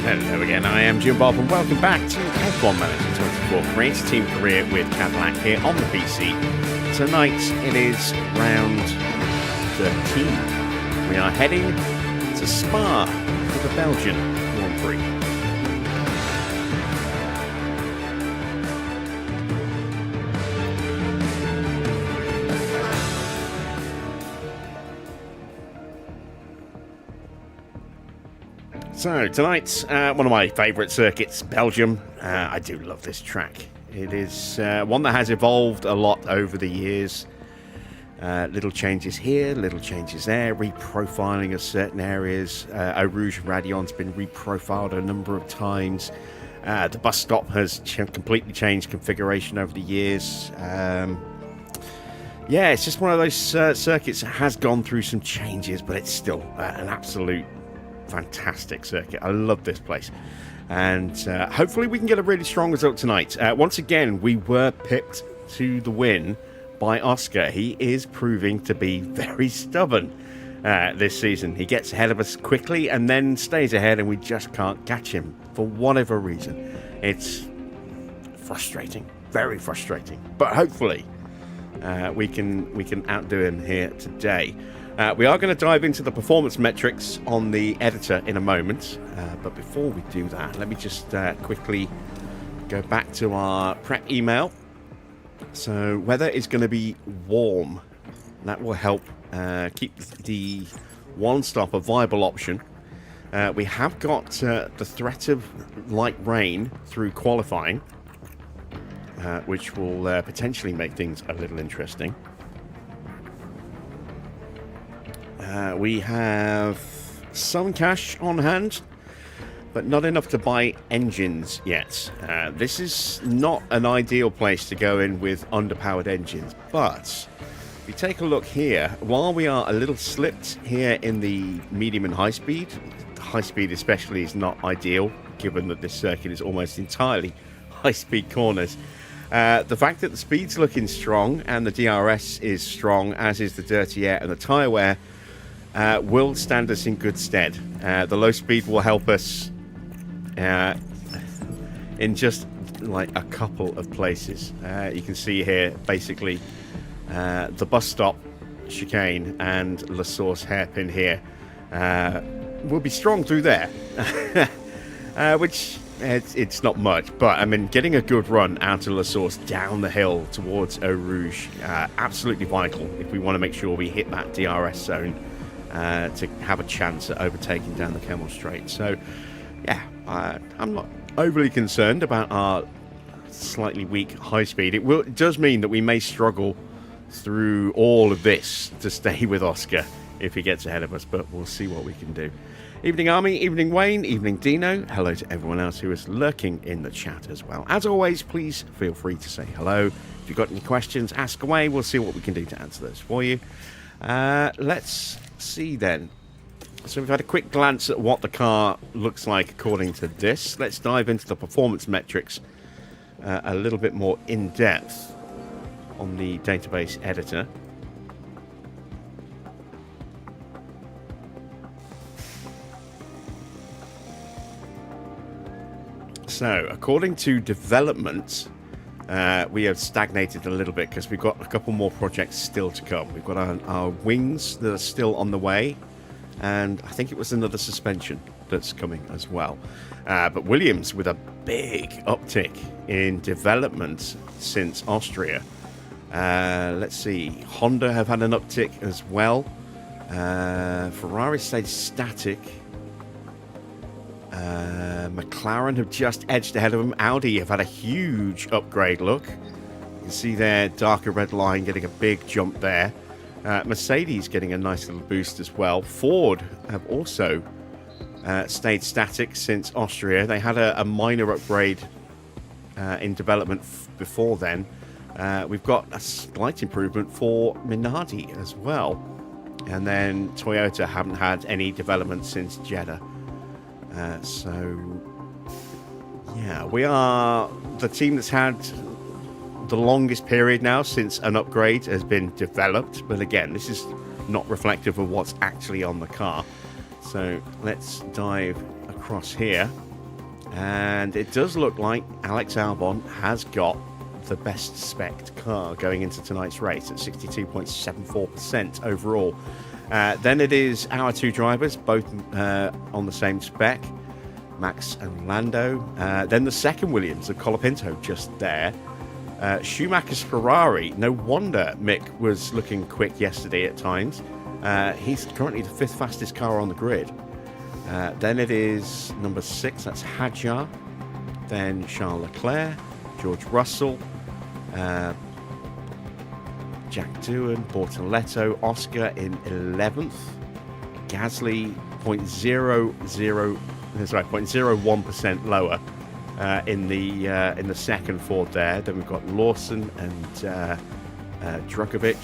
Hello again, I am Jim Bob and welcome back to F1 Manager 24 Race Team Career with Cadillac here on the PC. Tonight it is round 13. We are heading to Spa for the Belgian Grand Prix. So, tonight's one of my favourite circuits, Belgium. I do love this track. It is one that has evolved a lot over the years. Little changes here, little changes there, reprofiling of certain areas. Eau Rouge Radion's been reprofiled a number of times. The bus stop has completely changed configuration over the years. Yeah, it's just one of those circuits that has gone through some changes, but it's still an absolute fantastic circuit. I love this place, and hopefully we can get a really strong result tonight. Once again, we were pipped to the win by Oscar. He is proving to be very stubborn. this season. He gets ahead of us quickly and then stays ahead, and we just can't catch him for whatever reason. It's frustrating, very frustrating. But hopefully we can outdo him here today. We are going to dive into the performance metrics on the editor in a moment. But before we do that, let me just quickly go back to our prep email. So weather is going to be warm. That will help keep the one-stop a viable option. We have got the threat of light rain through qualifying, which will potentially make things a little interesting. We have some cash on hand, but not enough to buy engines yet. This is not an ideal place to go in with underpowered engines, but if you take a look here, while we are a little slipped here in the medium and high speed especially is not ideal, given that this circuit is almost entirely high-speed corners. The fact that the speed's looking strong and the DRS is strong, as is the dirty air and the tyre wear, will stand us in good stead. The low speed will help us in just like a couple of places. You can see here basically the bus stop chicane and La Source hairpin here will be strong through there. Which it's not much, but I mean, getting a good run out of La Source down the hill towards Eau Rouge, absolutely vital if we want to make sure we hit that DRS zone to have a chance at overtaking down the Kemmel Straight. So yeah, I'm not overly concerned about our slightly weak high speed. It does mean that we may struggle through all of this to stay with Oscar if he gets ahead of us, but we'll see what we can do. Evening Army, evening Wayne, evening Dino. Hello to everyone else who is lurking in the chat as well. As always, please feel free to say hello. If you've got any questions, ask away. We'll see what we can do to answer those for you. Let's see then. So we've had a quick glance at what the car looks like according to this. Let's dive into the performance metrics a little bit more in depth on the database editor. So, according to development, we have stagnated a little bit because we've got a couple more projects still to come. We've got our wings that are still on the way, and I think it was another suspension that's coming as well. But Williams with a big uptick in development since Austria. Let's see, Honda have had an uptick as well. Ferrari stayed static. McLaren have just edged ahead of them. Audi have had a huge upgrade look. You can see their darker red line getting a big jump there. Mercedes getting a nice little boost as well. Ford have also stayed static since Austria. They had a minor upgrade in development before then. We've got a slight improvement for Minardi as well. And then Toyota haven't had any development since Jeddah. So, yeah, we are the team that's had the longest period now since an upgrade has been developed. But again, this is not reflective of what's actually on the car. So let's dive across here. And it does look like Alex Albon has got the best spec'd car going into tonight's race at 62.74% overall. Then it is our two drivers, both on the same spec, Max and Lando. Then the second Williams of Colapinto just there. Schumacher's Ferrari. No wonder Mick was looking quick yesterday at times. He's currently the fifth fastest car on the grid. Then it is number 6, that's Hadjar. Then Charles Leclerc, George Russell, Jack Doohan, Bortoletto, Oscar in 11th, Gasly 0.01% lower in the second Ford there. Then we've got Lawson and Drukovic,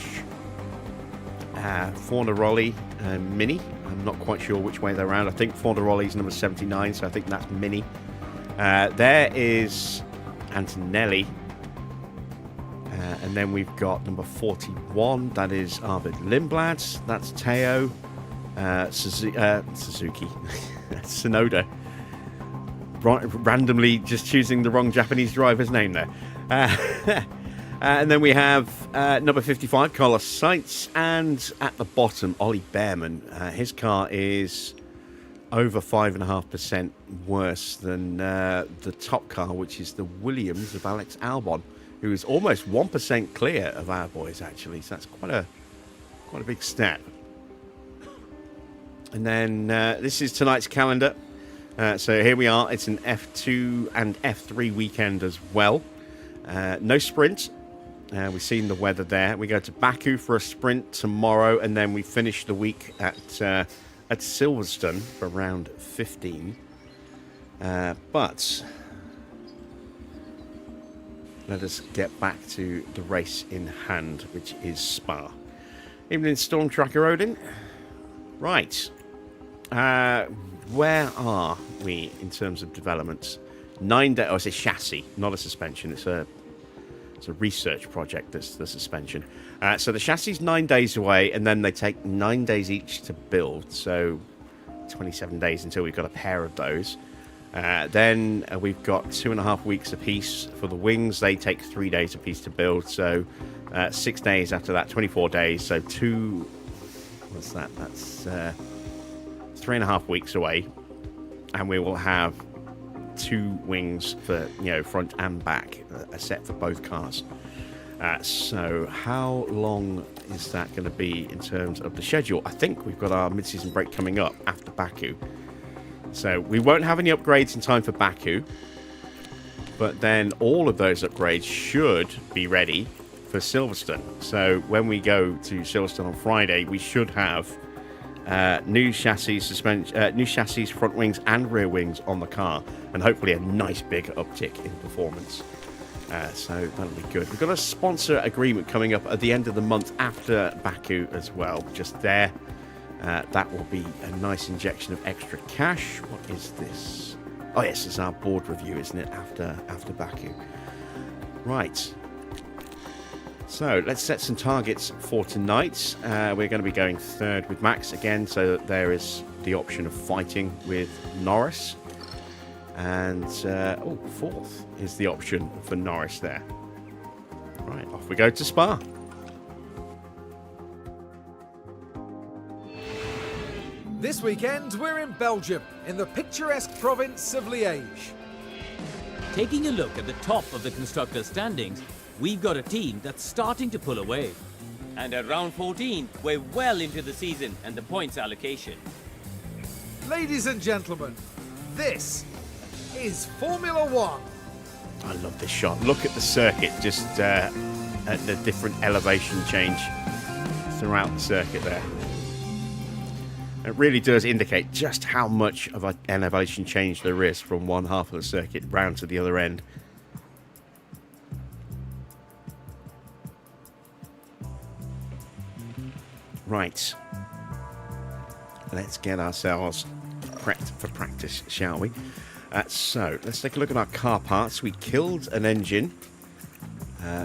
Fornaroli and Mini. I'm not quite sure which way they're around. I think Fornaroli's number 79, so I think that's Mini. There is Antonelli. And then we've got number 41, that is Arvid Lindblad, that's Teo. Suzuki, Tsunoda, randomly just choosing the wrong Japanese driver's name there. And then we have number 55, Carlos Sainz, and at the bottom, Ollie Bearman. His car is over 5.5% worse than the top car, which is the Williams of Alex Albon, who is almost 1% clear of our boys, actually. So that's quite a big step. And then this is tonight's calendar. So here we are. It's an F2 and F3 weekend as well. No sprint. We've seen the weather there. We go to Baku for a sprint tomorrow, and then we finish the week at Silverstone for round 15. But let us get back to the race in hand, which is Spa. Evening, Storm Tracker Odin. Right. Where are we in terms of developments? 9 days. Oh, it's a chassis, not a suspension. It's a research project, that's the suspension. So the chassis is 9 days away, and then they take 9 days each to build. So 27 days until we've got a pair of those. Then we've got 2.5 weeks apiece for the wings. They take 3 days apiece to build. So 6 days after that, 24 days. So what's that? That's 3.5 weeks away. And we will have 2 wings for, front and back, a set for both cars. So how long is that going to be in terms of the schedule? I think we've got our mid-season break coming up after Baku. So we won't have any upgrades in time for Baku, but then all of those upgrades should be ready for Silverstone. So when we go to Silverstone on Friday, we should have new chassis, front wings and rear wings on the car, and hopefully a nice big uptick in performance. So that'll be good. We've got a sponsor agreement coming up at the end of the month after Baku as well. Just there, that will be a nice injection of extra cash. What is this? Oh yes, it's our board review, isn't it? After Baku. Right. So let's set some targets for tonight. We're going to be going third with Max again, so there is the option of fighting with Norris. And fourth is the option for Norris there. Right, off we go to Spa. This weekend we're in Belgium, in the picturesque province of Liège. Taking a look at the top of the constructors' standings, we've got a team that's starting to pull away. And at round 14, we're well into the season and the points allocation. Ladies and gentlemen, this is Formula One. I love this shot. Look at the circuit, just at the different elevation change throughout the circuit there. It really does indicate just how much of an elevation change there is from one half of the circuit round to the other end. Right. Let's get ourselves prepped for practice, shall we? So, let's take a look at our car parts. We killed an engine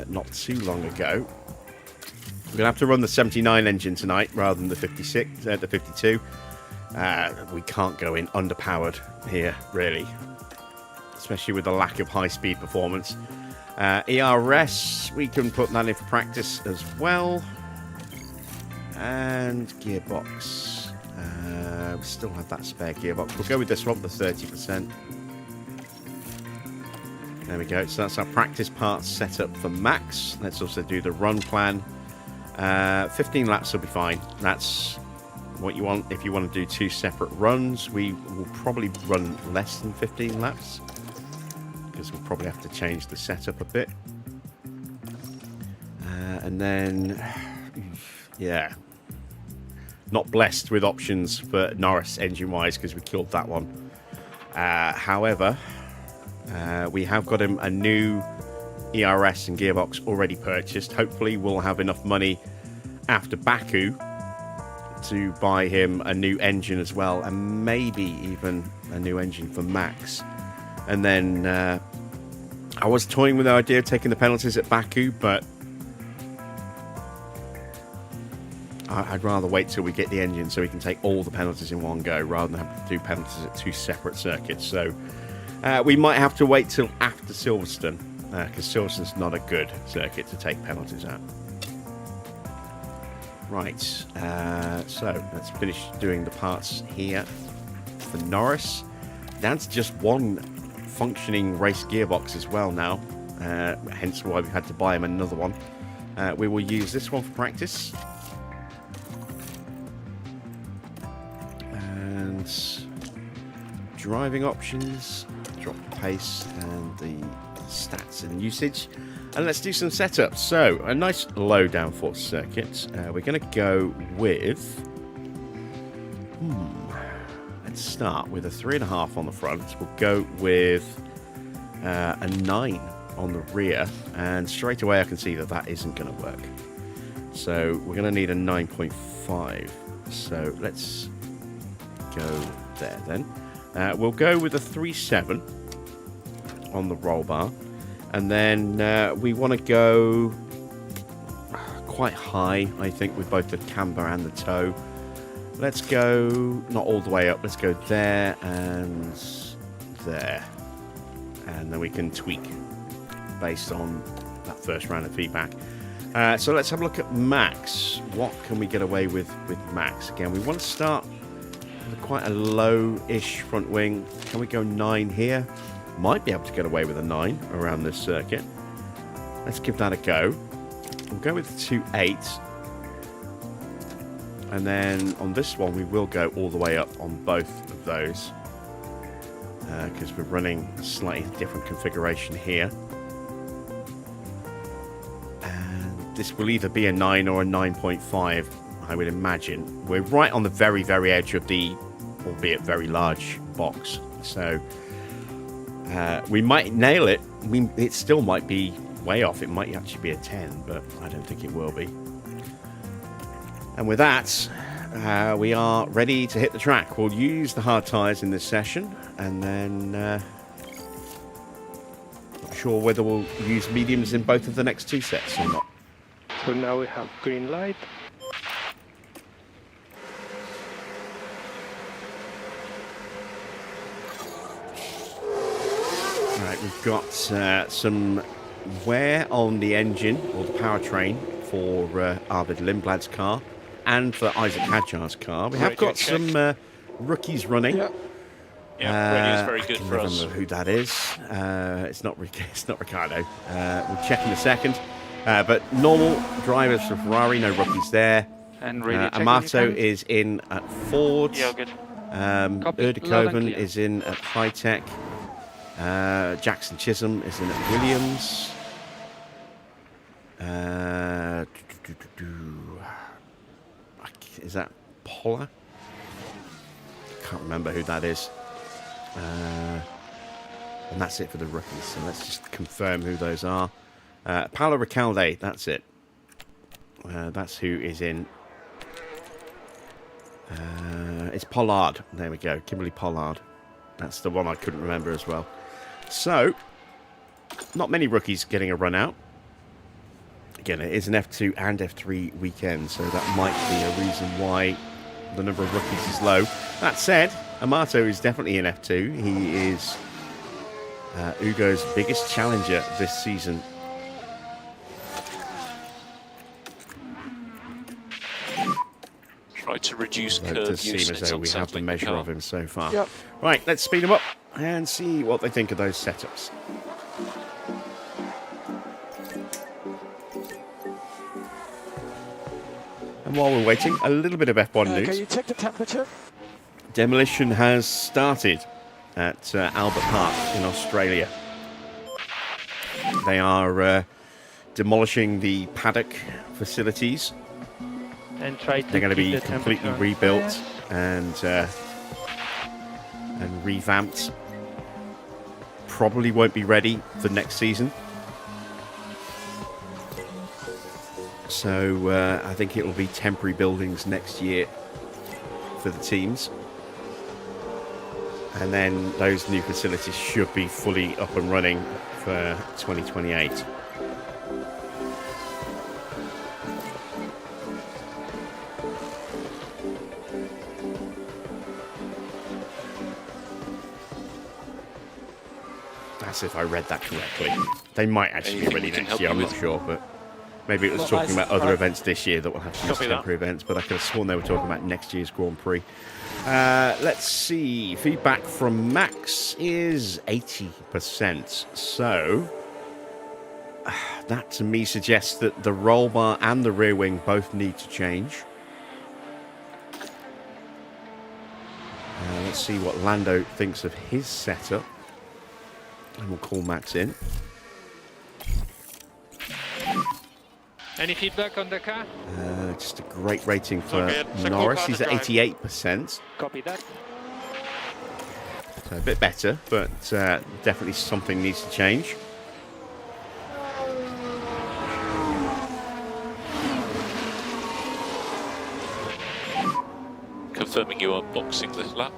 not too long ago. We're going to have to run the 79 engine tonight rather than the 52. We can't go in underpowered here, really. Especially with the lack of high-speed performance. ERS, we can put that in for practice as well. And gearbox. We still have that spare gearbox. We'll go with this one, the 30%. There we go. So that's our practice parts set up for Max. Let's also do the run plan. 15 laps will be fine. That's what you want. If you want to do 2 separate runs, we will probably run less than 15 laps, because we'll probably have to change the setup a bit. And then, yeah, not blessed with options for Norris engine-wise, because we killed that one. However, we have got him a new ERS and gearbox already purchased. Hopefully we'll have enough money after Baku to buy him a new engine as well, and maybe even a new engine for Max. And then I was toying with the idea of taking the penalties at Baku, but I'd rather wait till we get the engine so we can take all the penalties in one go rather than have to do penalties at 2 separate circuits. So we might have to wait till after Silverstone, because Silverstone's not a good circuit to take penalties at. Right, so let's finish doing the parts here for Norris. Down to just one functioning race gearbox as well now, hence why we've had to buy him another one. We will use this one for practice. And driving options, drop the pace and the stats and usage. And let's do some setups. So, a nice low downforce circuit. We're going to go with... Let's start with a 3.5 on the front. We'll go with a 9 on the rear. And straight away I can see that that isn't going to work. So, we're going to need a 9.5. So, let's go there then. We'll go with a 3.7 on the roll bar. And then we want to go quite high, I think, with both the camber and the toe. Let's go, not all the way up, let's go there and there. And then we can tweak based on that first round of feedback. So let's have a look at max. What can we get away with max? Again, we want to start with quite a low-ish front wing. Can we go 9 here? Might be able to get away with a 9 around this circuit. Let's give that a go. We'll go with 2.8. And then on this one, we will go all the way up on both of those. Because we're running a slightly different configuration here. And this will either be a 9 or a 9.5, I would imagine. We're right on the very, very edge of the, albeit very large, box. So... we might nail it. It still might be way off. It might actually be a 10, but I don't think it will be. And with that, we are ready to hit the track. We'll use the hard tyres in this session, and then not sure whether we'll use mediums in both of the next 2 sets or not. So now we have green light. We've got some wear on the engine or the powertrain for Arvid Lindblad's car and for Isaac Hadjar's car. We have got some rookies running. Yeah, radio's very good for us. I don't remember who that is. It's not Ricardo. We'll check in a second. But normal drivers for Ferrari, no rookies there. And radio Amato is in at Ford. Yeah, good. Erdekoven is in at HiTech. Jackson Chisholm is in at Williams. Is that Poller? Can't remember who that is. And that's it for the rookies. So let's just confirm who those are. Paolo Ricalde, that's it. That's who is in. It's Pollard. There we go. Kimberly Pollard. That's the one I couldn't remember as well. So, not many rookies getting a run out. Again, it is an F2 and F3 weekend, so that might be a reason why the number of rookies is low. That said, Amato is definitely in F2. He is Ugo's biggest challenger this season. Try to reduce curve It does seem usage as though on we have the something measure car. of him so far. Yep. Right, let's speed him up and see what they think of those setups. And while we're waiting, a little bit of F1 news. Can you check the temperature? Demolition has started at Albert Park in Australia. They are demolishing the paddock facilities. And try to They're going to keep be the completely temperature. rebuilt and revamped. Probably won't be ready for next season. So I think it will be temporary buildings next year for the teams. And then those new facilities should be fully up and running for 2028. That's if I read that correctly. They might actually be Anything ready we can next help year, you I'm not with? sure, but maybe it was talking about other events this year that will have to use Copy that. temporary events, but I could have sworn they were talking about next year's Grand Prix. Let's see. Feedback from Max is 80%. So that to me suggests that the roll bar and the rear wing both need to change. Let's see what Lando thinks of his setup. And we'll call Max in. Any feedback on the car? Just a great rating for Okay, second Norris. car to He's at drive. 88%. Copy that. So a bit better, but definitely something needs to change. Confirming you are boxing this lap.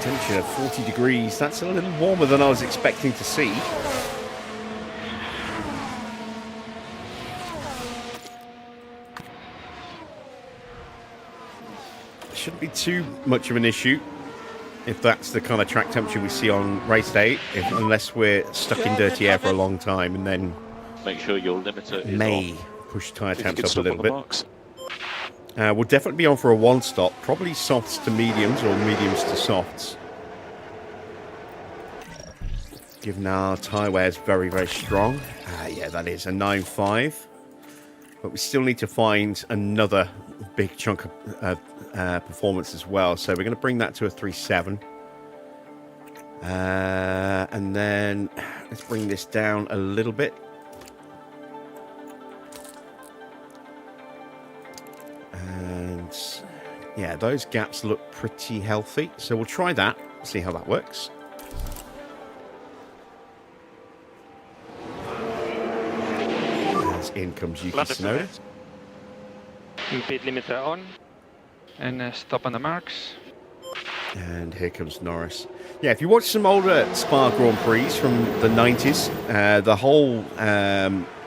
Temperature of 40 degrees. That's a little warmer than I was expecting to see. Shouldn't be too much of an issue if that's the kind of track temperature we see on race day, unless we're stuck in dirty air for a long time and then Make sure your limiter is may on. push tyre If you temps can up a stop little on the bit. marks. We'll definitely be on for a one stop, probably softs to mediums or mediums to softs. Given our tyre wear is very, very strong. Yeah, that is a 9.5. But we still need to find another big chunk of performance as well. So we're going to bring that to a 3.7. And then let's bring this down a little bit. And yeah, those gaps look pretty healthy. So we'll try that, see how that works. As in comes Yuki Lando Tsunoda. Speed limiter on. And stop on the marks. And here comes Norris. Yeah, if you watch some older Spa Grand Prix from the 90s, the whole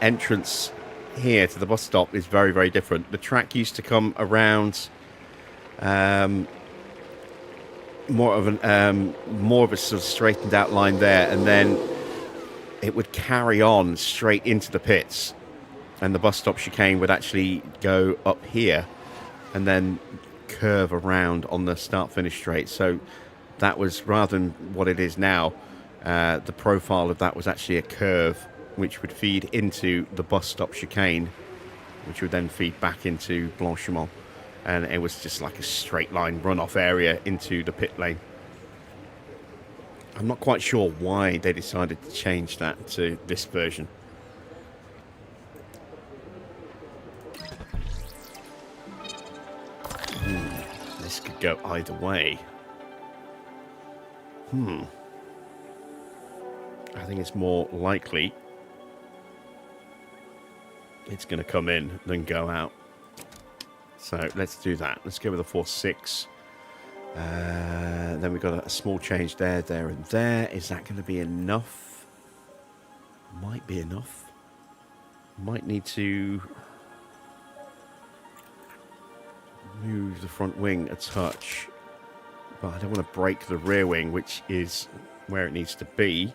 entrance here to the bus stop is very, very different. The track used to come around more of a sort of straightened out line there, and then it would carry on straight into the pits, and the bus stop chicane would actually go up here and then curve around on the start-finish straight. So that was, rather than what it is now, the profile of that was actually a curve which would feed into the bus stop chicane, which would then feed back into Blanchiment, and it was just like a straight line runoff area into the pit lane. I'm not quite sure why they decided to change that to this version. This could go either way. I think it's more likely it's going to come in than go out. So let's do that. Let's go with a 4.6. Then we've got a small change there, there, and there. Is that going to be enough? Might be enough. Might need to move the front wing a touch, but I don't want to break the rear wing, which is where it needs to be.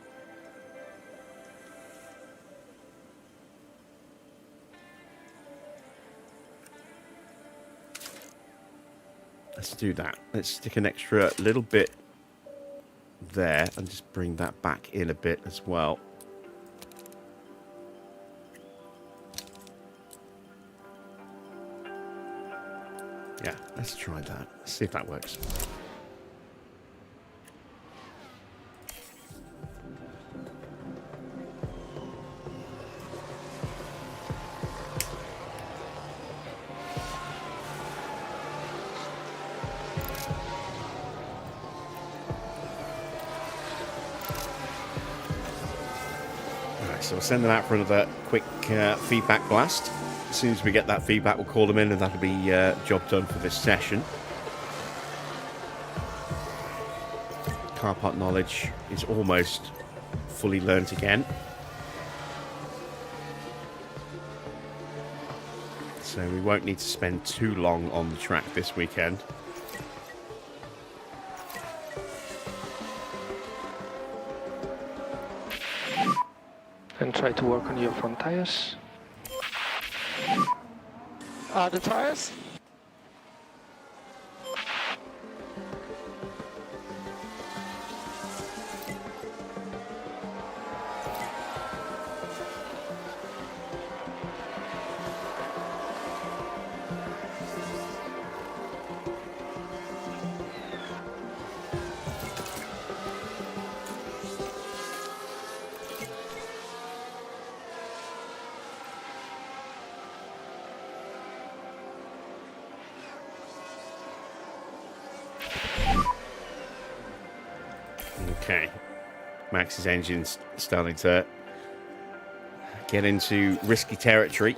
Let's do that. Let's stick an extra little bit there and just bring that back in a bit as well. Yeah, let's try that. See if that works. So we'll send them out for another quick feedback blast. As soon as we get that feedback, we'll call them in, and that'll be job done for this session. Car part knowledge is almost fully learnt again. So we won't need to spend too long on the track this weekend. And try to work on your front tires. The tires? Okay, Max's engine's starting to get into risky territory.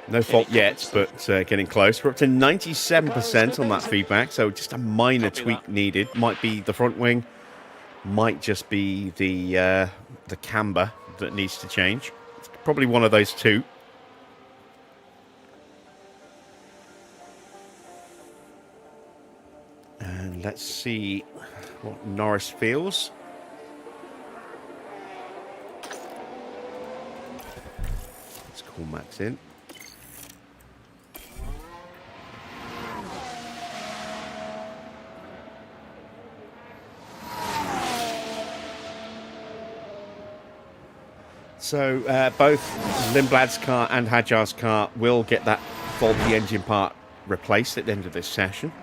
No fault yet, but getting close. We're up to 97% on that feedback, so just a minor tweak needed. Might be the front wing, might just be the camber that needs to change. It's probably one of those two. And let's see what Norris feels. Let's call Max in. So both Lindblad's car and Hadjar's car will get that faulty engine part replaced at the end of this session.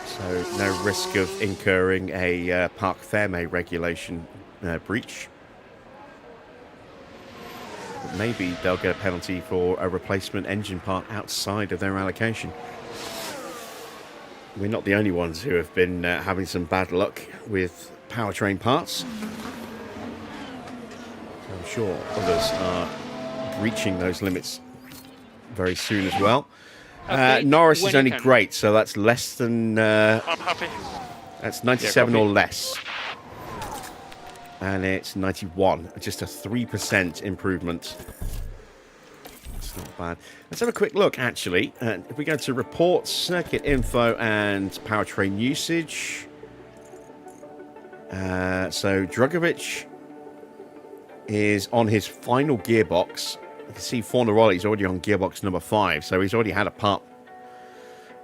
So no risk of incurring a Parc Fermé regulation breach. But maybe they'll get a penalty for a replacement engine part outside of their allocation. We're not the only ones who have been having some bad luck with powertrain parts. I'm sure others are breaching those limits very soon as well. Norris is only great, so that's less than... I'm happy. That's 97 or less. And it's 91. Just a 3% improvement. That's not bad. Let's have a quick look, actually. If we go to reports, circuit info, and powertrain usage. So Drugovich is on his final gearbox. You can see Fornaroli's already on gearbox number 5, so he's already had a part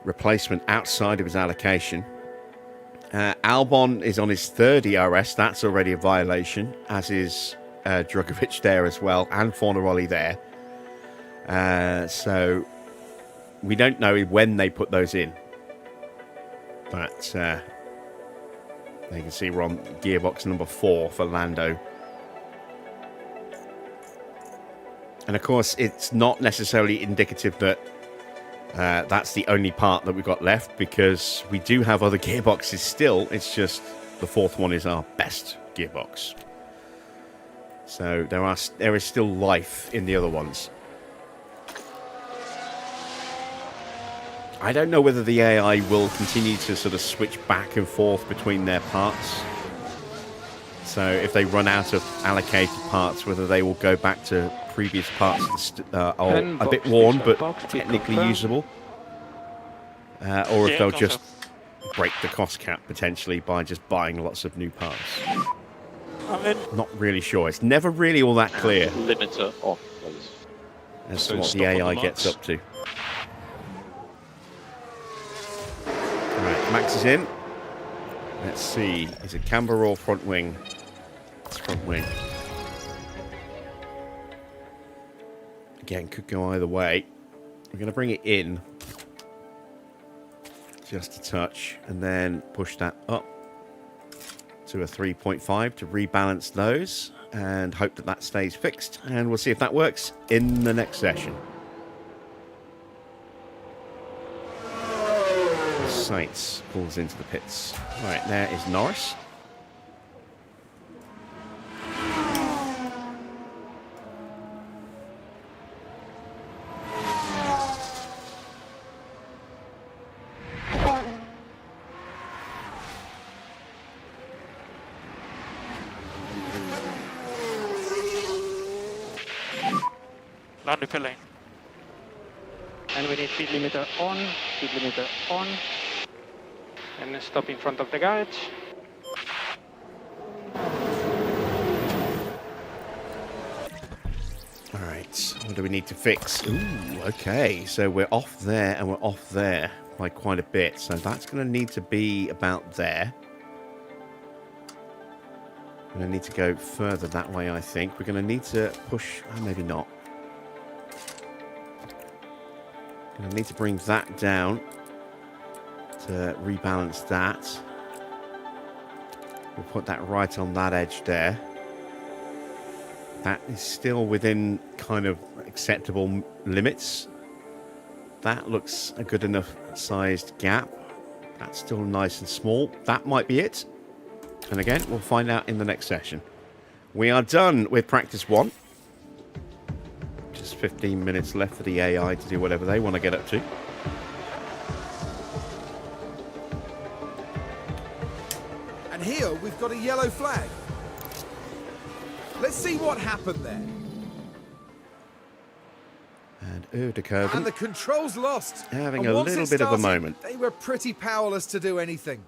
replacement outside of his allocation. Albon is on his 3rd ERS. That's already a violation, as is Drugovich there as well, and Fornaroli there. So we don't know when they put those in. But you can see we're on gearbox number 4 for Lando. And of course, it's not necessarily indicative that that's the only part that we've got left, because we do have other gearboxes still. It's just the 4th one is our best gearbox. So there is still life in the other ones. I don't know whether the AI will continue to sort of switch back and forth between their parts. So if they run out of allocated parts, whether they will go back to previous parts that are a bit worn but technically usable. Or if they'll just break the cost cap potentially by just buying lots of new parts. Not really sure. It's never really all that clear Limiter off, please. as So to what stop the on the AI marks. gets up to. Right, Max is in. Let's see. Is it camber or front wing? It's front wing. Again, could go either way. We're going to bring it in just a touch and then push that up to a 3.5 to rebalance those and hope that that stays fixed. And we'll see if that works in the next session. Sainz pulls into the pits. Right, there is Norris. only pit lane. And we need speed limiter on, and stop in front of the garage. All right, what do we need to fix? Ooh, okay, so we're off there and we're off there by quite a bit. So that's going to need to be about there. We're going to need to go further that way, I think. We're going to need to push... Oh, maybe not. Going to need to bring that down to rebalance that. We'll put that right on that edge there. That is still within kind of acceptable limits. That looks a good enough sized gap. That's still nice and small. That might be it. And again, we'll find out in the next session. We are done with practice 1. Just 15 minutes left for the AI to do whatever they want to get up to. And here we've got a yellow flag. Let's see what happened there. And Urdekoven And the controls lost. having And a once little it bit of a started, moment. They were pretty powerless to do anything.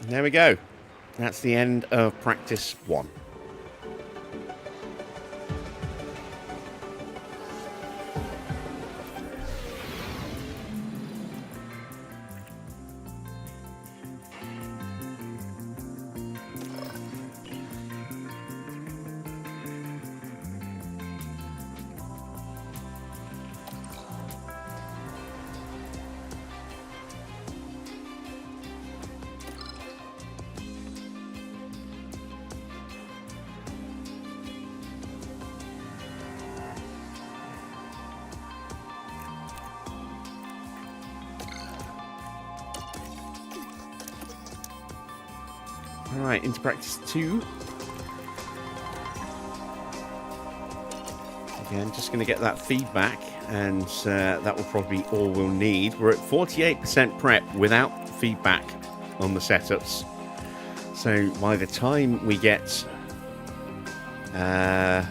There we go. That's the end of practice 1. Alright, into practice 2. Again, just going to get that feedback, and that will probably be all we'll need. We're at 48% prep without feedback on the setups. So by the time we get that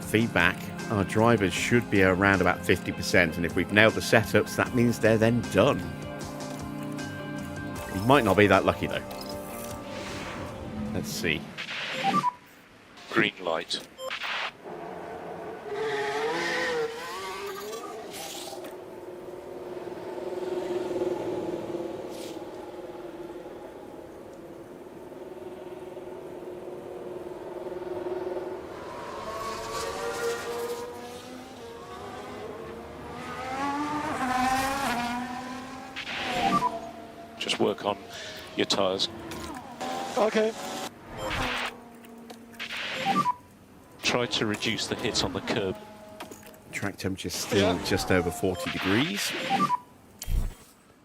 feedback, our drivers should be around about 50%. And if we've nailed the setups, that means they're then done. We might not be that lucky, though. Let's see. Green light. Just work on your tyres. Okay. Try to reduce the hit on the curb. Track temperature still just over 40 degrees.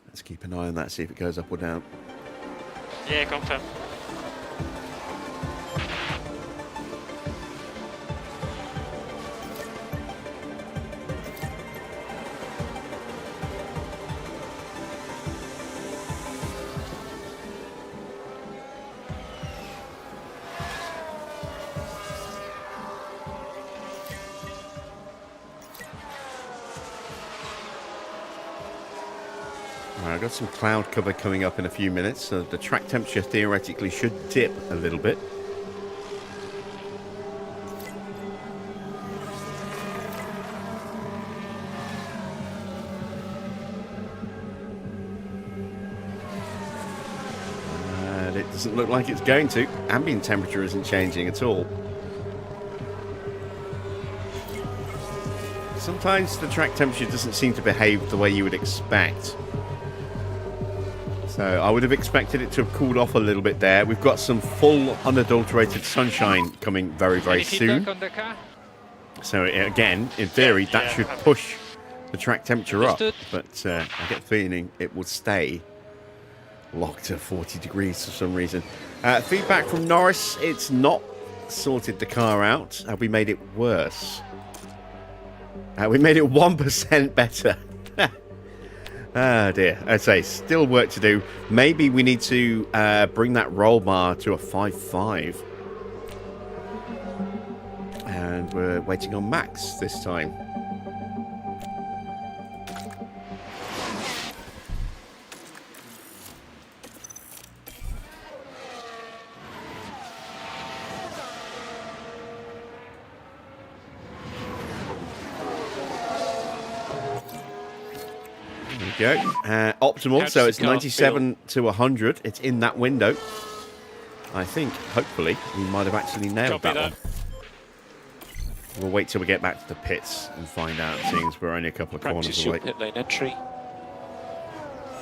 Let's keep an eye on that, see if it goes up or down. Yeah, confirm. I've got some cloud cover coming up in a few minutes, so the track temperature theoretically should dip a little bit. And it doesn't look like it's going to. Ambient temperature isn't changing at all. sometimes the track temperature doesn't seem to behave the way you would expect. So I would have expected it to have cooled off a little bit there. We've got some full unadulterated sunshine coming very, very Any feedback soon. on the car? So again, in theory, that should push the track temperature up. Understood. But I get the feeling it will stay locked to 40 degrees for some reason. Feedback from Norris, it's not sorted the car out. We made it worse. We made it 1% better. Oh dear. I'd say still work to do. Maybe we need to bring that roll bar to a 5.5. And we're waiting on Max this time. Go. Optimal, so it's 97 to 100. It's in that window. I think, hopefully, we might have actually nailed that one. We'll wait till we get back to the pits and find out, seeing as we're only a couple of Practice corners your away. pit lane entry.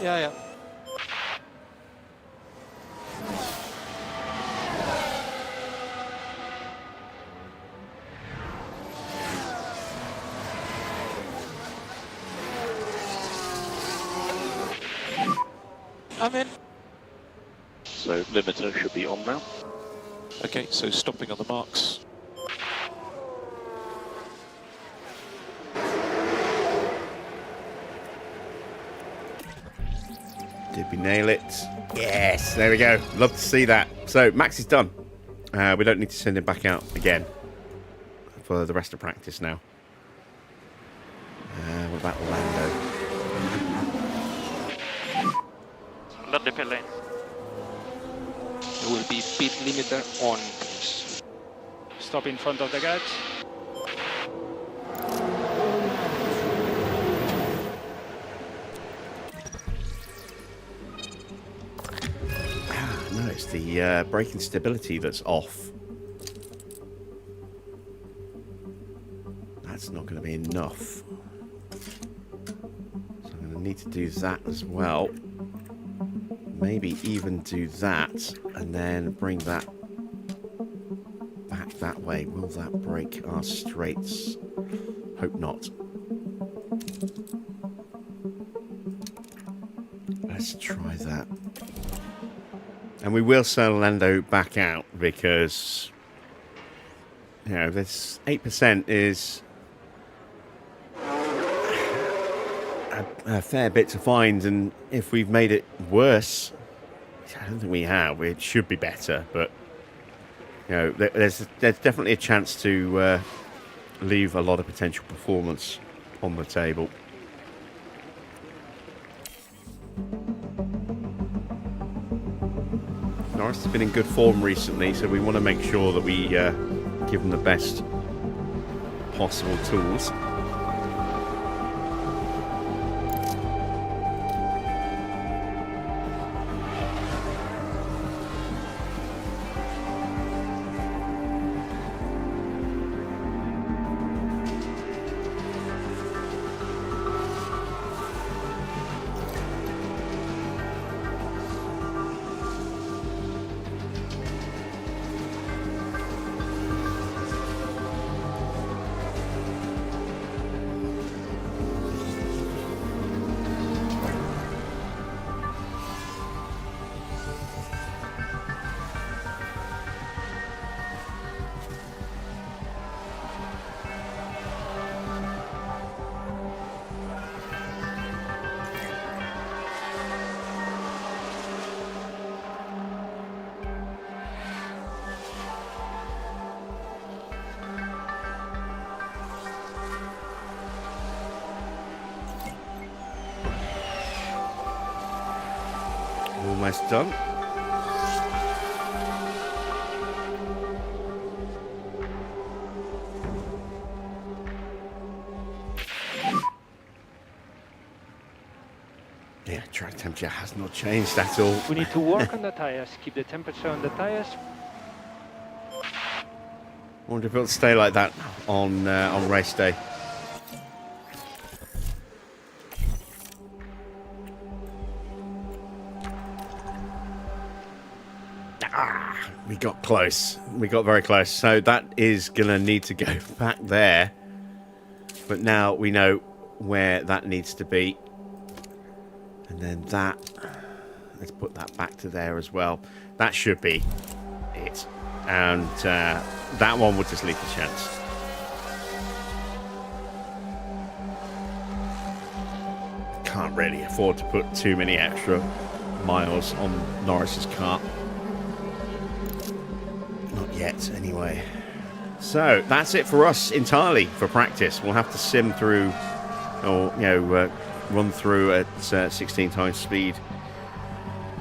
Yeah. I'm in. So limiter should be on now. Okay, so stopping on the marks. Did we nail it? Yes, there we go. Love to see that. So Max is done. We don't need to send him back out again for the rest of practice now. What about Lando? Let the pit lane. There will be speed limiter on, please. Stop in front of the garage. No, it's the braking stability that's off. That's not going to be enough. So I'm going to need to do that as well. Maybe even do that and then bring that back that way. Will that break our straights? Hope not. Let's try that. And we will sell Lando back out because, you know, this 8% is a fair bit to find, and if we've made it worse, I don't think we have. It should be better, but you know, there's definitely a chance to leave a lot of potential performance on the table. Norris has been in good form recently, so we want to make sure that we give him the best possible tools. Almost done. Yeah, track temperature has not changed at all. We need to work on the tires, keep the temperature on the tires. I wonder if it'll stay like that on race day. We got close. We got very close. So that is going to need to go back there. But now we know where that needs to be. And then that. Let's put that back to there as well. That should be it. And that one would just leave the chance. Can't really afford to put too many extra miles on Norris's car. Not yet, anyway. So that's it for us entirely for practice. We'll have to sim through, or run through at 16 times speed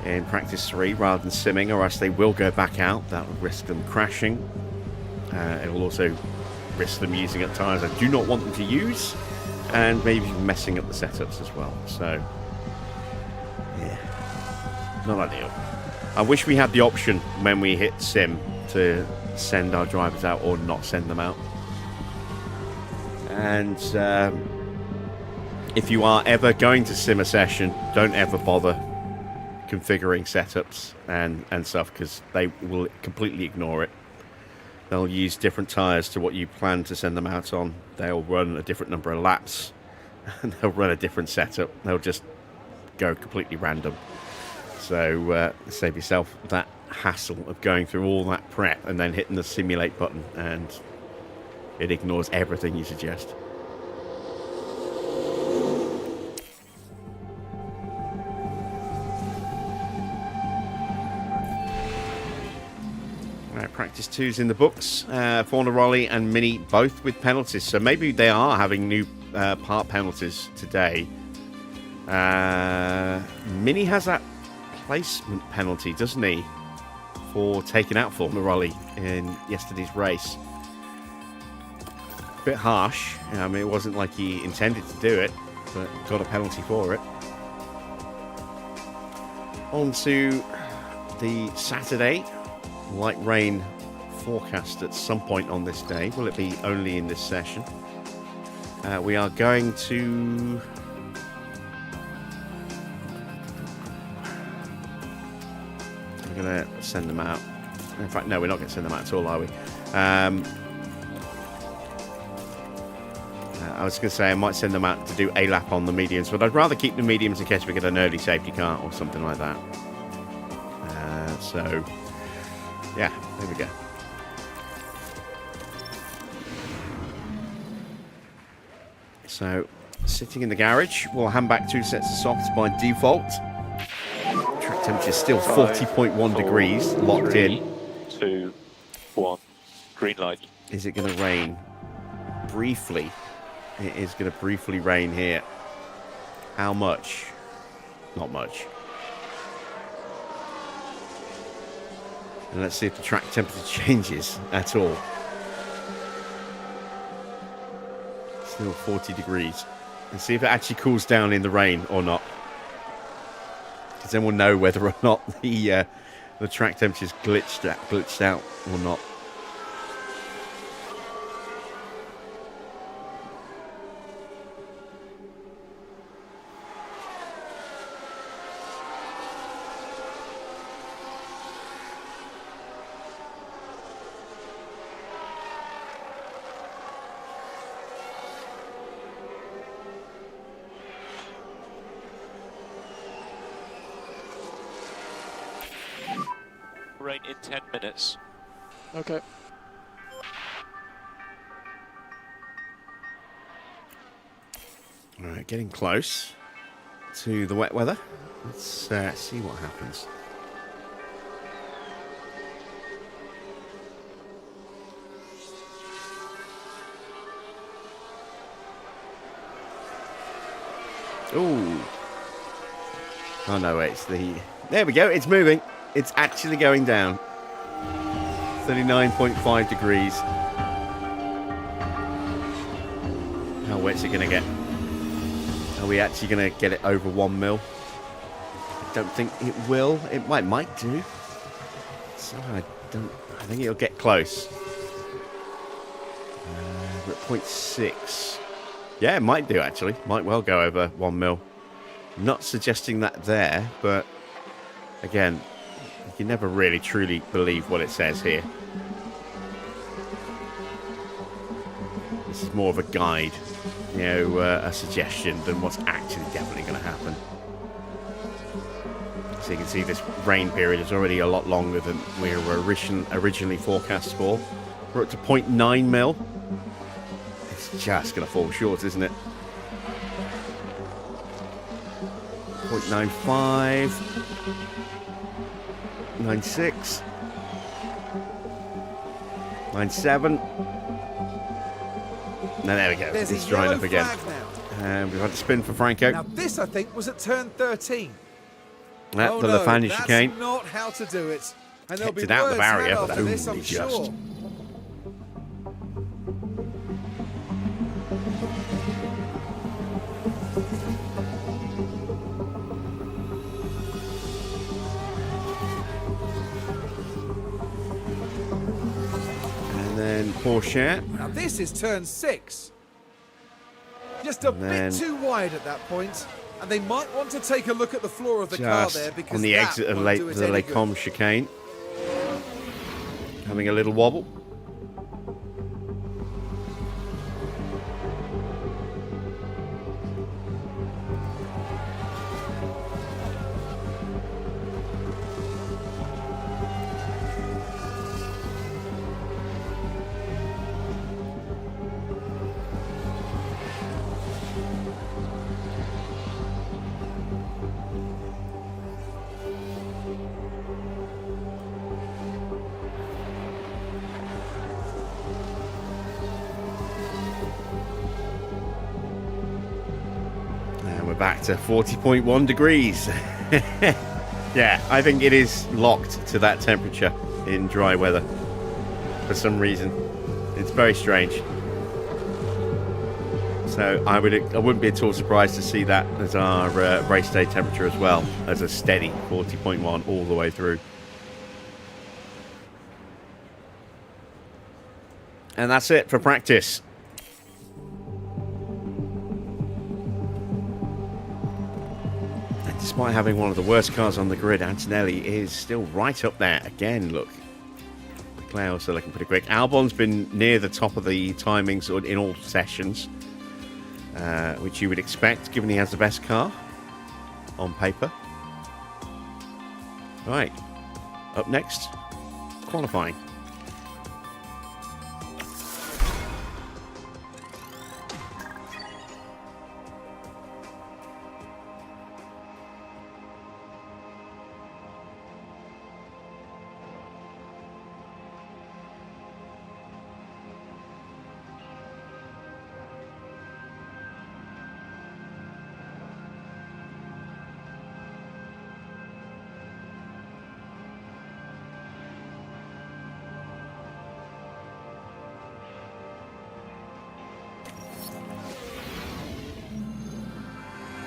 in practice 3 rather than simming, or else they will go back out. That would risk them crashing. It will also risk them using up tyres I do not want them to use, and maybe messing up the setups as well. So yeah, not ideal. I wish we had the option when we hit sim to send our drivers out or not send them out. And if you are ever going to sim a session, don't ever bother configuring setups and stuff, because they will completely ignore it. They'll use different tyres to what you plan to send them out on. They'll run a different number of laps and they'll run a different setup. They'll just go completely random. So save yourself that hassle of going through all that prep and then hitting the simulate button, and it ignores everything you suggest. Practice 2's in the books. Formula Raleigh and Mini both with penalties, so maybe they are having new part penalties today. Mini has that placement penalty, doesn't he, for taking out Formula Raleigh in yesterday's race. A bit harsh. I mean, it wasn't like he intended to do it, but got a penalty for it. On to the Saturday. Light rain forecast at some point on this day. Will it be only in this session? We are going to... We're going to send them out. In fact, no, we're not going to send them out at all, are we? I was going to say I might send them out to do a lap on the mediums, but I'd rather keep the mediums in case we get an early safety car or something like that. So... yeah, there we go. So, sitting in the garage, we'll hand back 2 sets of softs by default. Track temperature is still 40.1 degrees, locked 3, in. 2, 1, green light. Is it going to rain? Briefly. It is going to briefly rain here. How much? Not much. And let's see if the track temperature changes at all. Still 40 degrees. And see if it actually cools down in the rain or not. Because then we'll know whether or not the track temperature's glitched out or not. Rain in 10 minutes. Okay. All right, getting close to the wet weather. Let's see what happens. Ooh. Oh no, wait, it's the... There we go, it's moving. It's actually going down. 39.5 degrees. How wet's it going to get? Are we actually going to get it over 1 mil? I don't think it will. It might do. So I think it'll get close. We're at 0.6. Yeah, it might do actually. Might well go over 1 mil. Not suggesting that there, but again, You can never really truly believe what it says here. This is more of a guide, you know, a suggestion than what's actually definitely going to happen. So you can see this rain period is already a lot longer than we were originally forecast for. We're up to 0.9 mil. It's just going to fall short, isn't it? 0.95, 96, 97. No, there we go. There's It's a drying yellow up again. flag now. And we've had to spin for Franco. Now this, I think, was at turn 13. The no, Lafani that's chicane. not how to do it. And there'll Kept be it out the words barrier, had but after this, only I'm just. sure. And then Porsche. Now this is turn 6. Just a bit too wide at that point, and they might want to take a look at the floor of the car Just there because on the that exit of won't do it the any Lake good. Com chicane. Having a little wobble. And we're back to 40.1 degrees. Yeah, I think it is locked to that temperature in dry weather for some reason. It's very strange. So I wouldn't be at all surprised to see that as our race day temperature as well, as a steady 40.1 all the way through. And that's it for practice. And despite having one of the worst cars on the grid, Antonelli is still right up there. Again, look. Leclerc also looking pretty quick. Albon's been near the top of the timings in all sessions, which you would expect given he has the best car on paper. Right. Up next, qualifying.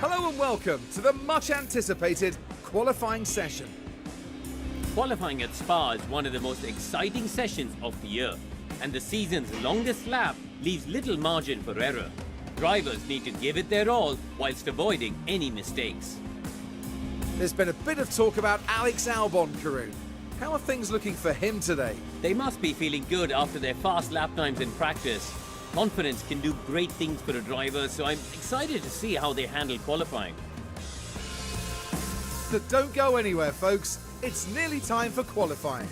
Hello and welcome to the much anticipated qualifying session. Qualifying at Spa is one of the most exciting sessions of the year, and the season's longest lap leaves little margin for error. Drivers need to give it their all whilst avoiding any mistakes. There's been a bit of talk about Alex Albon, Karun. How are things looking for him today? They must be feeling good after their fast lap times in practice. Confidence can do great things for a driver, so I'm excited to see how they handle qualifying. But don't go anywhere, folks. It's nearly time for qualifying.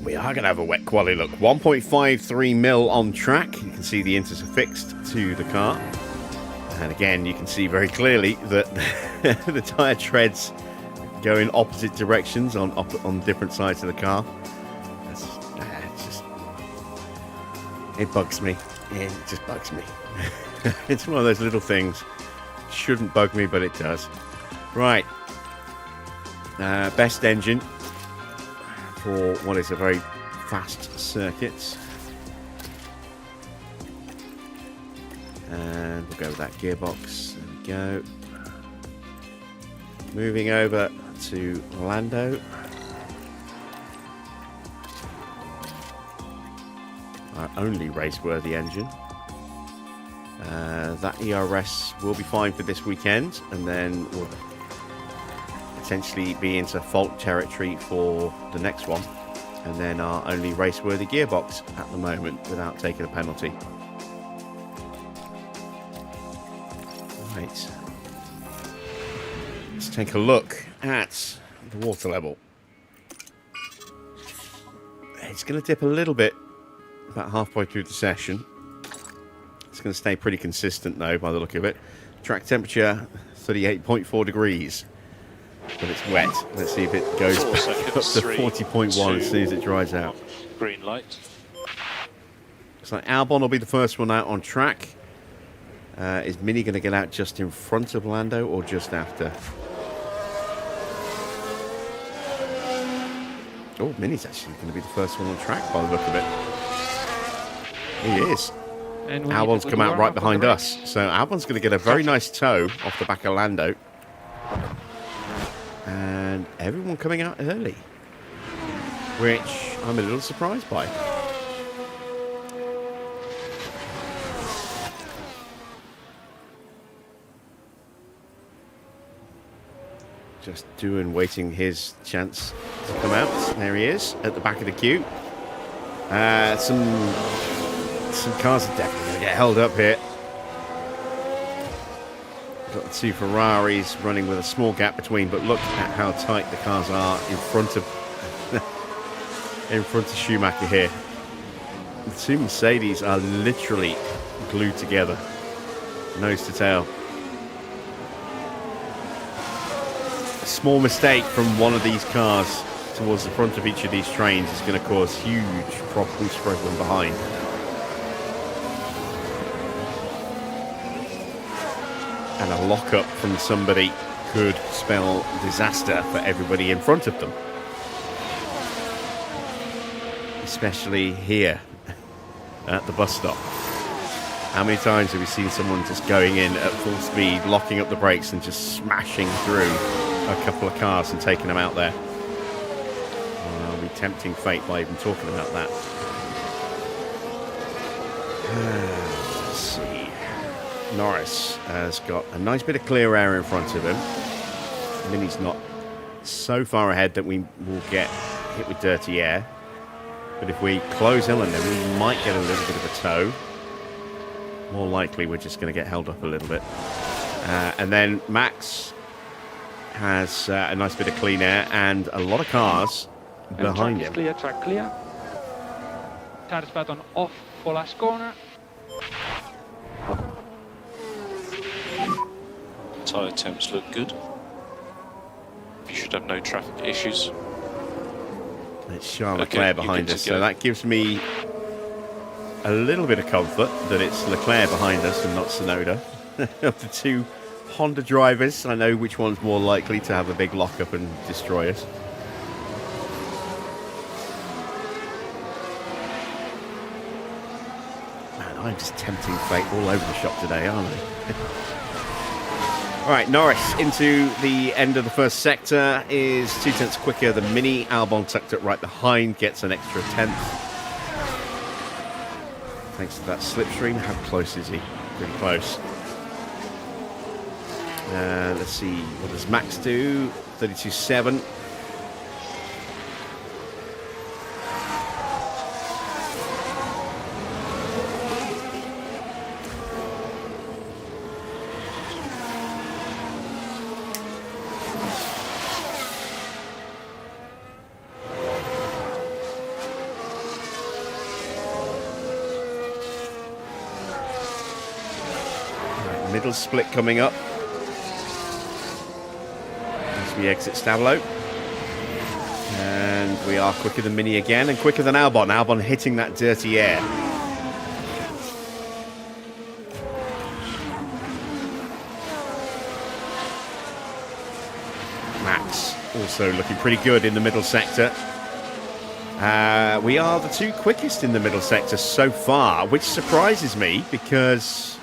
We are going to have a wet quali look. 1.53 mil on track. You can see the inters are fixed to the car. And again, you can see very clearly that the tyre treads go in opposite directions on different sides of the car. It bugs me. It just bugs me. It's one of those little things. Shouldn't bug me, but it does. Right. Best engine for what is a very fast circuit. And we'll go with that gearbox. There we go. Moving over to Lando. Our only race-worthy engine. That ERS will be fine for this weekend, and then we'll potentially be into fault territory for the next one, and then our only race-worthy gearbox at the moment without taking a penalty. Right. Let's take a look at the water level. It's going to dip a little bit about halfway through the session. It's going to stay pretty consistent though by the look of it. Track temperature 38.4 degrees, but it's wet. Let's see if it goes up to 40.1 as soon as it dries out. Green light. Looks like Albon will be the first one out on track. Is Mini going to get out just in front of Lando or just after? Oh, Mini's actually going to be the first one on track by the look of it. He is. And Albon's come out right behind us. So Albon's going to get a very nice tow off the back of Lando. And everyone coming out early, which I'm a little surprised by. Just waiting his chance to come out. There he is at the back of the queue. Some cars are definitely going to get held up here. Got the two Ferraris running with a small gap between, but look at how tight the cars are in front of Schumacher here. The two Mercedes are literally glued together, nose to tail. A small mistake from one of these cars towards the front of each of these trains is going to cause huge problems for everyone behind. And a lock-up from somebody could spell disaster for everybody in front of them. Especially here at the bus stop. How many times have we seen someone just going in at full speed, locking up the brakes and just smashing through a couple of cars and taking them out there? I'll be tempting fate by even talking about that. Let's see. Norris has got a nice bit of clear air in front of him. Mini's not so far ahead that we will get hit with dirty air. But if we close in on them, we might get a little bit of a tow. More likely, we're just going to get held up a little bit. And then Max has a nice bit of clean air and a lot of cars behind him. Clear, track clear. Tires button off for last corner. Tyre temps look good. You should have no traffic issues. It's Charles Leclerc behind us, so that gives me a little bit of comfort that it's Leclerc behind us and not Tsunoda. Of the two Honda drivers, I know which one's more likely to have a big lockup and destroy us. Man, I'm just tempting fate all over the shop today, aren't I? All right, Norris into the end of the first sector is 2 tenths quicker than Mini. Albon tucked it right behind, gets an extra 10th. Thanks to that slipstream. How close is he? Pretty close. Let's see, what does Max do? 32.7. Middle split coming up as we exit Stavlo. And we are quicker than Mini again and quicker than Albon. Albon hitting that dirty air. Max also looking pretty good in the middle sector. We are the two quickest in the middle sector so far, which surprises me because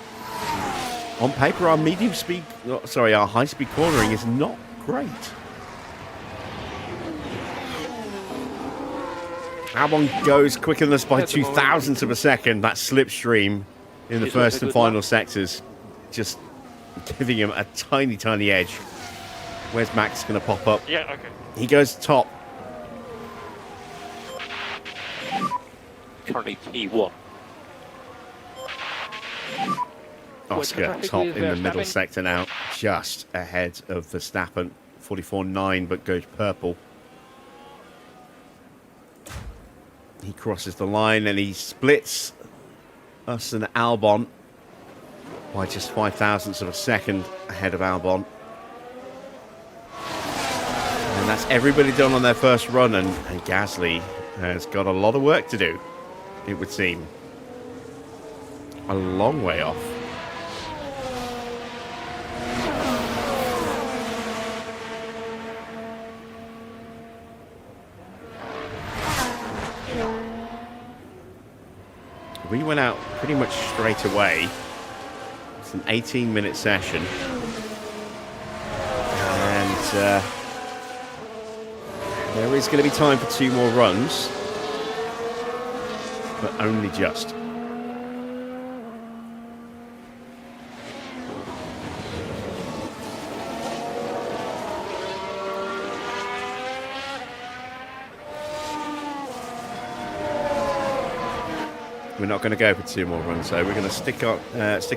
on paper, our our high-speed cornering is not great. Albon goes quicker than us by 0.002 of a second. That slipstream in the first and final sectors, just giving him a tiny, tiny edge. Where's Max going to pop up? Yeah, okay. He goes top. Currently P1. Oscar top in the middle sector now, just ahead of Verstappen. 44.9, but goes purple. He crosses the line and he splits us and Albon by just 0.005 of a second ahead of Albon. And that's everybody done on their first run, and Gasly has got a lot of work to do, it would seem. A long way off. We went out pretty much straight away. It's an 18-minute session. And there is going to be time for 2 more runs. But only just. We're not going to go for 2 more runs, so we're going to stick a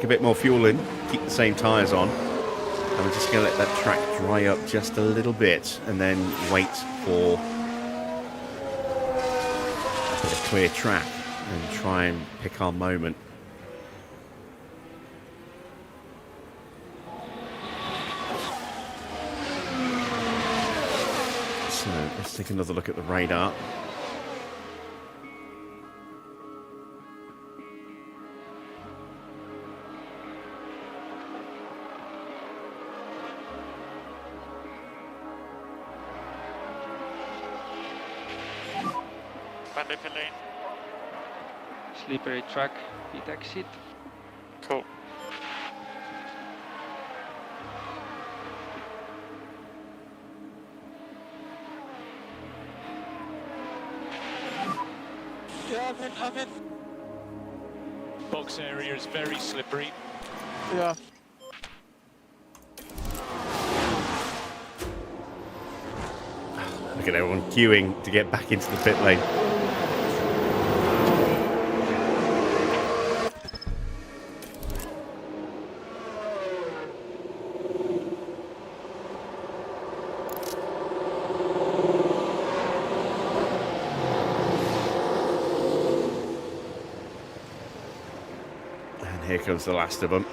bit more fuel in, keep the same tyres on, and we're just going to let that track dry up just a little bit, and then wait for a bit of clear track and try and pick our moment. So let's take another look at the radar. Slippery track, pit exit. Cool. Yeah, I'm in. Box area is very slippery. Yeah. Look at everyone queuing to get back into the pit lane. And here comes the last of them.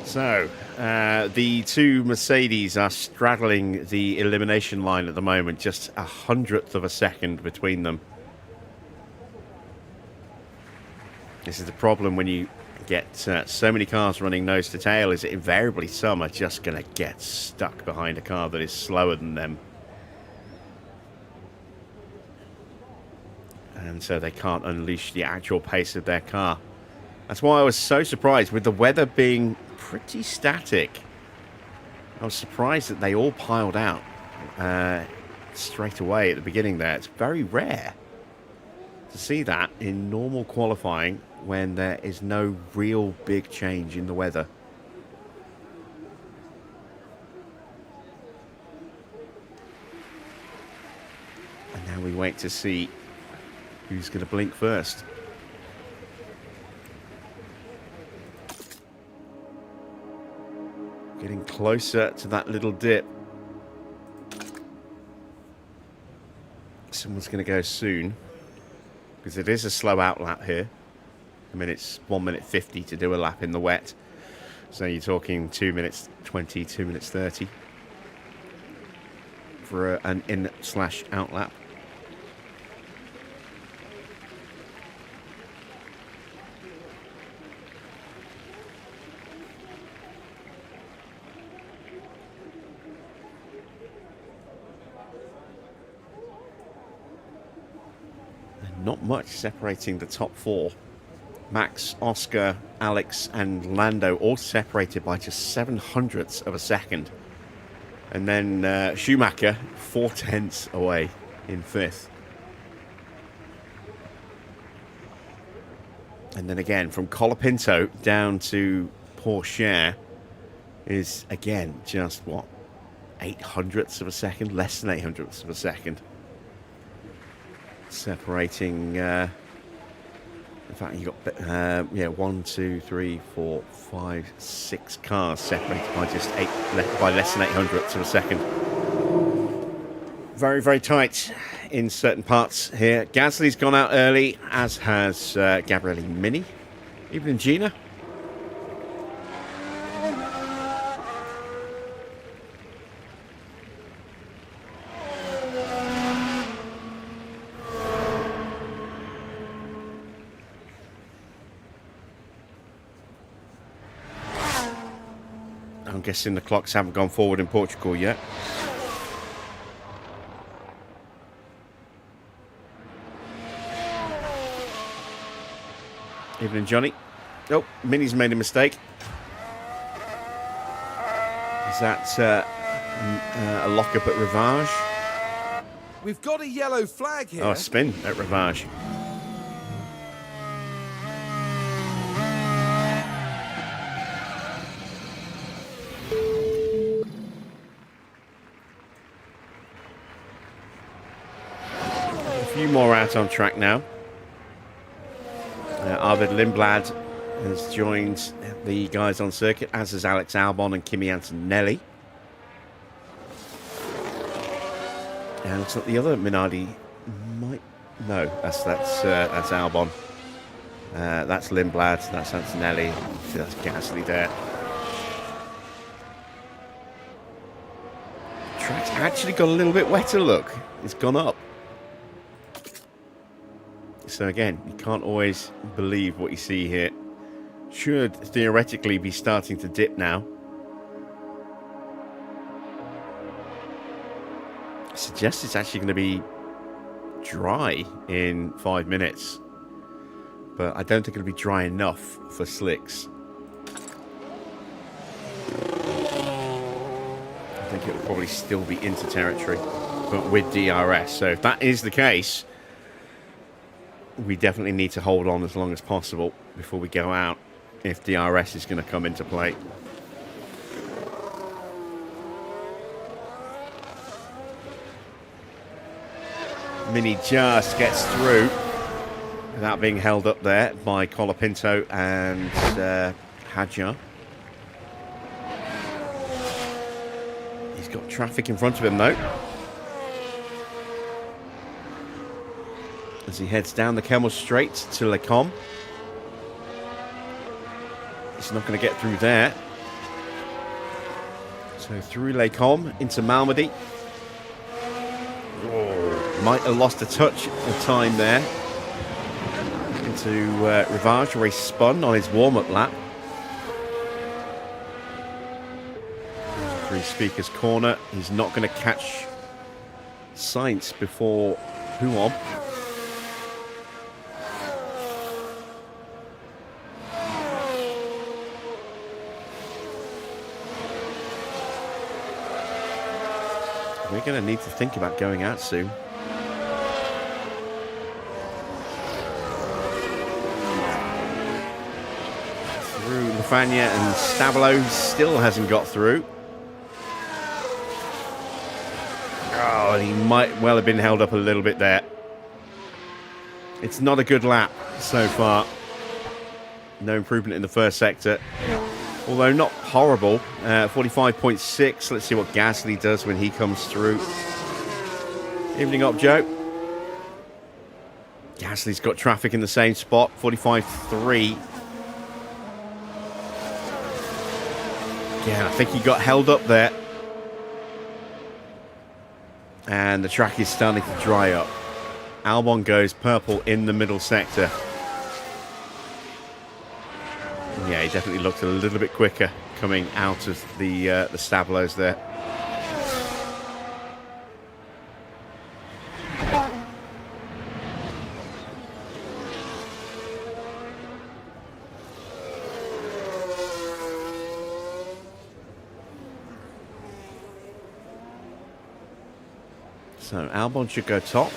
So, the 2 Mercedes are straddling the elimination line at the moment, just 100th of a second between them. This is the problem when you get so many cars running nose to tail, is that invariably some are just going to get stuck behind a car that is slower than them. And so they can't unleash the actual pace of their car. That's why I was so surprised with the weather being pretty static. I was surprised that they all piled out straight away at the beginning there. It's very rare to see that in normal qualifying when there is no real big change in the weather. And now we wait to see who's going to blink first. Getting closer to that little dip. Someone's going to go soon, because it is a slow out lap here. I mean, it's 1 minute 50 to do a lap in the wet. So you're talking 2 minutes 20, 2 minutes 30 for an in/out lap. Not much separating the top 4. Max, Oscar, Alex and Lando all separated by just 0.07 of a second. And then Schumacher 0.4 away. in 5th. And then again, from Colapinto down to Porsche is, again, just, what, 800ths of a second? Less than 800ths of a second. Separating, in fact, you got, 1, 2, 3, 4, 5, 6 cars separated by just by less than 800ths of a second. Very, very tight in certain parts here. Gasly's gone out early, as has Gabriele Mini, even in Gina. I'm guessing the clocks haven't gone forward in Portugal yet. Evening, Johnny. Oh, Mini's made a mistake. Is that a lock-up at Rivage? We've got a yellow flag here. Oh, a spin at Rivage. A few more out on track now. Arvid Lindblad has joined the guys on circuit, as is Alex Albon and Kimi Antonelli. And looks like the other Minardi might... No, that's Albon. That's Lindblad, that's Antonelli, that's Gasly there. Track's actually got a little bit wetter, look. It's gone up. So again, you can't always believe what you see here. Should theoretically be starting to dip now. I suggest it's actually going to be dry in 5 minutes. But I don't think it'll be dry enough for slicks. I think it'll probably still be into territory, but with DRS. So if that is the case, we definitely need to hold on as long as possible before we go out, if DRS is going to come into play. Mini just gets through without being held up there by Colapinto and Hadjar. He's got traffic in front of him though, as he heads down the Kemmel Straight to Lecombe. He's not going to get through there. So through Lecombe into Malmedy. Oh, might have lost a touch of time there. Into Rivage, where he spun on his warm-up lap. Three Speakers corner. He's not going to catch Sainz before Huon. We're going to need to think about going out soon. Through Lafagna and Stabilo, still hasn't got through. Oh, and he might well have been held up a little bit there. It's not a good lap so far. No improvement in the first sector. Although not horrible. 45.6. Let's see what Gasly does when he comes through. Evening up, Joe. Gasly's got traffic in the same spot. 45.3. Yeah, I think he got held up there. And the track is starting to dry up. Albon goes purple in the middle sector. Yeah, he definitely looked a little bit quicker coming out of the Stabilos there. So Albon should go top.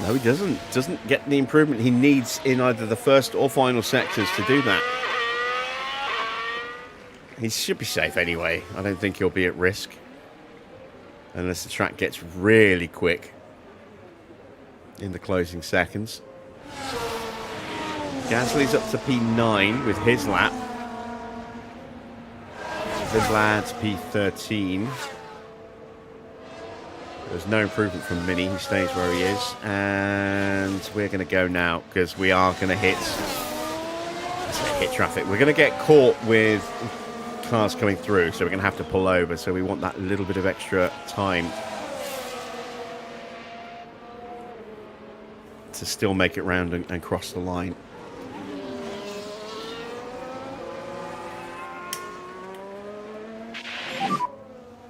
No, he doesn't. Doesn't get the improvement he needs in either the first or final sectors to do that. He should be safe anyway. I don't think he'll be at risk. Unless the track gets really quick in the closing seconds. Gasly's up to P9 with his lap. Vlad's P13. There's no improvement from Mini. He stays where he is. And we're going to go now because we are going to hit traffic. We're going to get caught with cars coming through, so we're going to have to pull over. So we want that little bit of extra time to still make it round and cross the line.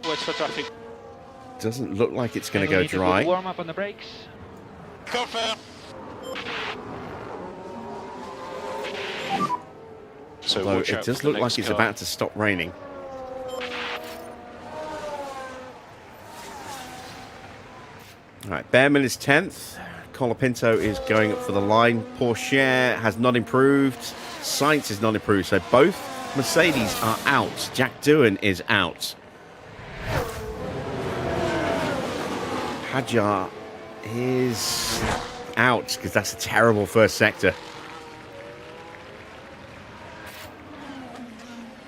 Watch for traffic. Doesn't look like it's going to go dry. Warm up on the brakes. Go fair. So Although watch it out does for the look like next it's car. about to stop raining. All right, Bearman is 10th. Colapinto is going up for the line. Porsche has not improved. Sainz is not improved. So both Mercedes are out. Jack Doohan is out. Hadjar is out because that's a terrible first sector.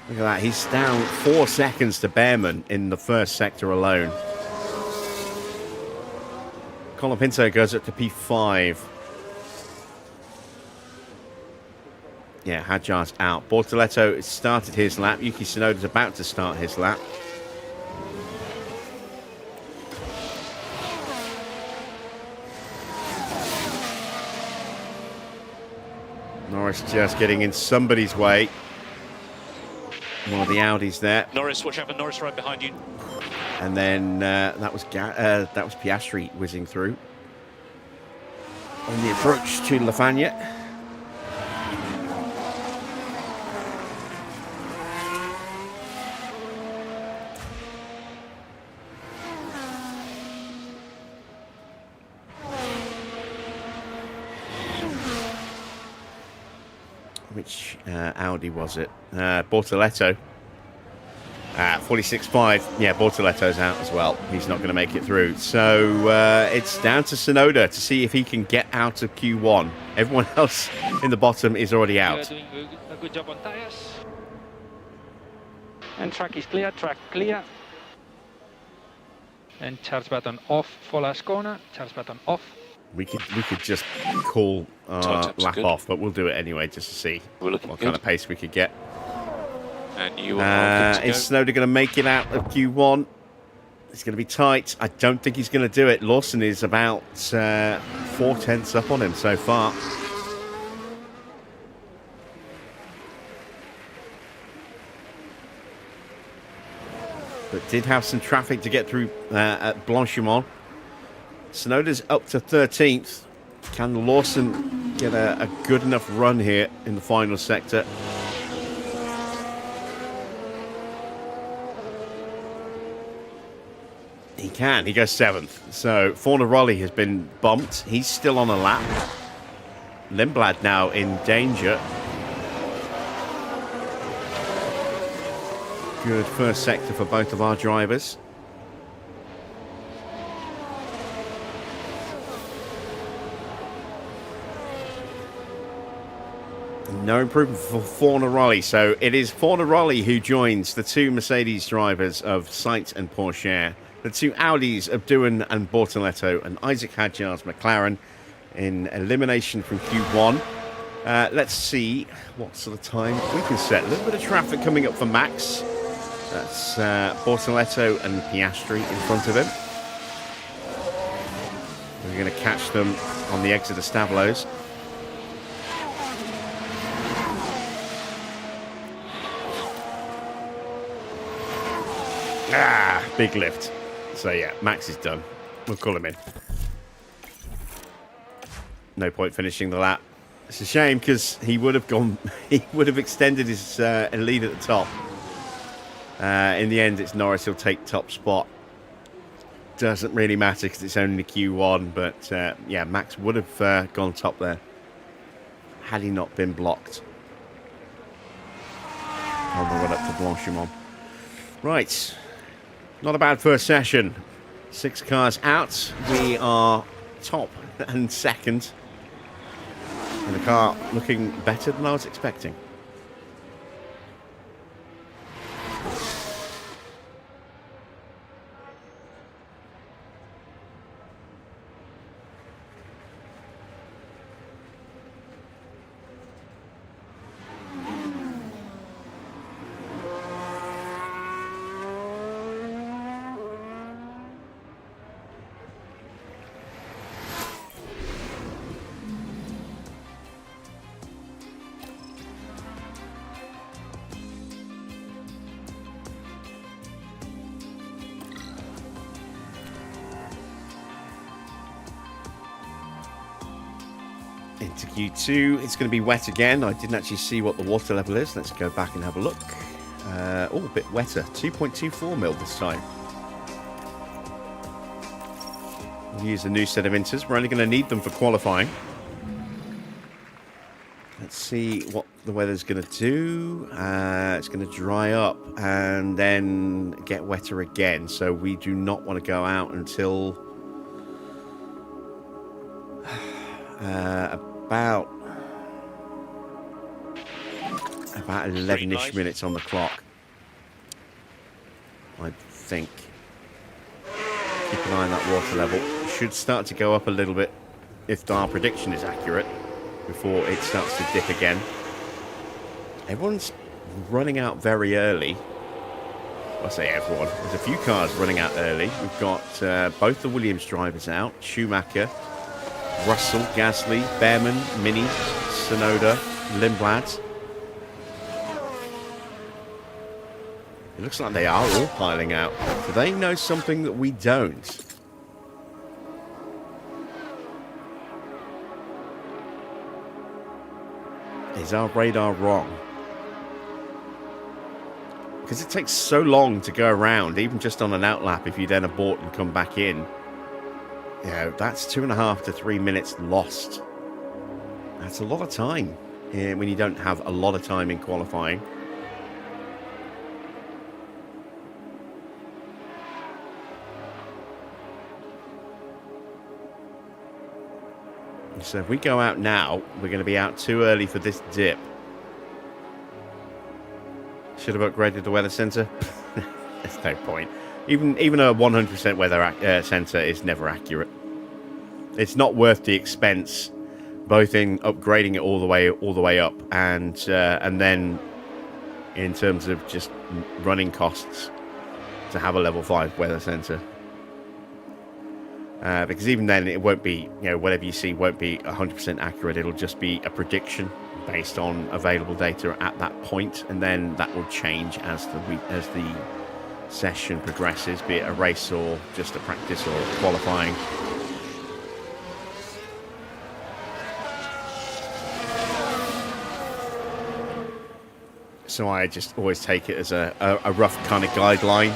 Look at that. He's down 4 seconds to Bearman in the first sector alone. Colapinto goes up to P5. Yeah, Hadjar's out. Bortoletto started his lap. Yuki Tsunoda's about to start his lap. Norris just getting in somebody's way. One of the Audis there. Norris, watch out for Norris right behind you. And then that was Piastri whizzing through on the approach to Lafayette. Which Audi was it? Bortoletto. 46.5. Yeah, Bortoletto's out as well. He's not going to make it through. So it's down to Tsunoda to see if he can get out of Q1. Everyone else in the bottom is already out. Doing a good job on tires. And track is clear, track clear. And charge button off for last corner. Charge button off. We could just call lap off, but we'll do it anyway just to see what kind of pace we could get. And you are is Tsunoda going to make it out of Q1? It's going to be tight. I don't think he's going to do it. Lawson is about 4/10 up on him so far. But did have some traffic to get through at Blanchimont. Tsunoda's up to 13th. Can Lawson get a good enough run here in the final sector? He can. He goes 7th. So Fornaroli has been bumped. He's still on a lap. Lindblad now in danger. Good first sector for both of our drivers. No improvement for Fornaroli. So it is Fornaroli who joins the two Mercedes drivers of Sainz and Porsche. The two Audis of Doohan and Bortoletto, and Isaac Hadjar's McLaren in elimination from Q1. Let's see what sort of time we can set. A little bit of traffic coming up for Max. That's Bortoletto and Piastri in front of him. We're going to catch them on the exit of Stavlos. Big lift. So yeah, Max is done. We'll call him in. No point finishing the lap. It's a shame because he would have gone. He would have extended his lead at the top. In the end, it's Norris who'll take top spot. Doesn't really matter because it's only the Q1, but yeah, Max would have gone top there had he not been blocked on the run up to Blanchimont. Right, not a bad first session. 6 cars out. We are top and second. And the car looking better than I was expecting. Into Q2, it's going to be wet again. I didn't actually see what the water level is. Let's go back and have a look. Oh, a bit wetter. 2.24 mil this time. We'll use a new set of inters. We're only going to need them for qualifying. Let's see what the weather's going to do. It's going to dry up and then get wetter again. So we do not want to go out until about 11-ish minutes on the clock, I think. Keep an eye on that water level. It should start to go up a little bit if our prediction is accurate before it starts to dip again. Everyone's running out very early. I say everyone. There's a few cars running out early. We've got both the Williams drivers out. Schumacher, Russell, Gasly, Bearman, Mini, Sonoda, Lindblad. It looks like they are all piling out. Do they know something that we don't? Is our radar wrong? Because it takes so long to go around, even just on an outlap, if you then abort and come back in. You know, that's 2.5 to 3 minutes lost. That's a lot of time when you don't have a lot of time in qualifying. So if we go out now, we're going to be out too early for this dip. Should have upgraded the weather sensor. There's no point. Even a 100% weather sensor is never accurate. It's not worth the expense, both in upgrading it all the way up, and then in terms of just running costs to have a level 5 weather sensor. Because even then, it won't be, you know, whatever you see won't be 100% accurate. It'll just be a prediction based on available data at that point, and then that will change as the session progresses, be it a race or just a practice or qualifying. So I just always take it as a rough kind of guideline.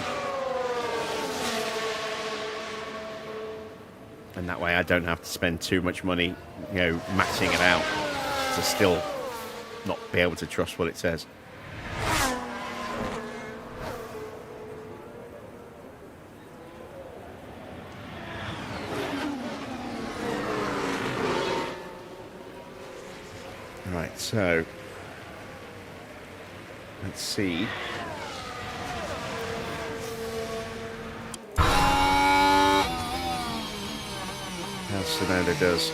And that way I don't have to spend too much money, you know, matching it out to still not be able to trust what it says. Right, so let's see. How Sonoda does.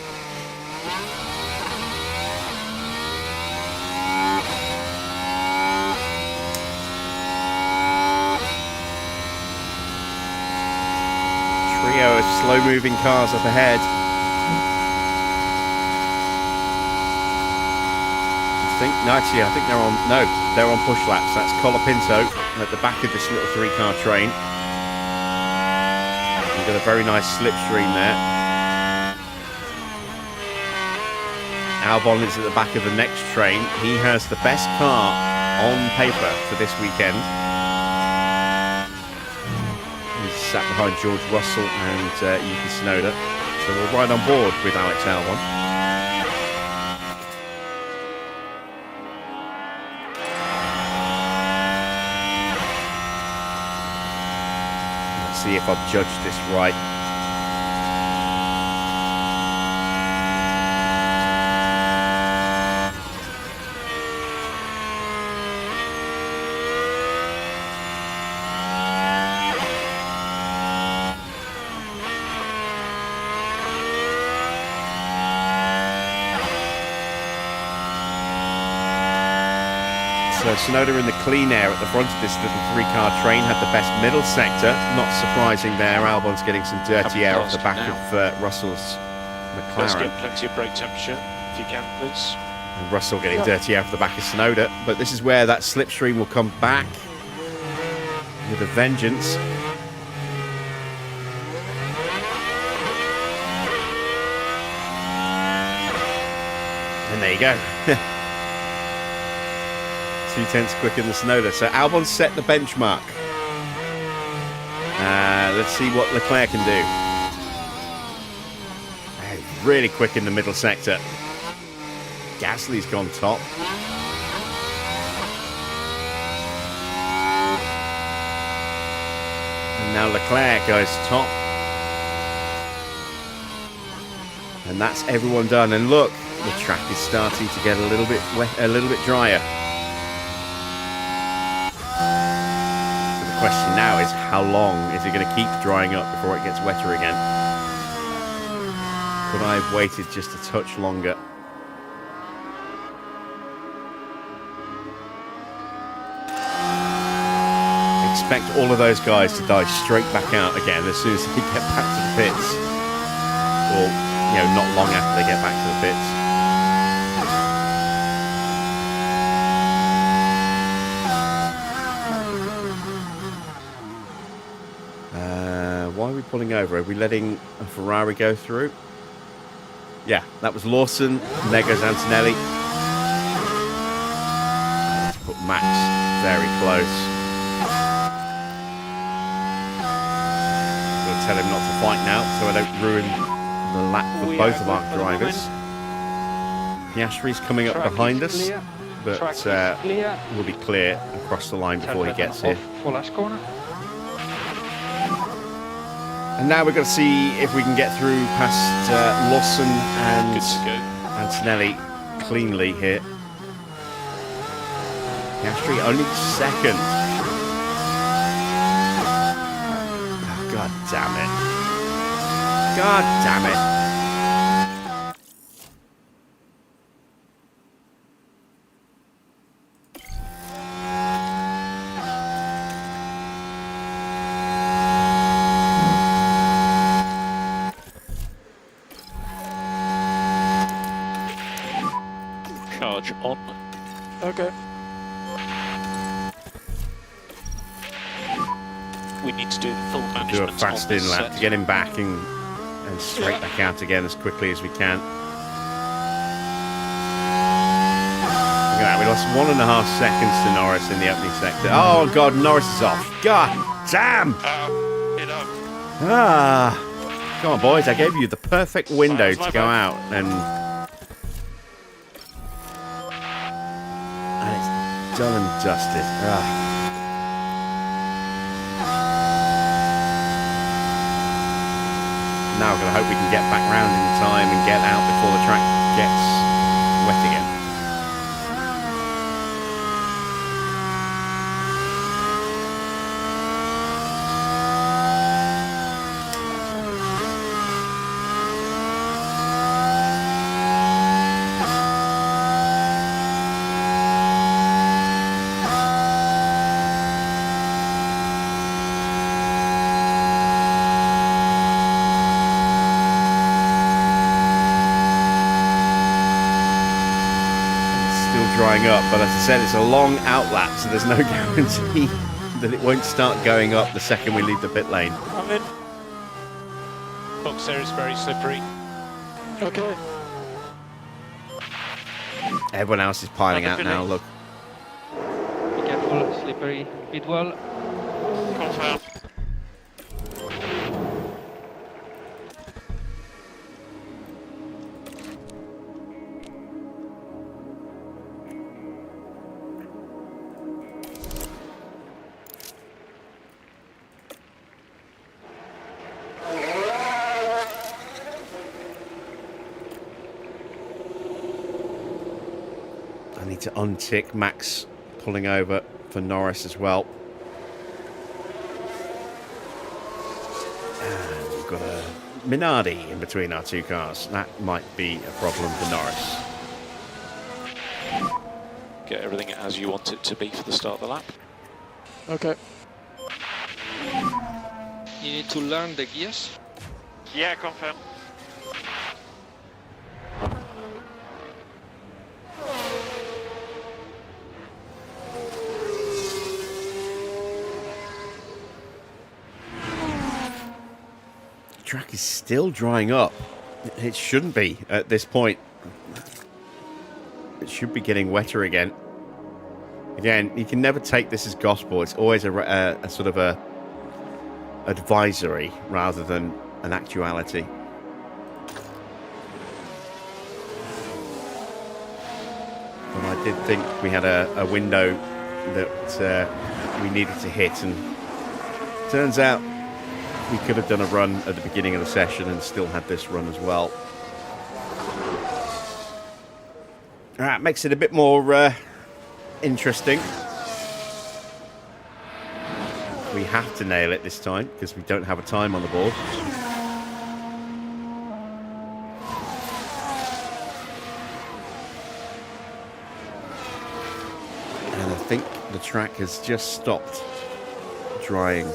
Trio of slow-moving cars up ahead. I think they're on push laps. That's Colapinto at the back of this little 3-car train. We've got a very nice slipstream there. Albon is at the back of the next train. He has the best car on paper for this weekend. sat behind George Russell and Yuki Tsunoda. So we're right on board with Alex Albon. Let's see if I've judged this right. So Tsunoda in the clean air at the front of this little three-car train had the best middle sector. Not surprising there. Albon's getting some dirty air off the back of Russell's McLaren. Let's get plenty of brake temperature, if you can, please. And Russell getting dirty air off the back of Tsunoda. But this is where that slipstream will come back with a vengeance. And there you go. 2/10 quicker than Tsunoda. So Albon set the benchmark. Let's see what Leclerc can do. Really quick in the middle sector. Gasly's gone top. And now Leclerc goes top. And that's everyone done. And look, the track is starting to get a little bit wet, a little bit drier. The question now is, how long is it going to keep drying up before it gets wetter again? Could I have waited just a touch longer? Expect all of those guys to dive straight back out again as soon as they get back to the pits. Or, you know, not long after they get back to the pits. Why are we pulling over? Are we letting a Ferrari go through? Yeah, that was Lawson. And there goes Antonelli. Let's put Max very close. I'm going to tell him not to fight now so I don't ruin the lap for both of our drivers. Piastri's coming up behind us, but will be clear across the line before he gets here. And now we're going to see if we can get through past Lawson and Antonelli cleanly here. Piastri only second. Oh, God damn it. God damn it. On. Okay. We need to do the full management. Do a fast in lap to get him back and straight back out again as quickly as we can. Look at that, we lost 1.5 seconds to Norris in the opening sector. Oh God, Norris is off. God damn! Come on boys, I gave you the perfect window to go out and done and dusted. Now we're going to hope we can get back round in time and get out before the track gets wet again. Drying up, but as I said, it's a long outlap, so there's no guarantee that it won't start going up the second we leave the pit lane. I'm in. Box there is very slippery. Okay. Everyone else is piling out now, look. Be careful, slippery pit wall. Confirm. to untick. Max pulling over for Norris as well. And we've got a Minardi in between our two cars. That might be a problem for Norris. Get everything as you want it to be for the start of the lap. Okay. You need to learn the gears. Yeah, confirm. The track is still drying up. It shouldn't be at this point. It should be getting wetter again. Again, you can never take this as gospel. It's always a sort of a advisory rather than an actuality. But I did think we had a window that we needed to hit, and turns out we could have done a run at the beginning of the session and still had this run as well. All right, makes it a bit more interesting. We have to nail it this time because we don't have a time on the board. And I think the track has just stopped drying.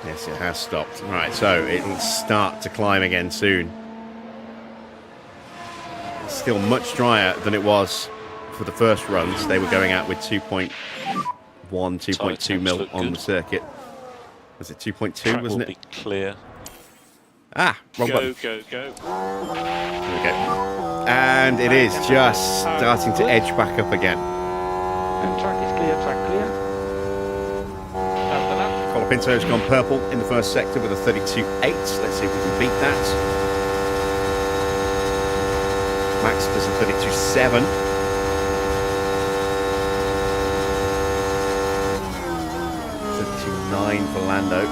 Yes, it has stopped. Right, so it will start to climb again soon. It's still much drier than it was for the first runs. They were going out with 2.1, 2.2 mil on the circuit. Was it 2.2, wasn't it? Be clear. Ah, wrong button. Go. There we go. And it is just starting to edge back up again. And track is clear, track clear. After that. Colapinto's gone purple in the first sector with a 32.8. Let's see if we can beat that. Max does a 32.7. 32.9 for Lando.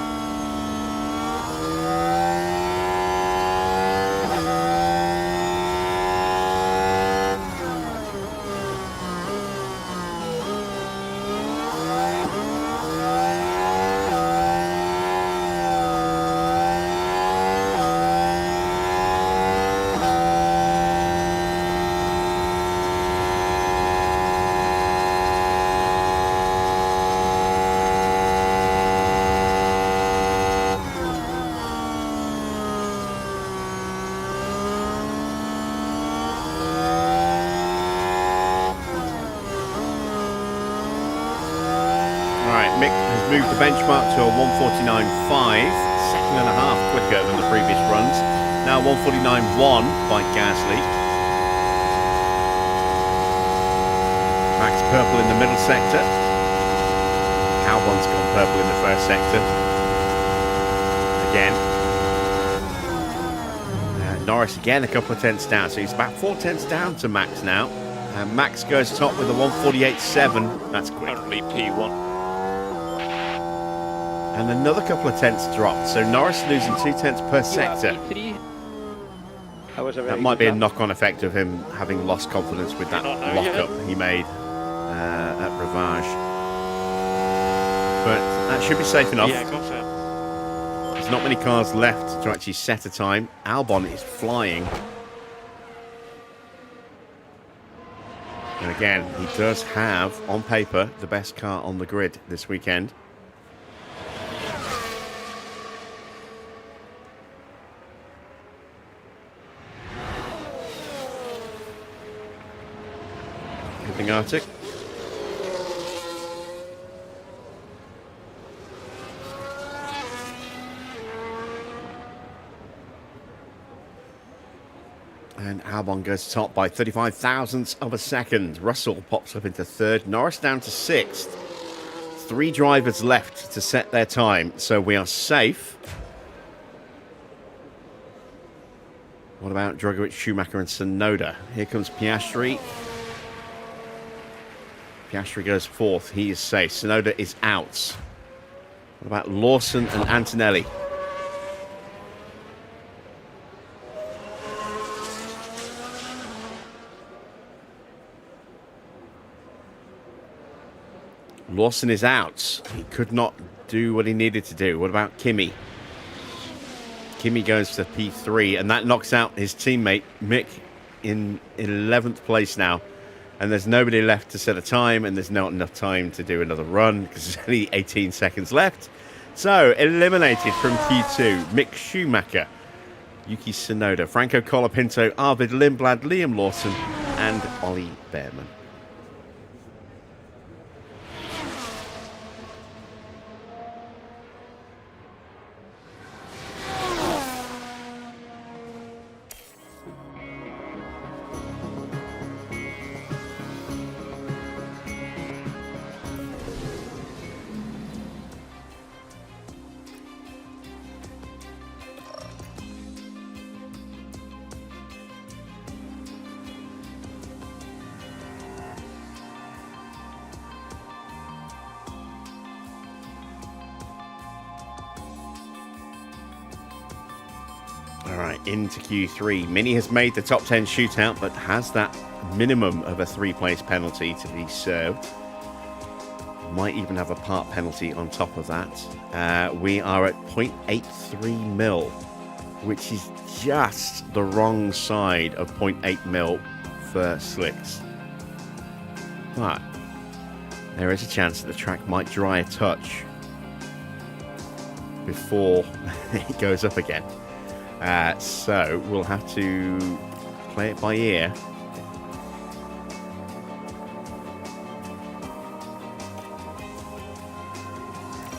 Moved the benchmark to a 149.5, second and a half quicker than the previous runs. Now 149.1 by Gasly. Max purple in the middle sector. Albon's gone purple in the first sector. Again. Norris again a couple of tenths down, so he's about 4 tenths down to Max now. Max goes top with a 148.7. That's quick. Only P1. And another couple of tenths dropped, so Norris losing 2 tenths per sector. That might be a knock-on effect of him having lost confidence with that lock-up he made at Rivage. But that should be safe enough. Yeah, confirm. There's not many cars left to actually set a time. Albon is flying. And again, he does have, on paper, the best car on the grid this weekend. Arctic. And Albon goes top by 35 thousandths of a second. Russell pops up into third. Norris down to sixth. 3 drivers left to set their time, so we are safe. What about Drogovic, Schumacher and Tsunoda? Here comes Piastri. Piastri goes fourth. He is safe. Tsunoda is out. What about Lawson and Antonelli? Lawson is out. He could not do what he needed to do. What about Kimi? Kimi goes to P3, and that knocks out his teammate, Mick, in 11th place now. And there's nobody left to set a time, and there's not enough time to do another run, because there's only 18 seconds left. So, eliminated from Q2, Mick Schumacher, Yuki Tsunoda, Franco Colapinto, Arvid Lindblad, Liam Lawson, and Ollie Bearman. Into Q3. Mini has made the top 10 shootout, but has that minimum of a 3-place penalty to be served. Might even have a part penalty on top of that. We are at 0.83 mil, which is just the wrong side of 0.8 mil for slicks. But there is a chance that the track might dry a touch before it goes up again. So we'll have to play it by ear.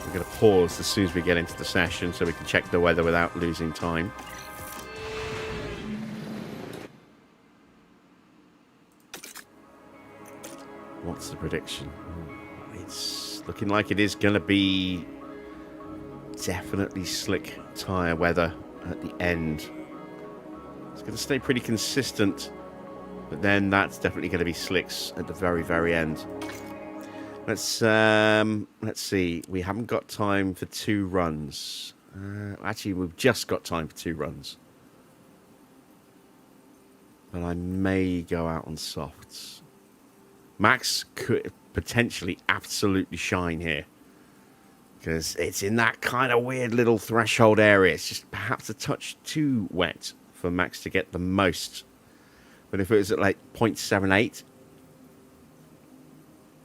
We're going to pause as soon as we get into the session so we can check the weather without losing time. What's the prediction? It's looking like it is going to be definitely slick tyre weather at the end. It's going to stay pretty consistent, but then that's definitely going to be slicks at the very, very end. Let's see. We haven't got time for 2 runs. Actually, we've just got time for 2 runs. But I may go out on softs. Max could potentially absolutely shine here, because it's in that kind of weird little threshold area. It's just perhaps a touch too wet for Max to get the most. But if it was at like 0.78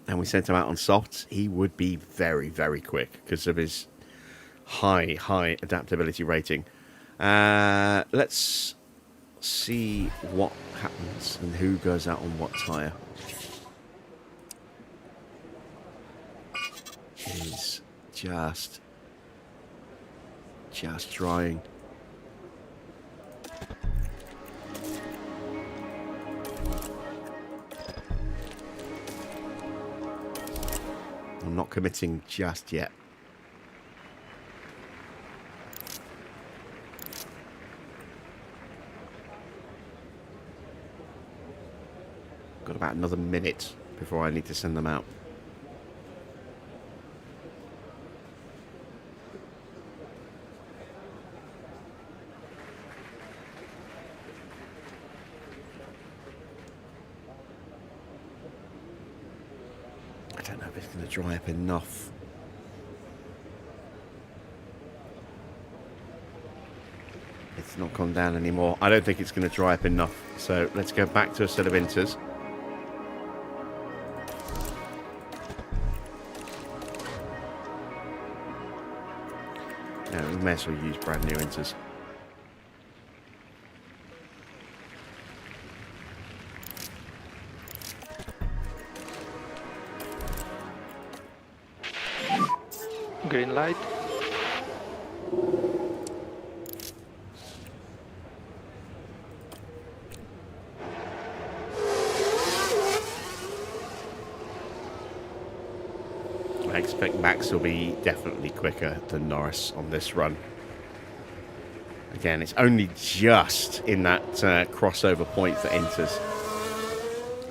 and we sent him out on softs, he would be very, very quick because of his high adaptability rating. Let's see what happens and who goes out on what tyre. He's just drying. I'm not committing just yet. Got about another minute before I need to send them out. Dry up enough. It's not gone down anymore. I don't think it's going to dry up enough. So let's go back to a set of inters. Yeah, we may as well use brand new inters. Green light. I expect Max will be definitely quicker than Norris on this run. Again, it's only just in that crossover point for Inters.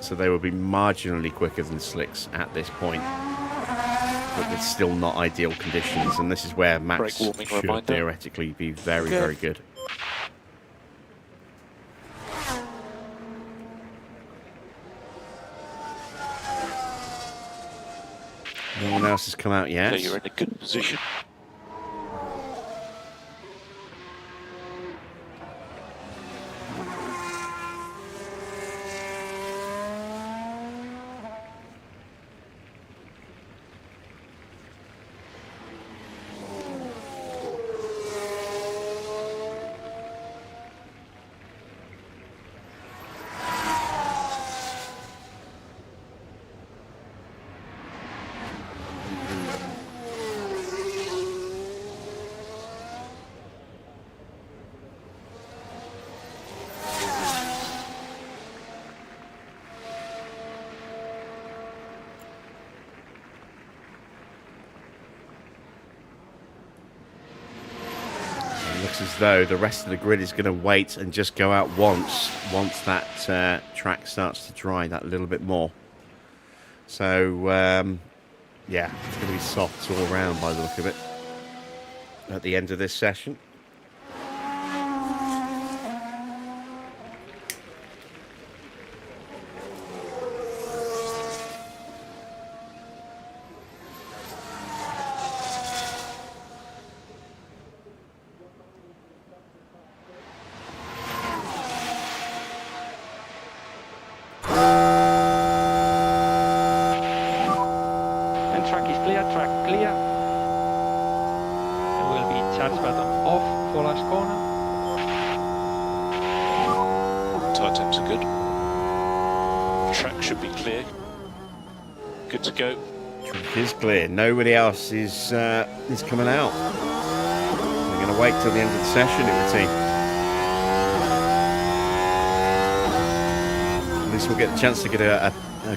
So they will be marginally quicker than Slicks at this point. But it's still not ideal conditions. And this is where Max should theoretically be very, very good. No one else has come out yet. So you're in a good position. As though the rest of the grid is going to wait and just go out once that track starts to dry that little bit more. So yeah, it's going to be soft all around by the look of it at the end of this session. Nobody else is coming out. We're going to wait till the end of the session, it would seem. At least we'll get the chance to get a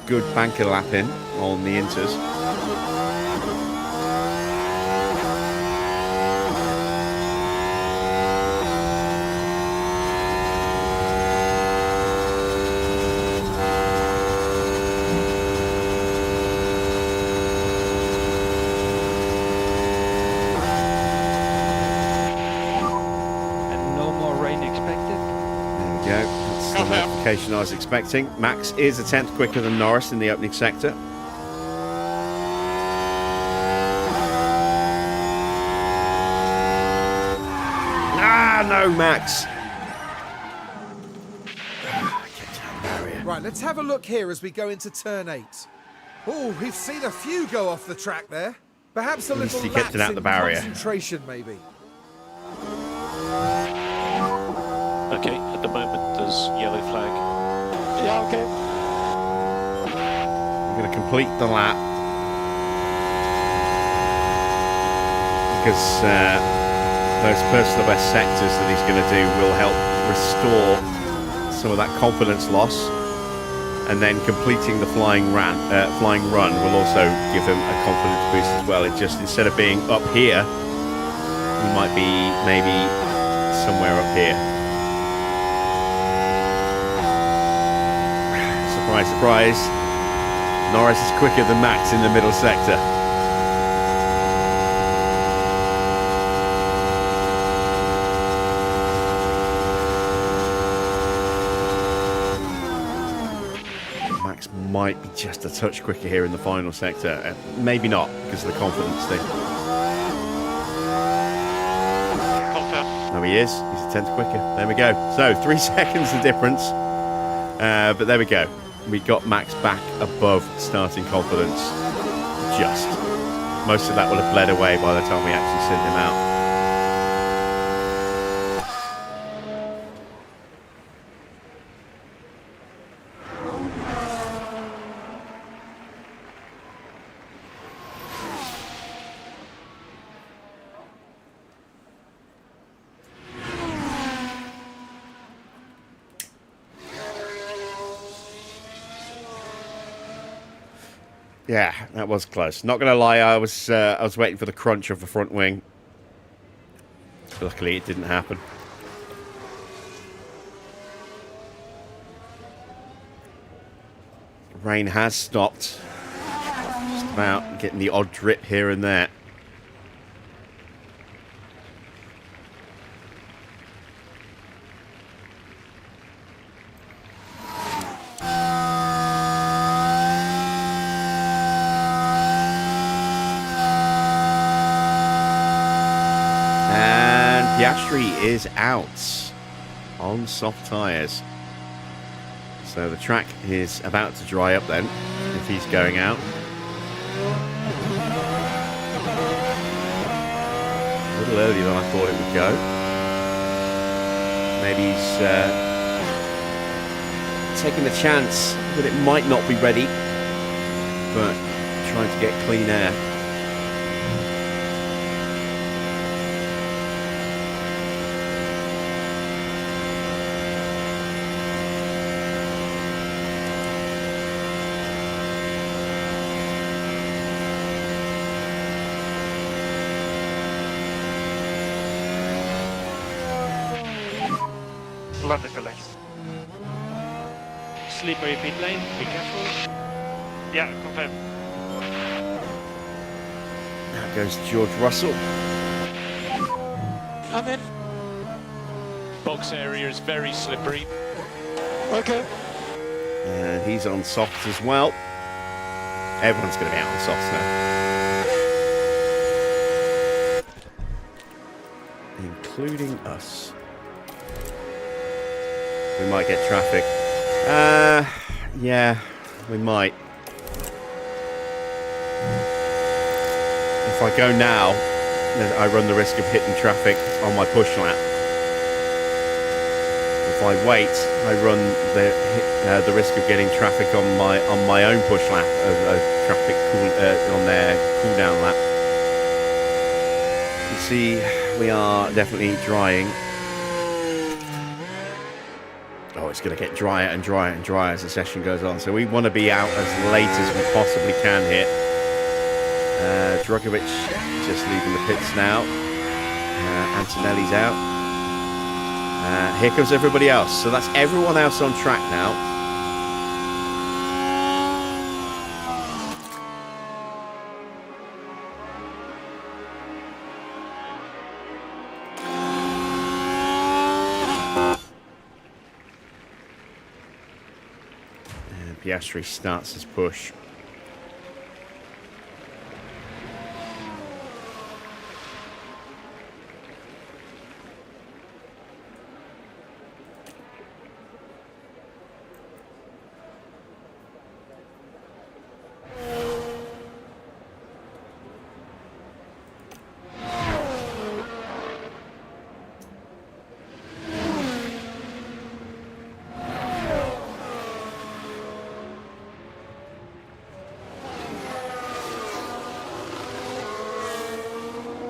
good banker lap in on the Inters. I was expecting. Max is a tenth quicker than Norris in the opening sector. No, Max. Right, let's have a look here as we go into turn 8. Oh, we've seen a few go off the track there. Perhaps a little lapse in concentration, maybe. Okay, at the moment there's yellow flag. Yeah, okay. I'm going to complete the lap because those personal best sectors that he's going to do will help restore some of that confidence loss, and then completing the flying run will also give him a confidence boost as well. It just, instead of being up here, he might be maybe somewhere up here. Surprise, surprise. Norris is quicker than Max in the middle sector. Max might be just a touch quicker here in the final sector. Maybe not, because of the confidence thing. No, he is. He's a tenth quicker. There we go. So, 3 seconds the difference. But there we go. We got Max back above starting confidence. Just. Most of that will have bled away by the time we actually sent him out. Yeah, that was close. Not going to lie, I was waiting for the crunch of the front wing. Luckily, it didn't happen. Rain has stopped. Just about getting the odd drip here and there. Piastri is out on soft tyres. So the track is about to dry up then, if he's going out. A little earlier than I thought it would go. Maybe he's taking the chance that it might not be ready, but trying to get clean air. Slippery pit lane, be careful. Yeah, confirm. Now goes George Russell. I'm in. Box area is very slippery. Okay. And he's on softs as well. Everyone's going to be out on softs now. Including us. We might get traffic. Yeah, we might. If I go now, then I run the risk of hitting traffic on my push lap. If I wait, I run the risk of getting traffic on my own push lap, traffic on their cool down lap. You see, we are definitely drying. Oh, it's going to get drier and drier and drier as the session goes on. So we want to be out as late as we possibly can here. Drogovic just leaving the pits now. Antonelli's out. Here comes everybody else. So that's everyone else on track now. Piastri starts his push.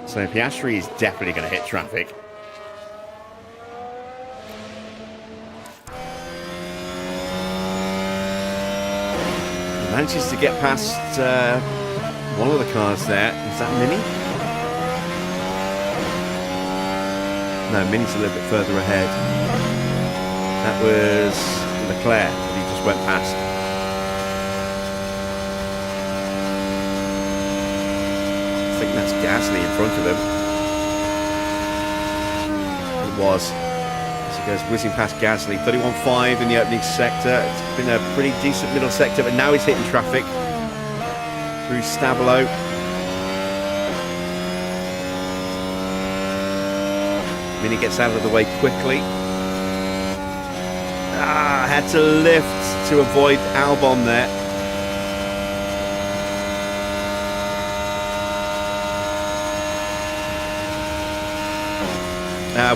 So Piastri is definitely going to hit traffic. He manages to get past one of the cars there. Is that Mini? No, Mini's a little bit further ahead. That was Leclerc that he just went past. I think that's Gasly in front of him. It was. As he goes whizzing past Gasly. 31.5 in the opening sector. It's been a pretty decent middle sector, but now he's hitting traffic through Stabilo. Mini gets out of the way quickly. Had to lift to avoid Albon there.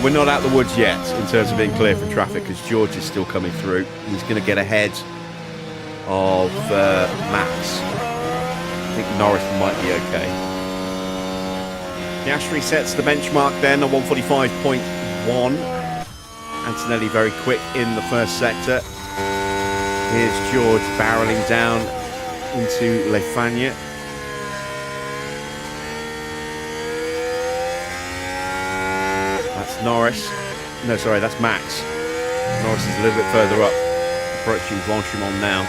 We're not out the woods yet in terms of being clear for traffic because George is still coming through. He's going to get ahead of Max. I think Norris might be okay. Piastri sets the benchmark then on 145.1. Antonelli very quick in the first sector. Here's George barreling down into Le Fagna. Norris, no sorry, that's Max. Norris is a little bit further up, approaching Blanchimont now.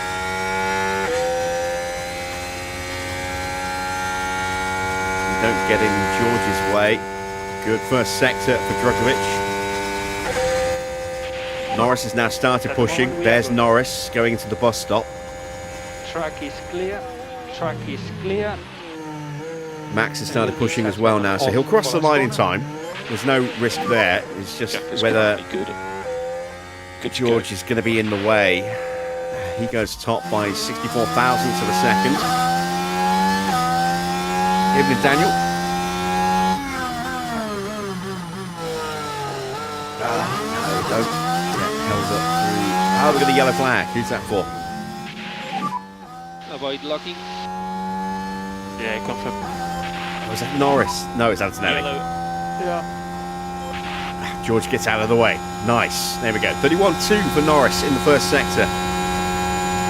don't get in George's way. Good first sector for Drugovic. Norris has now started pushing. There's Norris going into the bus stop. Track is clear. Track is clear. Max has started pushing as well now, so he'll cross the line in time. There's no risk there. It's just whether George is going to be in the way. He goes top by 64 thousandths of a second. Ibn Daniel. No. Held up through. Oh, we've got a yellow flag. Who's that for? Avoid locking. Yeah, confirm. Was that Norris? No, it's Antonelli. Yellow. Yeah. George gets out of the way. Nice. There we go. 31-2 for Norris in the first sector.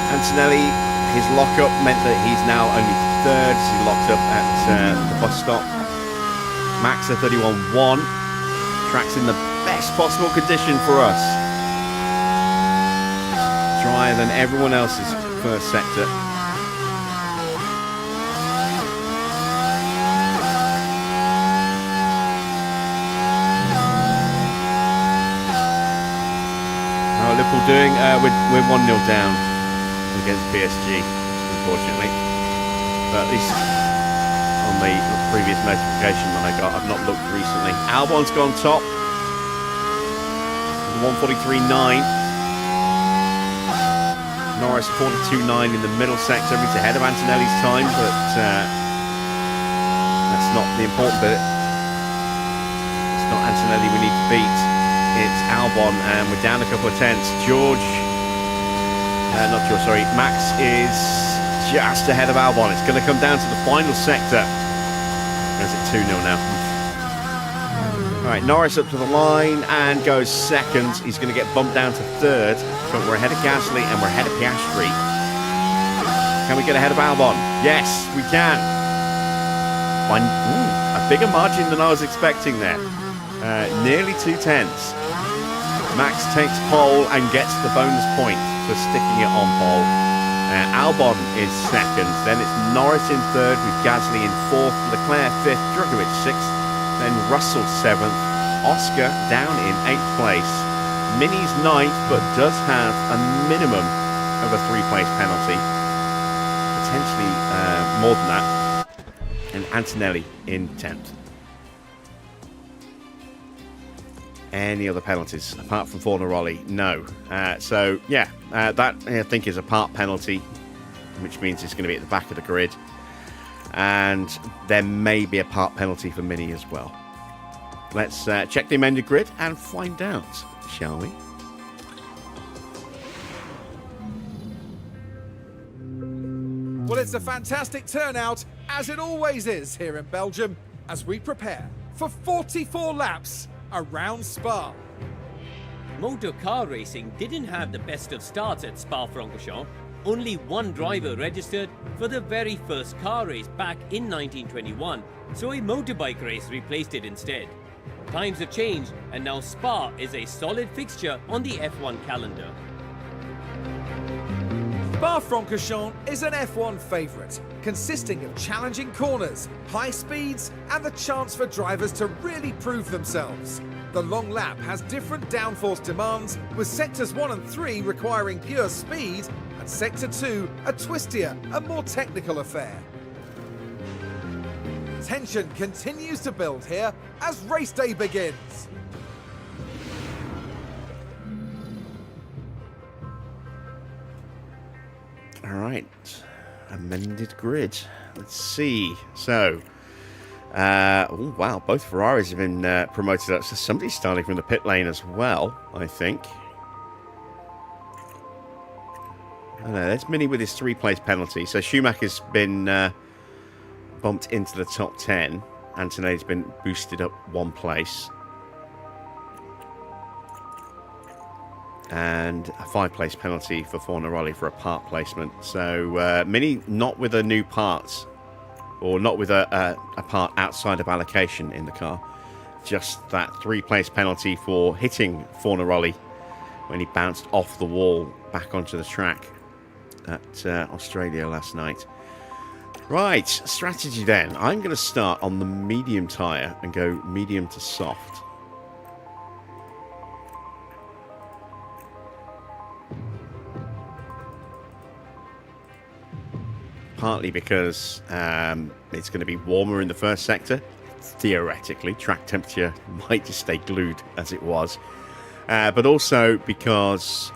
Antonelli, his lock-up meant that he's now only third. So he locked up at the bus stop. Max at 31-1. Track's in the best possible condition for us. Drier than everyone else's first sector. How are Liverpool doing? We're 1-0 down against PSG, unfortunately. But at least on the previous notification that I got, I've not looked recently. Albon's gone top. 1:43.9. Norris 42.9 in the middle sector. He's ahead of Antonelli's time, but that's not the important bit. It's not Antonelli we need to beat. It's Albon, and we're down a couple of tenths. Max is just ahead of Albon. It's going to come down to the final sector. Is it 2-0 now? All right, Norris up to the line and goes second. He's going to get bumped down to third, but we're ahead of Gasly and we're ahead of Piastri. Can we get ahead of Albon? Yes, we can. By a bigger margin than I was expecting there. Nearly 2 tenths. Max takes pole and gets the bonus point for sticking it on pole. Albon is second. Then it's Norris in third with Gasly in fourth. Leclerc fifth. Drugovic sixth. Then Russell 7th, Oscar down in 8th place. Mini's 9th, but does have a minimum of a 3-place penalty. Potentially more than that. And Antonelli in 10th. Any other penalties apart from Fornaroli? No. That I think is a part penalty, which means it's going to be at the back of the grid. And there may be a part penalty for Mini as well. Let's check the amended grid and find out, shall we? Well, it's a fantastic turnout, as it always is here in Belgium, as we prepare for 44 laps around Spa. Motor car racing didn't have the best of starts at Spa-Francorchamps. Only one driver registered for the very first car race back in 1921, so a motorbike race replaced it instead. Times have changed, and now Spa is a solid fixture on the F1 calendar. Spa-Francorchamps is an F1 favourite, consisting of challenging corners, high speeds, and the chance for drivers to really prove themselves. The long lap has different downforce demands, with sectors 1 and 3 requiring pure speed, and sector 2 a twistier and more technical affair. Tension continues to build here as race day begins. All right, amended grid. Let's see. So, oh wow, both Ferraris have been promoted up. So somebody's starting from the pit lane as well, I think. I don't know, there's Mini with his 3-place penalty. So Schumacher's been bumped into the top 10. Antonelli's been boosted up 1 place. And a 5-place penalty for Fornaroli for a part placement. So Mini not with a new part, or not with a part outside of allocation in the car. Just that 3-place penalty for hitting Fornaroli when he bounced off the wall back onto the track at Australia last night. Right, strategy then. I'm going to start on the medium tyre and go medium to soft. Partly because it's going to be warmer in the first sector. Theoretically, track temperature might just stay glued as it was. But also because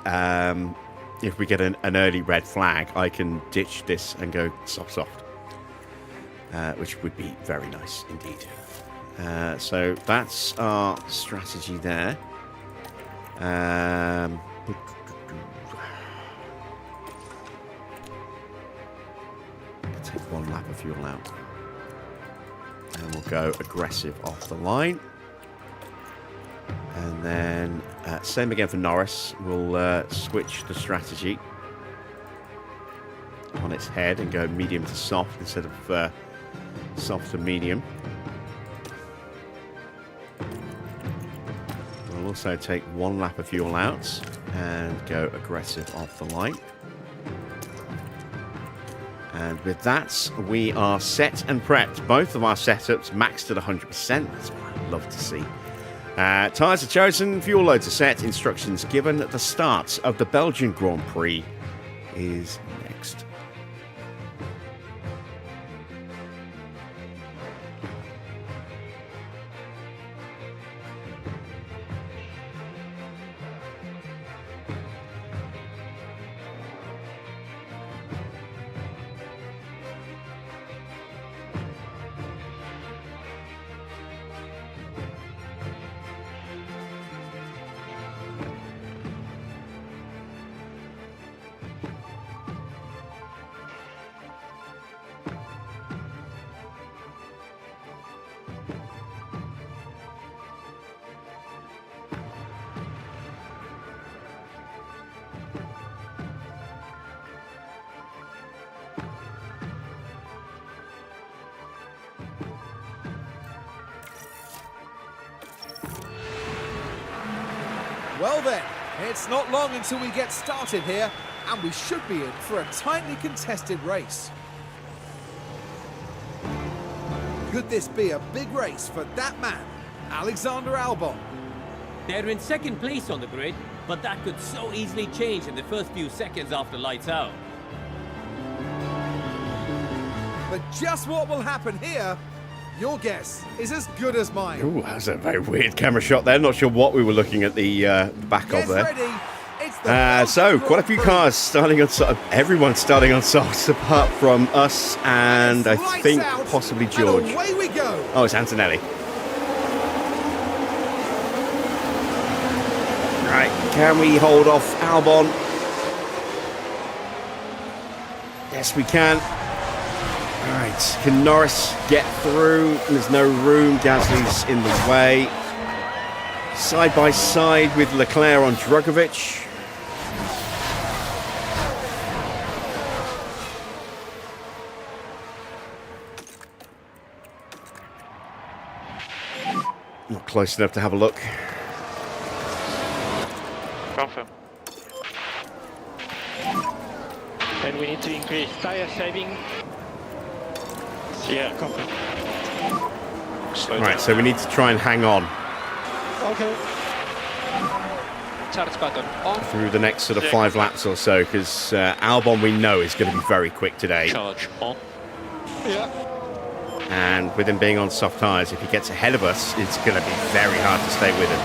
if we get an early red flag, I can ditch this and go soft. Which would be very nice indeed. So that's our strategy there. Take one lap of fuel out. And we'll go aggressive off the line. And then same again for Norris. We'll switch the strategy on its head and go medium to soft instead of soft to medium. We'll also take one lap of fuel out and go aggressive off the line. And with that, we are set and prepped. Both of our setups maxed at 100%. That's what I'd love to see. Tyres are chosen, fuel loads are set, instructions given. The start of the Belgian Grand Prix is next. Well then, it's not long until we get started here, and we should be in for a tightly contested race. Could this be a big race for that man, Alexander Albon? They're in second place on the grid, but that could so easily change in the first few seconds after lights out. But just what will happen here, your guess is as good as mine. Ooh, that was a very weird camera shot there. Not sure what we were looking at the back of there. Ready. It's the So, quite a few cars starting on soft. Everyone's starting on softs apart from us and I think possibly George. And away we go. Oh, it's Antonelli. Right, can we hold off Albon? Yes, we can. All right, can Norris get through? There's no room. Gasly's in the way. Side by side with Leclerc on Drugovich. Not close enough to have a look. Confirm. And we need to increase tire saving. Yeah, confirm. Right, so we need to try and hang on Okay. Charge button on. through the next sort of 5 laps or so, because Albon we know is going to be very quick today. Charge on. Yeah. And with him being on soft tyres, if he gets ahead of us, it's going to be very hard to stay with him.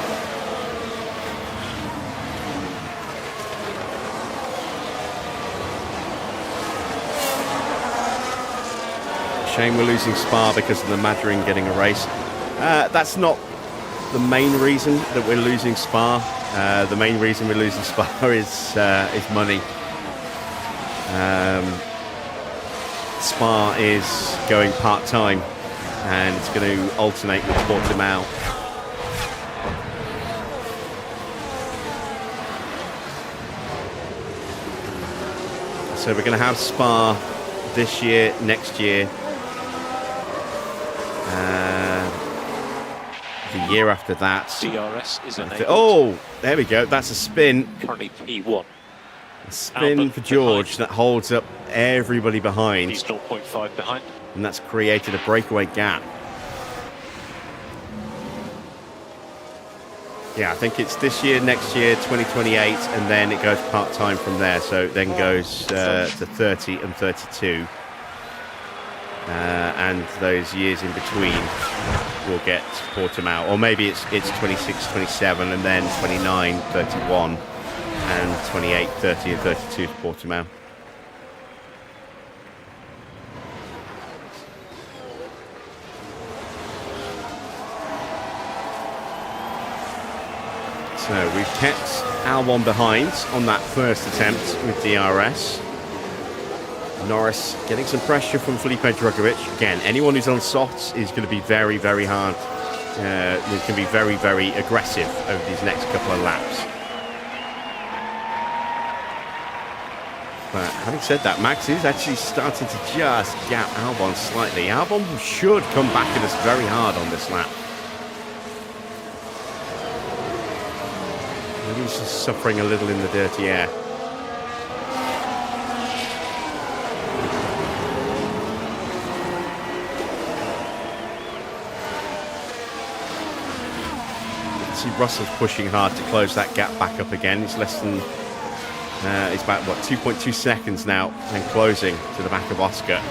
Shame we're losing Spa because of the Madrid getting a race. That's not the main reason that we're losing Spa. The main reason we're losing Spa is money. Spa is going part-time and it's going to alternate with Portimao. So we're going to have Spa this year, next year, the year after that. DRS is enabled. Oh, there we go. That's a spin. Currently P1. A spin for George that holds up everybody behind. He's 0.5 behind. And that's created a breakaway gap. Yeah, I think it's this year, next year, 2028, and then it goes part-time from there. So it then goes to 30 and 32. And those years in between will get Portimao. Or maybe it's 26, 27, and then 29, 31, and 28, 30, and 32 for Portimao. So we've kept Albon behind on that first attempt with DRS. Norris getting some pressure from Felipe Drugovich. Again, anyone who's on softs is going to be very, very hard. It can be very, very aggressive over these next couple of laps. But having said that, Max is actually starting to just gap Albon slightly. Albon should come back at us very hard on this lap. Maybe he's just suffering a little in the dirty air. See Russell's pushing hard to close that gap back up again. It's less than, it's about, what, 2.2 seconds now and closing to the back of Oscar.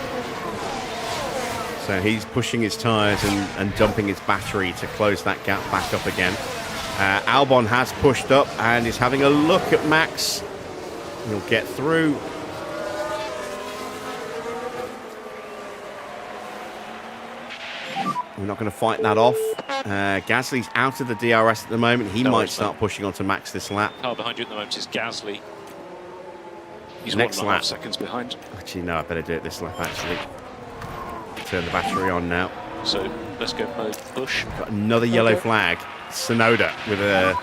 So he's pushing his tyres and dumping his battery to close that gap back up again. Albon has pushed up and is having a look at Max. He'll get through. We're not going to fight that off. Gasly's out of the DRS at the moment. He might start pushing onto Max this lap. Car behind you at the moment is Gasly. He's Next 1.5 lap. seconds behind. Actually, no, I better do it this lap, actually. Turn the battery on now. So let's go mode push. Got another yellow flag. Sonoda with a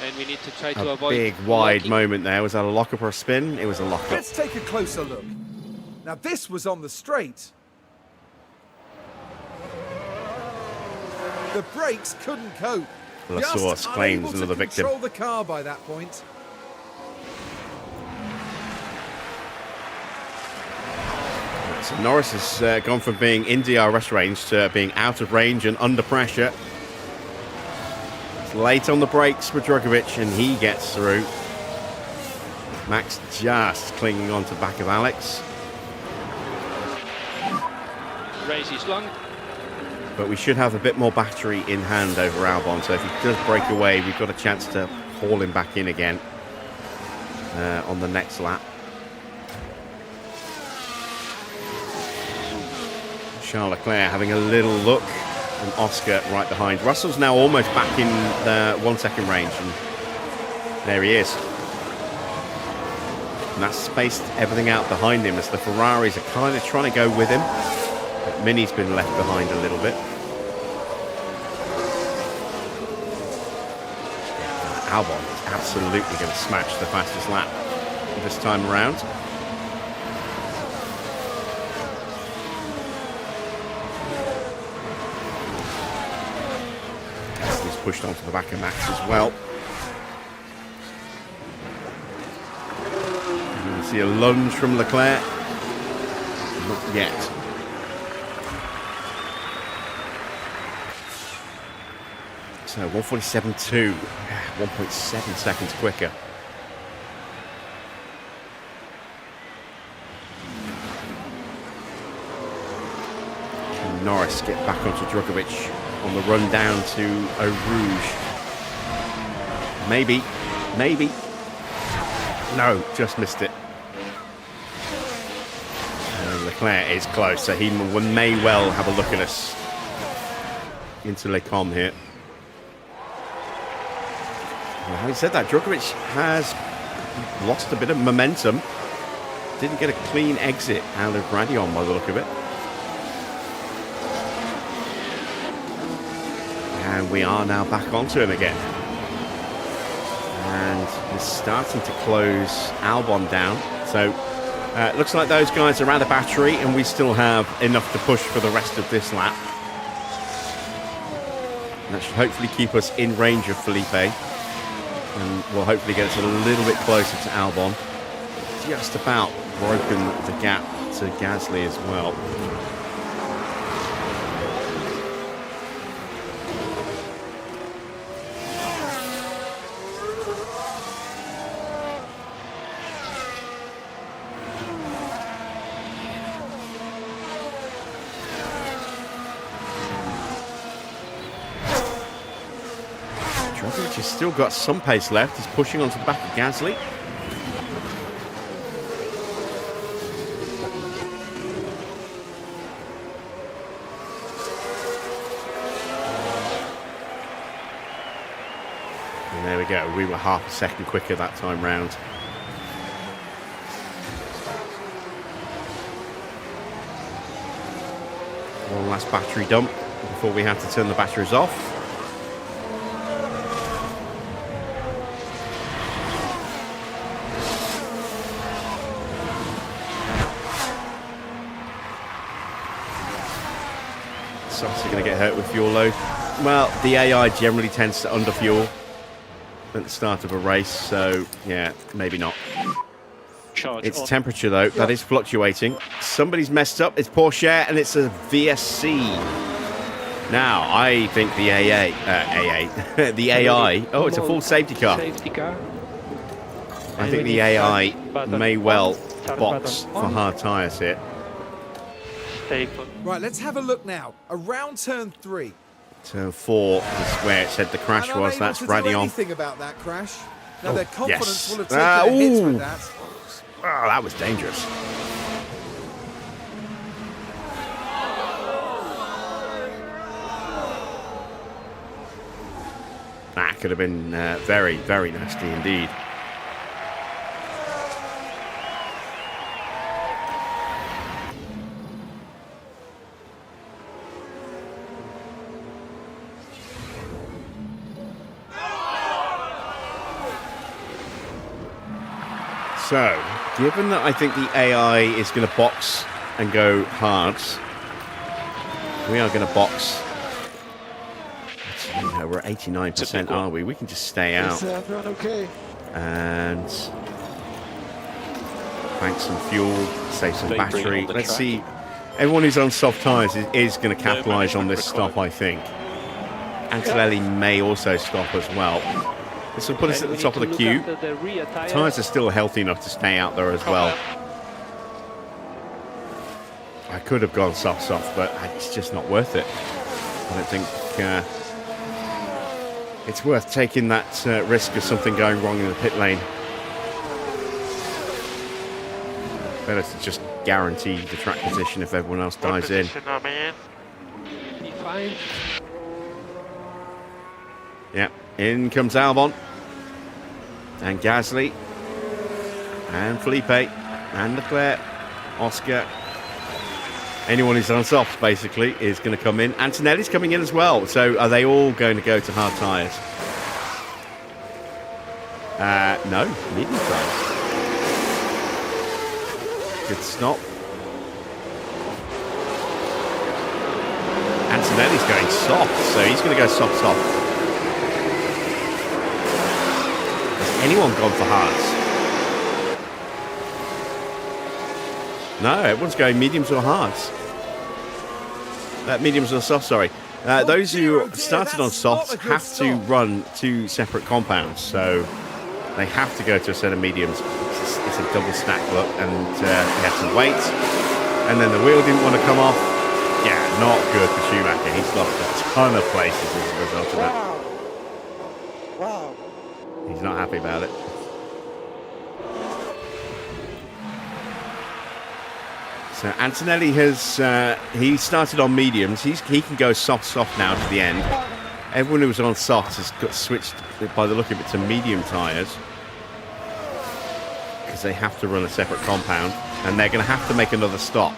And we need to try to avoid big, wide locking. moment there. Was that a lock-up or a spin? It was a lock-up. Let's take a closer look. Now this was on the straight. The brakes couldn't cope. La Just Source claims unable to another victim. control the car by that point. So Norris has gone from being in DRS range to being out of range and under pressure. It's late on the brakes for Drugovich and he gets through. Max just clinging on to the back of Alex. Race is long. But we should have a bit more battery in hand over Albon, so if he does break away, we've got a chance to haul him back in again on the next lap. Charles Leclerc having a little look, and Oscar right behind. Russell's now almost back in the 1 second range, and there he is. And that's spaced everything out behind him as the Ferraris are kind of trying to go with him. But Mini's been left behind a little bit. Albon is absolutely going to smash the fastest lap this time around. He's pushed onto the back of Max as well. You can see a lunge from Leclerc. Not yet. So 1:47.2, 1.7 seconds quicker. Can Norris get back onto Drugovich on the run down to Eau Rouge? Maybe, maybe. No, just missed it. And Leclerc is close, so he may well have a look at us into Les Combes here. Well, having said that, Drugovich has lost a bit of momentum. Didn't get a clean exit out of Radion by the look of it. And we are now back onto him again. And we're starting to close Albon down. So it looks like those guys are out of battery and we still have enough to push for the rest of this lap. And that should hopefully keep us in range of Felipe. And will hopefully get us a little bit closer to Albon. just about broken the gap to Gasly as well. Drogovic has still got some pace left. He's pushing onto the back of Gasly. And there we go. We were half a second quicker that time round. One last battery dump before we have to turn the batteries off. Obviously going to get hurt with fuel load. Well, the AI generally tends to underfuel at the start of a race, so yeah, maybe not. Charge It's on. temperature though, that is fluctuating. Somebody's messed up. It's Porsche and it's a VSC. Now, I think the the AI. Oh, it's a full safety car. Safety car. I think the AI may well box for hard tyres here. Stay put. Right, let's have a look now. Around turn 3. Turn 4 is where it said the crash And was. unable That's to do Radion. anything about that crash. Now their confidence yes. will have taken a hit ooh. with that. Oh, that was dangerous. That could have been very, very nasty indeed. So, given that I think the AI is going to box and go hards, we are going to box. You know, we're at 89%, are we? We can just stay out. Is everyone okay? And bank some fuel, save some They bring battery. on the Let's track. see. Everyone who's on soft tyres is going to capitalise on this stop, I think. Antonelli may also stop as well. This will put us at the top of the queue. Tyres are still healthy enough to stay out there as well. I could have gone soft, but it's just not worth it. I don't think it's worth taking that risk of something going wrong in the pit lane. Better to just guarantee the track position if everyone else dives in. Fine. Yeah, in comes Albon. And Gasly. And Felipe. And Leclerc. Oscar. Anyone who's on softs, basically, is going to come in. Antonelli's coming in as well. So are they all going to go to hard tyres? No, medium tyres. Good stop. Antonelli's going soft, so he's going to go soft. Has anyone gone for hards? No, everyone's going mediums or hards. Mediums or soft, sorry. Those who started on softs have to run 2 separate compounds, so they have to go to a set of mediums. It's a double stack look, and he had to wait. And then the wheel didn't want to come off. Yeah, not good for Schumacher. He's lost a ton of places as a result of that. Wow. He's not happy about it. So Antonelli has, he started on mediums. He can go soft now to the end. Everyone who was on softs has got switched, by the look of it, to medium tyres. Because they have to run a separate compound. And they're going to have to make another stop.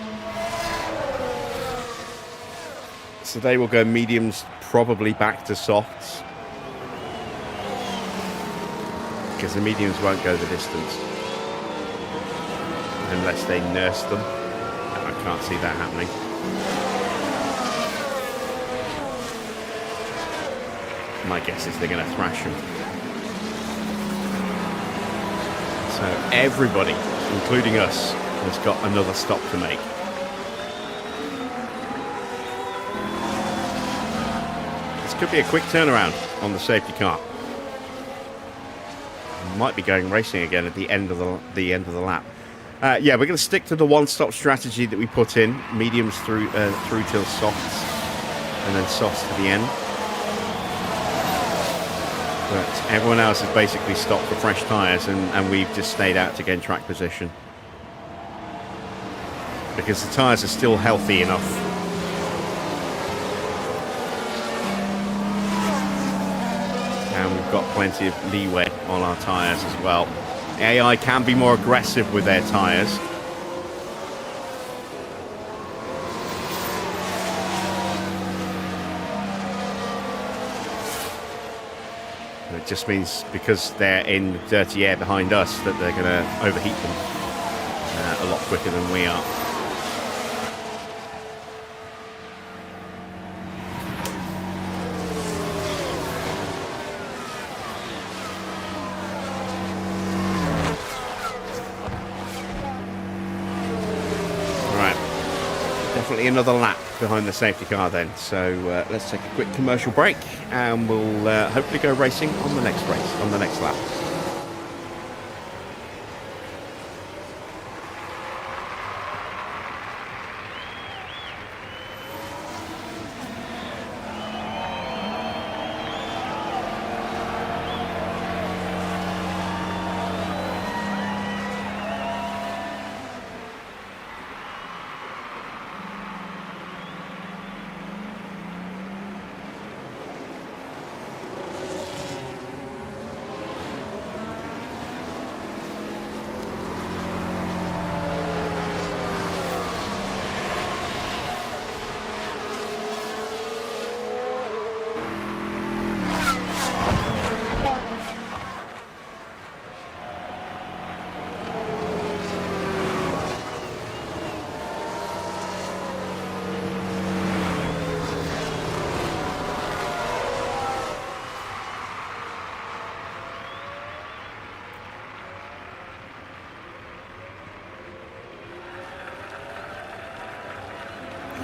So they will go mediums, probably back to softs. Because the mediums won't go the distance. Unless they nurse them. I can't see that happening. My guess is they're going to thrash them. So everybody including us, has got another stop to make. This could be a quick turnaround on the safety car. Might be going racing again at the end of the lap. Yeah, we're going to stick to the one-stop strategy that we put in, mediums through till softs, and then softs to the end. But everyone else has basically stopped for fresh tyres, and we've just stayed out to gain track position. Because the tyres are still healthy enough. And we've got plenty of leeway on our tyres as well. AI can be more aggressive with their tyres. It just means because they're in dirty air behind us that they're going to overheat them a lot quicker than we are. Definitely another lap behind the safety car then. So let's take a quick commercial break and we'll hopefully go racing on the next race, on the next lap.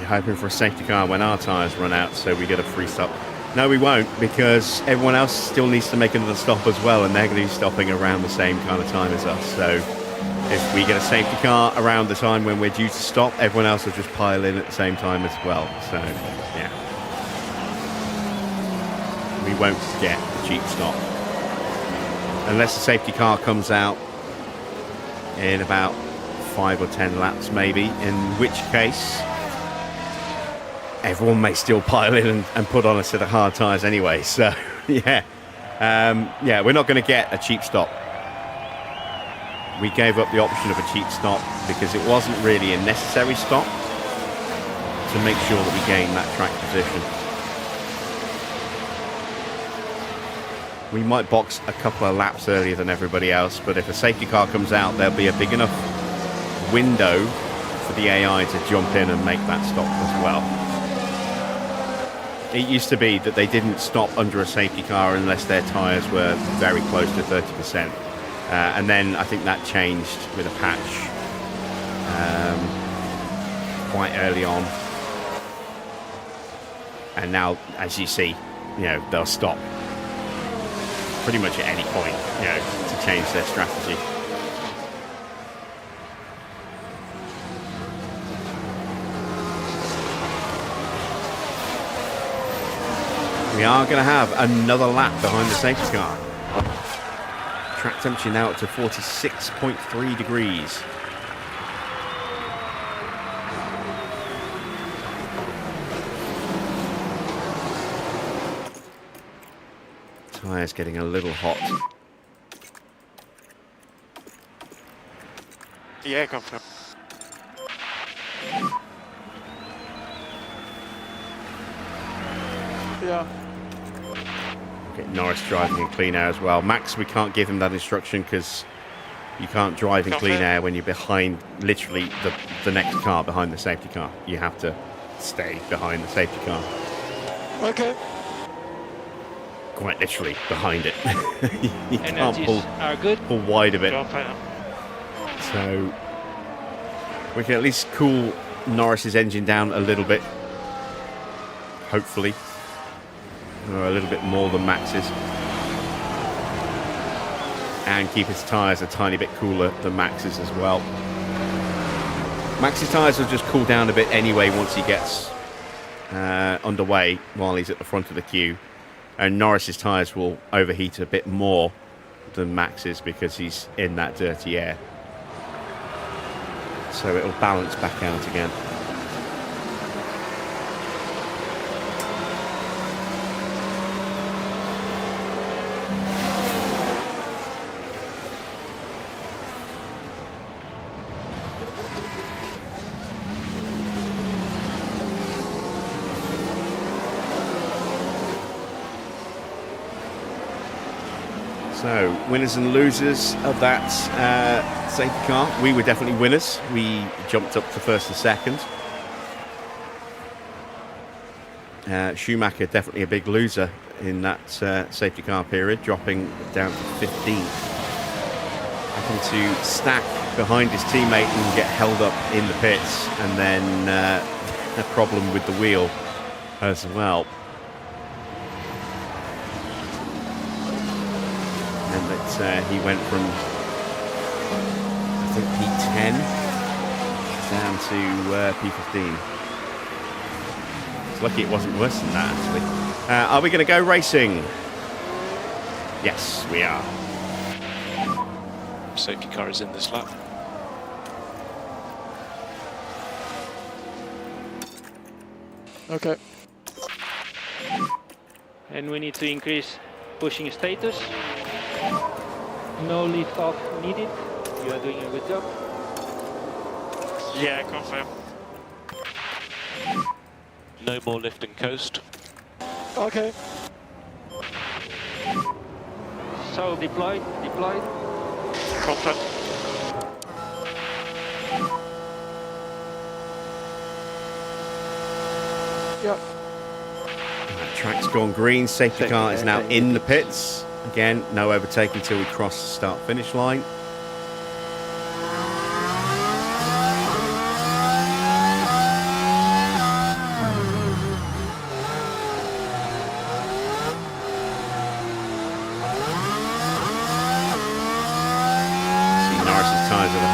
Hoping for a safety car when our tyres run out so we get a free stop. No, we won't, because everyone else still needs to make another stop as well, and they're going to be stopping around the same kind of time as us. So if we get a safety car around the time when we're due to stop, everyone else will just pile in at the same time as well. So yeah, we won't get a cheap stop unless the safety car comes out in about 5 or 10 laps maybe, in which case everyone may still pile in and put on a set of hard tyres anyway. So, yeah. Yeah, we're not going to get a cheap stop. We gave up the option of a cheap stop because it wasn't really a necessary stop to make sure that we gain that track position. We might box a couple of laps earlier than everybody else, but if a safety car comes out, there'll be a big enough window for the AI to jump in and make that stop as well. It used to be that they didn't stop under a safety car unless their tyres were very close to 30%. And then I think that changed with a patch quite early on. And now, as you see, you know, they'll stop pretty much at any point, you know, to change their strategy. We are going to have another lap behind the safety car. Track temperature now up to 46.3 degrees. Tyres getting a little hot. Yeah, confirm. Yeah. Get Norris driving in clean air as well. Max, we can't give him that instruction because you can't drive in clean air when you're behind literally the next car behind the safety car. You have to stay behind the safety car. Okay. Quite literally behind it. You can't Energies are good. pull wide of it. So we can at least cool Norris's engine down a little bit, hopefully, or a little bit more than Max's, and keep his tyres a tiny bit cooler than Max's as well. Max's tyres will just cool down a bit anyway once he gets underway while he's at the front of the queue, and Norris's tyres will overheat a bit more than Max's because he's in that dirty air. So it'll balance back out again. So, winners and losers of that safety car. We were definitely winners. We jumped up to first and second. Schumacher definitely a big loser in that safety car period, dropping down to 15th. Having to stack behind his teammate and get held up in the pits, and then a problem with the wheel as well. He went from, I think, P10 down to P15. It's lucky it wasn't worse than that, actually. Are we going to go racing? Yes, we are. Safety car is in this lap. Okay. And we need to increase pushing status. No lift off needed. You are doing a good job. Yeah, confirm. No more lift and coast. Okay. So deployed. Confirm. Yeah. Track's gone green. Safety car is now in the pits. Again, no overtake until we cross the start-finish line. See, Norris's tyres are at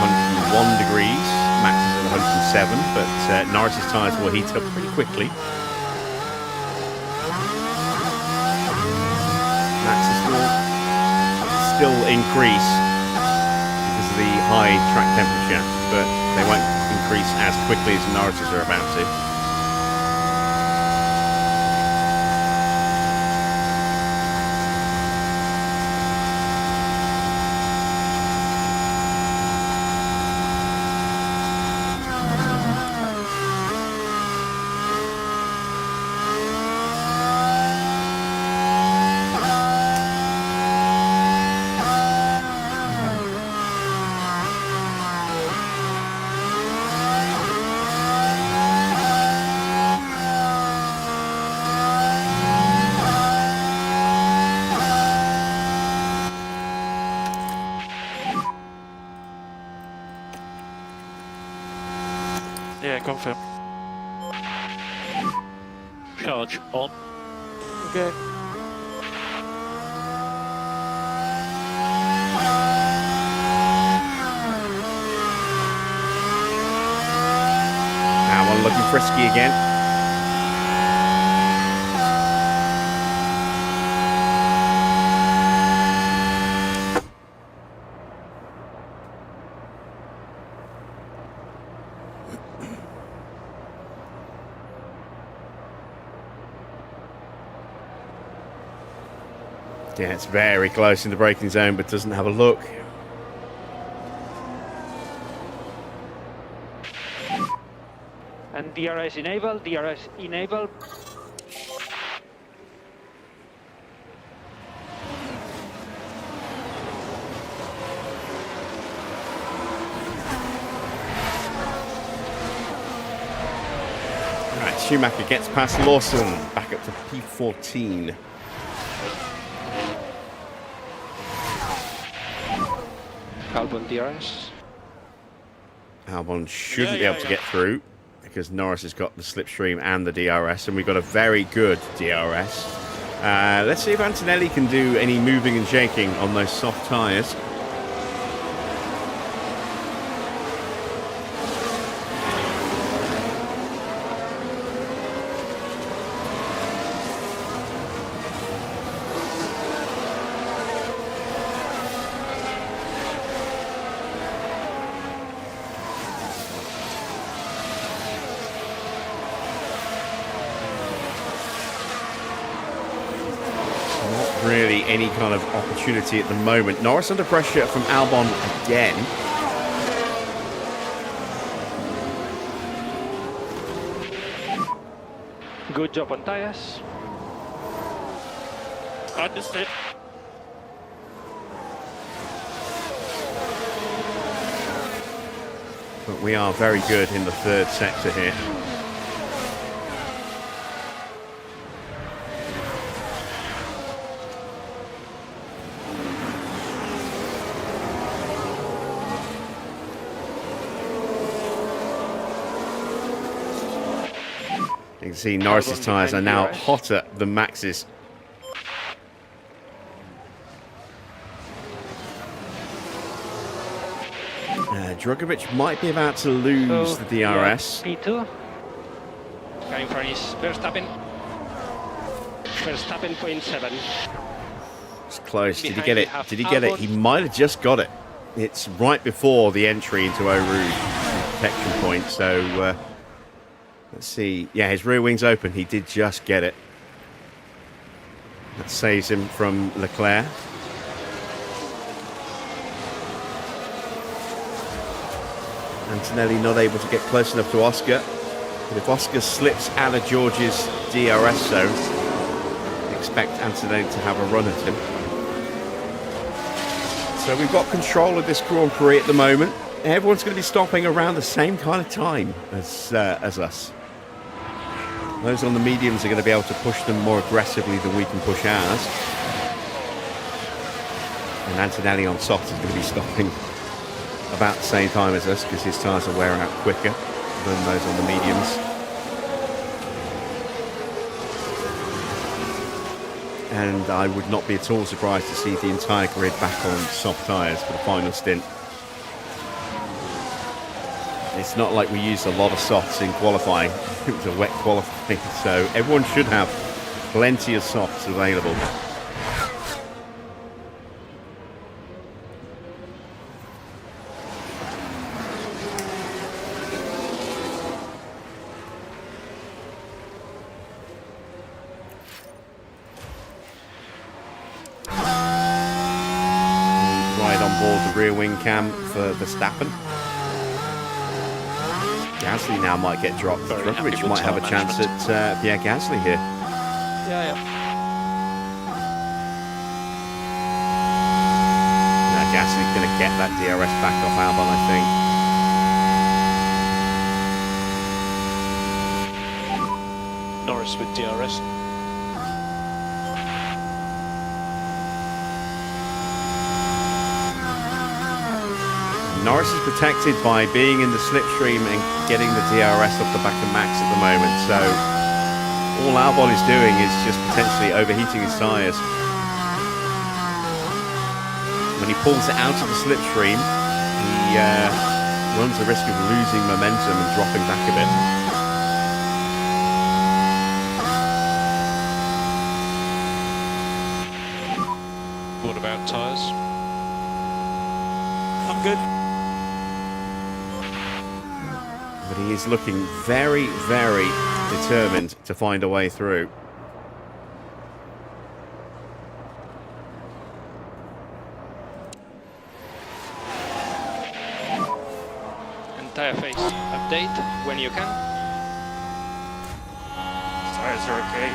101 degrees, Max's at 107, but Norris's tyres will heat up pretty quickly. Still increase because of the high track temperature, but they won't increase as quickly as Norris's are about to. Yeah, confirm. Charge on. Okay. Now one looking frisky again. Yeah, it's very close in the braking zone, but doesn't have a look. And DRS enable, DRS enable. Right, Schumacher gets past Lawson, back up to P14. Carbon DRS. Albon shouldn't be able to get through because Norris has got the slipstream and the DRS, and we've got a very good DRS. Let's see if Antonelli can do any moving and shaking on those soft tyres. Really any kind of opportunity at the moment. Norris under pressure from Albon again. Good job on tyres. Understood. But we are very good in the third sector here. You can see Norris's tyres are now hotter than Max's. Drugovich might be about to lose the DRS. P2. Going for his Verstappen. Verstappen 0.7. It's close. Did he get it? Did he get it? He might have just got it. It's right before the entry into Eau Rouge protection point. So let's see. Yeah, his rear wing's open. He did just get it. That saves him from Leclerc. Antonelli not able to get close enough to Oscar. But if Oscar slips out of George's DRS zone, expect Antonelli to have a run at him. So we've got control of this Grand Prix at the moment. Everyone's going to be stopping around the same kind of time as us. Those on the mediums are going to be able to push them more aggressively than we can push ours. And Antonelli on softs is going to be stopping about the same time as us because his tyres are wearing out quicker than those on the mediums. And I would not be at all surprised to see the entire grid back on soft tyres for the final stint. It's not like we used a lot of softs in qualifying. It was a wet qualifying, so everyone should have plenty of softs available. Rear wing cam for Verstappen. Gasly now might get dropped. Drugovich might have a chance at Pierre Gasly here. Yeah. Now Gasly's going to get that DRS back off Albon, I think. Norris with DRS. Norris is protected by being in the slipstream and getting the DRS off the back of Max at the moment, so all Albon is doing is just potentially overheating his tyres. When he pulls it out of the slipstream, he runs the risk of losing momentum and dropping back a bit. What about tyres? I'm good. But he is looking very, very determined to find a way through. Entire face update when you can. Tires are okay.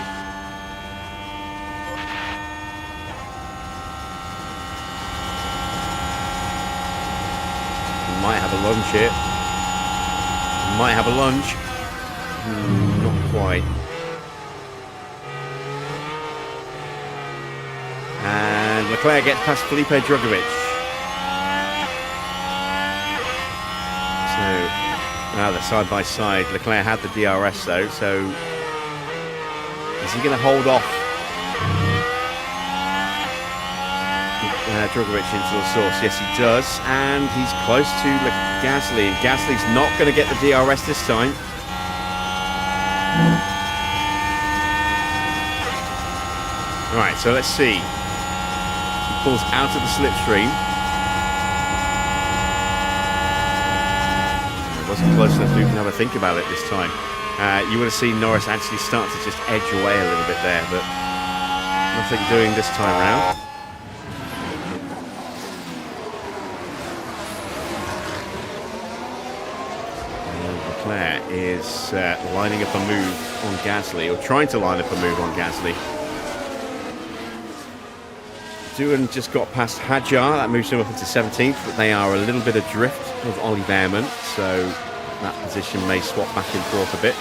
Might have a lunge here. Might have a lunge. Not quite. And Leclerc gets past Felipe Drugovich. So Now they're side by side. Leclerc had the DRS though, so is he going to hold off Drogovic into the source? Yes, he does, and he's close to Gasly. Gasly's not going to get the DRS this time. All right, so let's see. He pulls out of the slipstream. Wasn't close enough to even have a think about it this time. You would have seen Norris actually start to just edge away a little bit there, but nothing doing this time round. And Leclerc is lining up a move on Gasly, or trying to line up a move on Gasly. Doohan just got past Hadjar, that moves him up into 17th, but they are a little bit adrift of Ollie Bearman, so that position may swap back and forth a bit.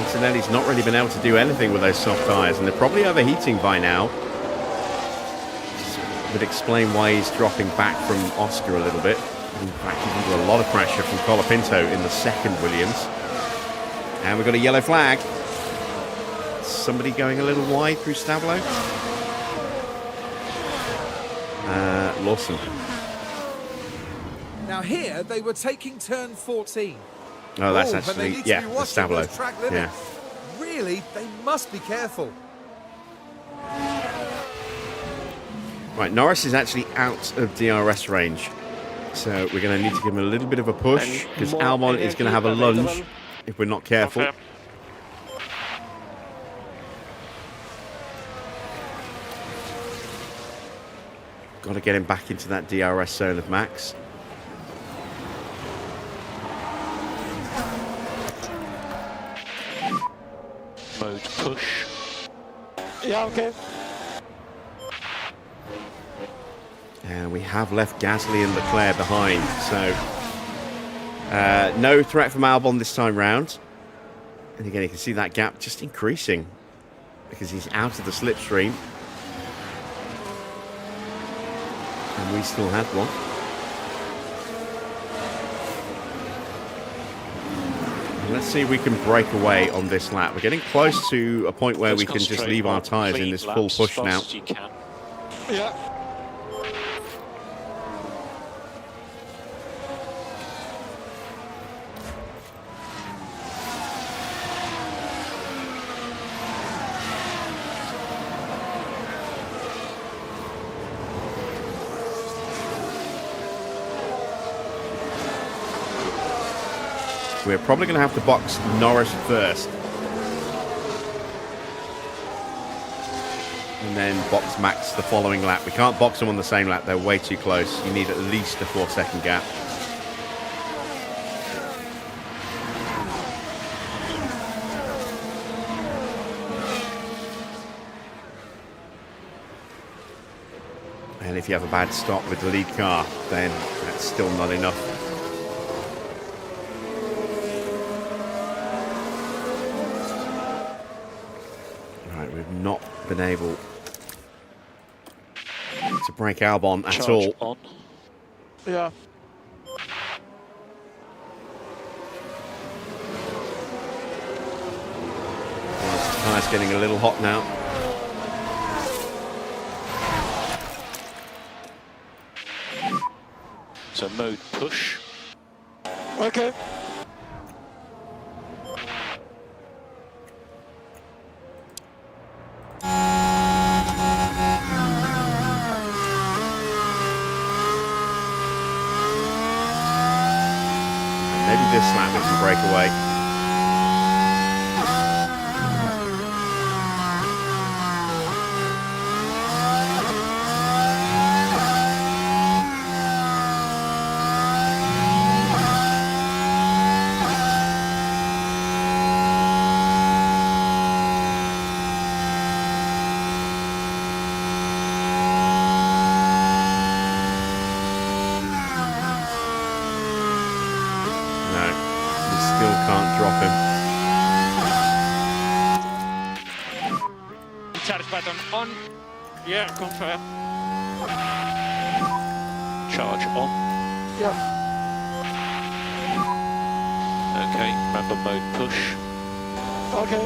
Antonelli's not really been able to do anything with those soft tyres, and they're probably overheating by now. This would explain why he's dropping back from Oscar a little bit. In fact, he's under a lot of pressure from Colapinto in the second Williams. And we've got a yellow flag. Somebody going a little wide through Stablo. Lawson. Now here they were taking turn 14. Oh, that's but they actually, need to yeah, be the watching Stablo. those track limits. Yeah. Really, they must be careful. Right, Norris is actually out of DRS range. So we're going to need to give him a little bit of a push, because Albon is going to have a lunge if we're not careful. Okay. Got to get him back into that DRS zone of Max. Mode push. Yeah, okay. And we have left Gasly and Leclerc behind, so no threat from Albon this time round. And again, you can see that gap just increasing because he's out of the slipstream. And we still had one. And let's see if we can break away on this lap. We're getting close to a point where we can just leave our tyres in this full push now. Yeah. We're probably going to have to box Norris first. And then box Max the following lap. We can't box them on the same lap, they're way too close. You need at least a 4-second gap. And if you have a bad stop with the lead car, then that's still not enough. Not been able to break Albon at all. On. Yeah. The tyre's getting a little hot now. So mode push. Okay. Maybe this lap we can break away. Charge button on. Yeah, confirm. Charge on. Yeah. Okay, random mode push. Okay.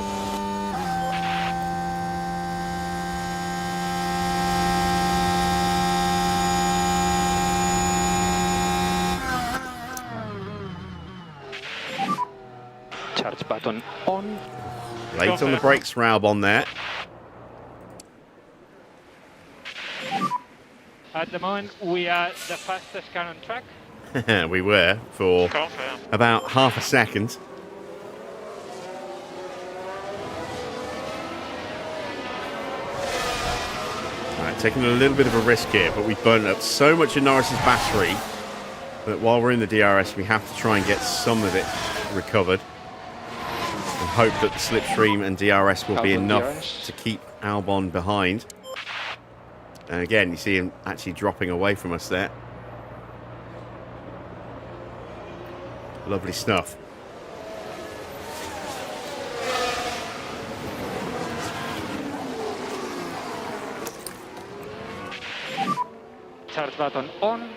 Charge button on. Late on the brakes for Albon there. At the moment, we are the fastest car on track. We were for Confirm. about half a second. Right, taking a little bit of a risk here, but we've burned up so much of Norris's battery that while we're in the DRS, we have to try and get some of it recovered. And hope that the slipstream and DRS will be Albon enough DRS. to keep Albon behind. And again, you see him actually dropping away from us there. Lovely stuff. Charge button on.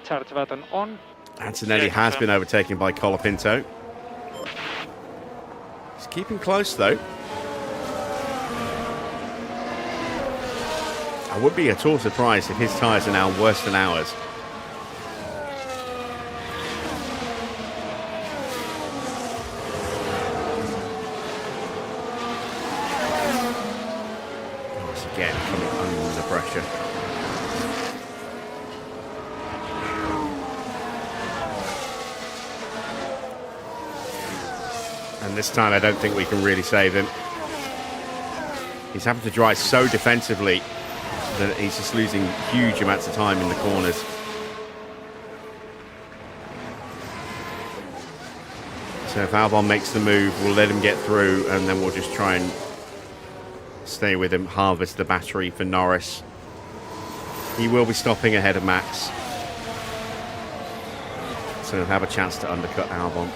Charge button on. Antonelli has been overtaken by Colapinto. He's keeping close though. I would be at all surprised if his tyres are now worse than ours. Once again, coming under pressure. And this time I don't think we can really save him. He's having to drive so defensively that he's just losing huge amounts of time in the corners. So if Albon makes the move, we'll let him get through and then we'll just try and stay with him, harvest the battery for Norris. He will be stopping ahead of Max. So he'll have a chance to undercut Albon.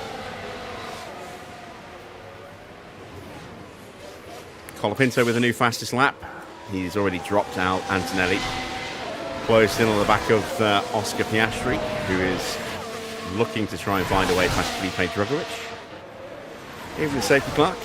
Colapinto with a new fastest lap. He's already dropped out Antonelli. Closed in on the back of Oscar Piastri, who is looking to try and find a way past Felipe Drugovich. Even the safety clock.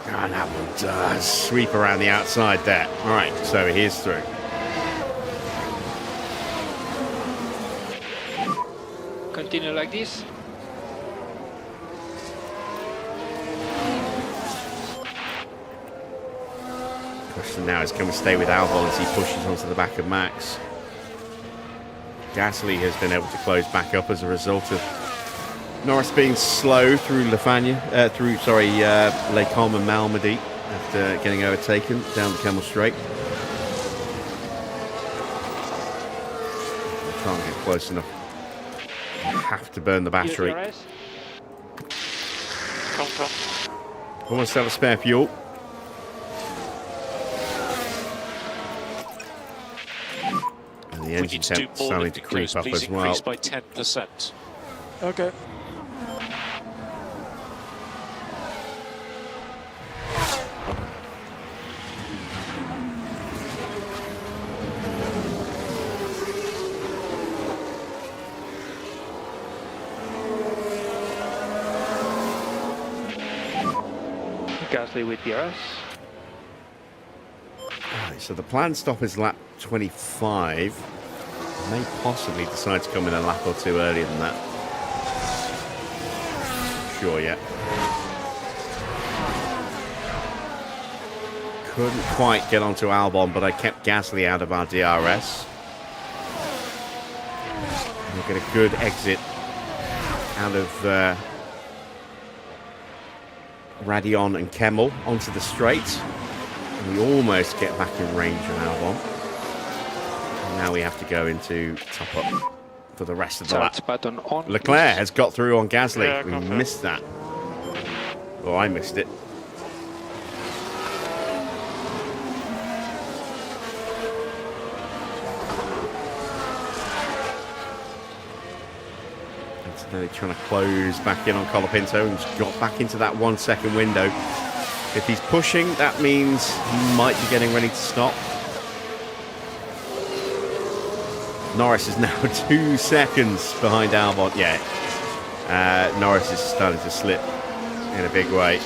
And that one does sweep around the outside there. All right, so he is through. Continue like this. Question now is, can we stay with Albon as he pushes onto the back of Max? Gasly has been able to close back up as a result of Norris being slow through Les Combes and Malmedy after getting overtaken down the Kemmel Straight. Can't get close enough. Have to burn the battery. Almost out of spare fuel. And the engine temp starting to creep up as well. Increase by 10%. Okay. Gasly with DRS. Right, so the planned stop is lap 25. May possibly decide to come in a lap or two earlier than that. Not sure yet. Couldn't quite get onto Albon, but I kept Gasly out of our DRS. We'll get a good exit out of Radion and Kemmel onto the straight. And we almost get back in range of Albon. And now we have to go into top up for the rest of the lap. Button on. Leclerc has got through on Gasly. Yeah, We confirm. missed that. Oh, I missed it. They're trying to close back in on Colapinto and got back into that 1 second window. If he's pushing, that means he might be getting ready to stop. Norris is now 2 seconds behind Albon. Yeah, Norris is starting to slip in a big way.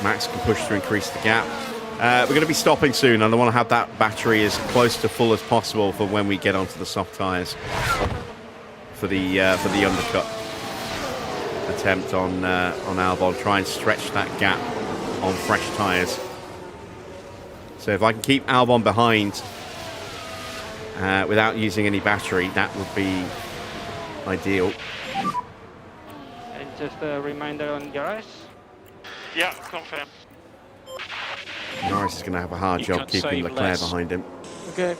Max can push to increase the gap. We're going to be stopping soon, and I want to have that battery as close to full as possible for when we get onto the soft tyres for the undercut attempt on Albon. Try and stretch that gap on fresh tyres. So if I can keep Albon behind without using any battery, that would be ideal. And just a reminder on garage. Yeah, confirm. Norris is going to have a hard job keeping Leclerc behind him. Okay.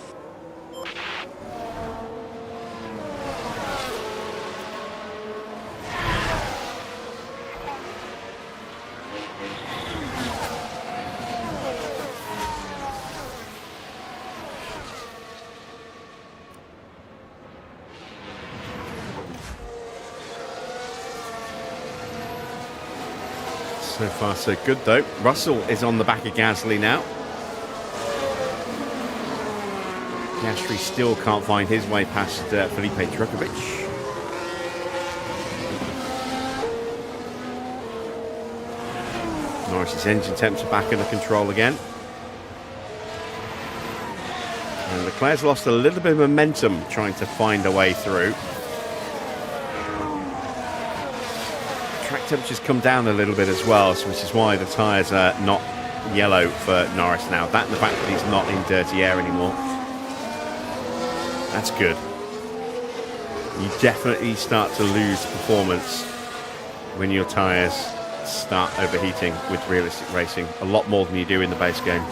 So far, so good, though. Russell is on the back of Gasly now. Gasly still can't find his way past Felipe Drugovich. Norris's engine temps are back under control again. And Leclerc's lost a little bit of momentum trying to find a way through. Track temperature's come down a little bit as well, so which is why the tyres are not yellow for Norris now. That and the fact that he's not in dirty air anymore. That's good. You definitely start to lose performance when your tyres start overheating with realistic racing. A lot more than you do in the base game.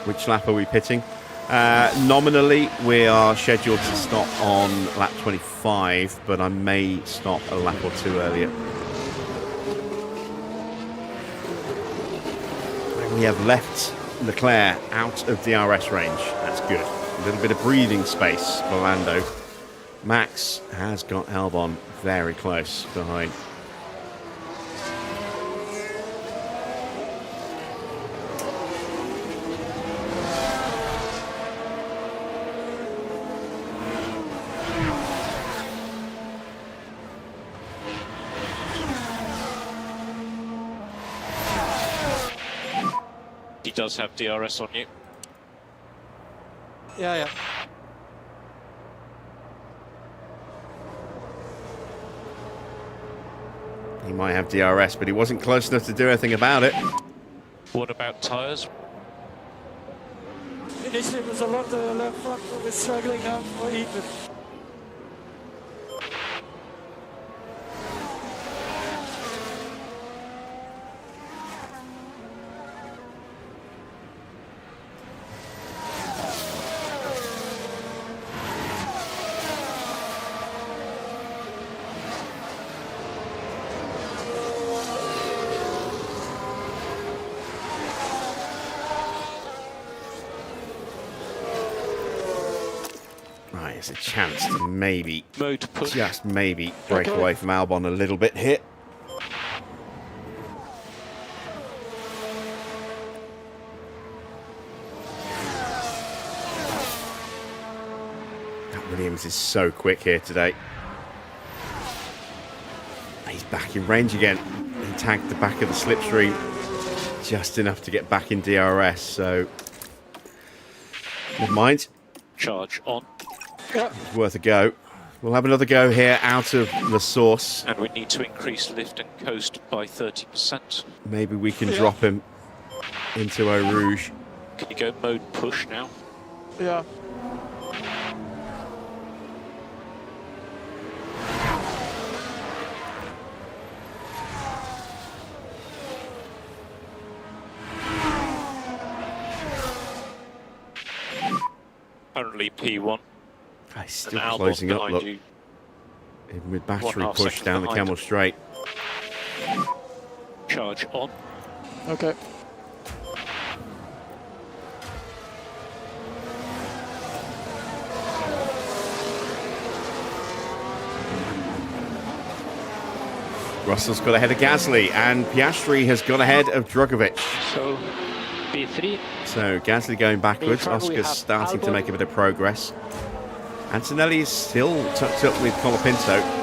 Which lap are we pitting? Nominally, we are scheduled to stop on lap 25, but I may stop a lap or two earlier. We have left Leclerc out of DRS range. That's good. A little bit of breathing space for Lando. Max has got Albon very close behind. He does have DRS on you. Yeah. He might have DRS, but he wasn't close enough to do anything about it. What about tyres? Initially it was a lot left front, but we're struggling now for heat. There's a chance to maybe, Mode push. just maybe, break away from Albon a little bit here. That Williams is so quick here today. He's back in range again. He tagged the back of the slipstream just enough to get back in DRS, so never mind. Charge on. It's worth a go. We'll have another go here out of the source. And we need to increase lift and coast by 30%. Maybe we can drop him into Eau Rouge. Can you go mode push now? Yeah. Currently P1. He's still closing up, look. You. Even with battery 1.5 push down the behind. Camel Straight. Charge on. Okay. Russell's got ahead of Gasly, and Piastri has got ahead of Drugovich. So, P3. So Gasly going backwards. In front we Oscar's have starting to Albon. make a bit of progress. Antonelli is still tucked up with Colapinto.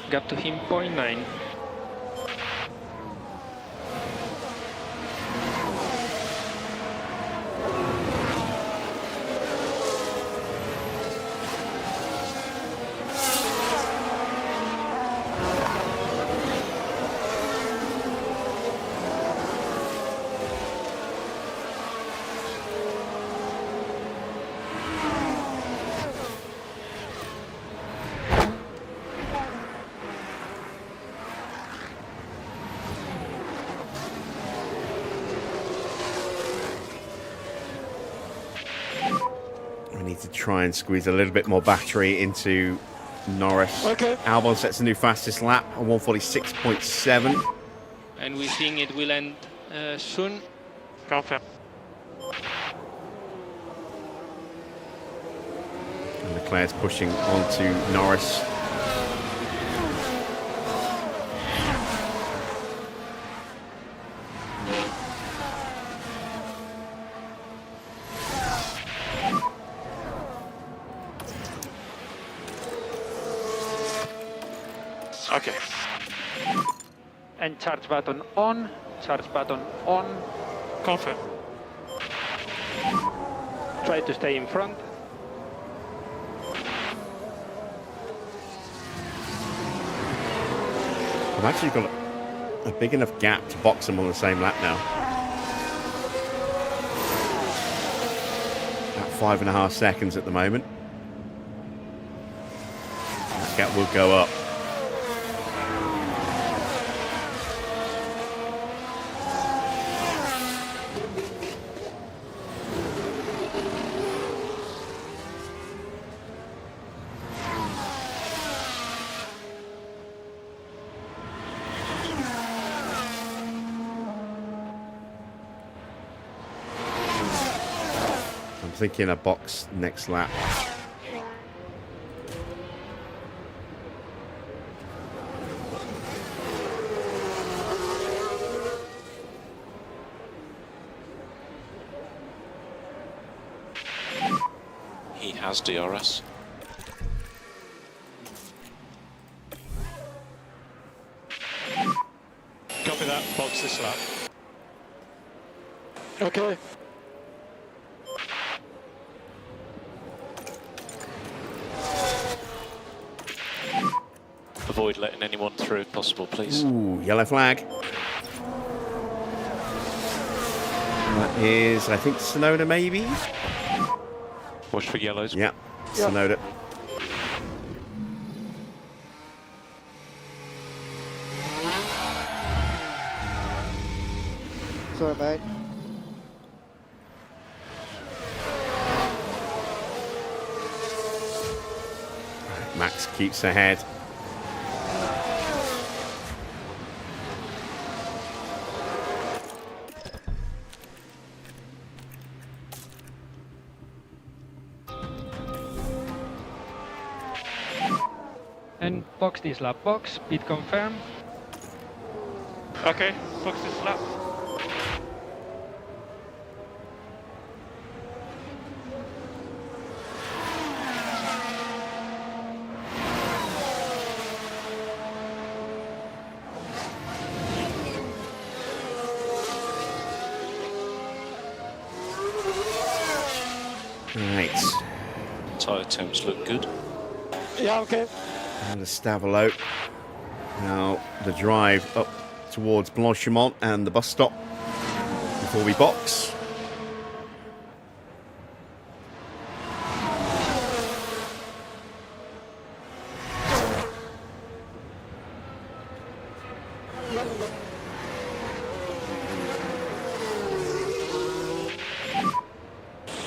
Gap to him 0.9. We need to try and squeeze a little bit more battery into Norris. Okay. Albon sets a new fastest lap on 146.7. And we think it will end soon. Confirm. And Leclerc's pushing onto Norris. Okay. And charge button on. Charge button on. Confirm. Try to stay in front. I've actually got a big enough gap to box them on the same lap now. About 5.5 seconds at the moment. That gap will go up. I'm thinking a box next lap. He has DRS. Copy that. Box this lap. Okay. Avoid letting anyone through if possible, please. Ooh, yellow flag. That is, I think, Sonoda maybe? Watch for yellows. Yeah, Sonoda. Sorry, mate. Max keeps ahead. And box this lap. Box. Pit confirm. Okay. Box this lap. Right. Tyre temps look good. Yeah, okay. And the Stavolo. Now the drive up towards Blanchimont and the bus stop before we box.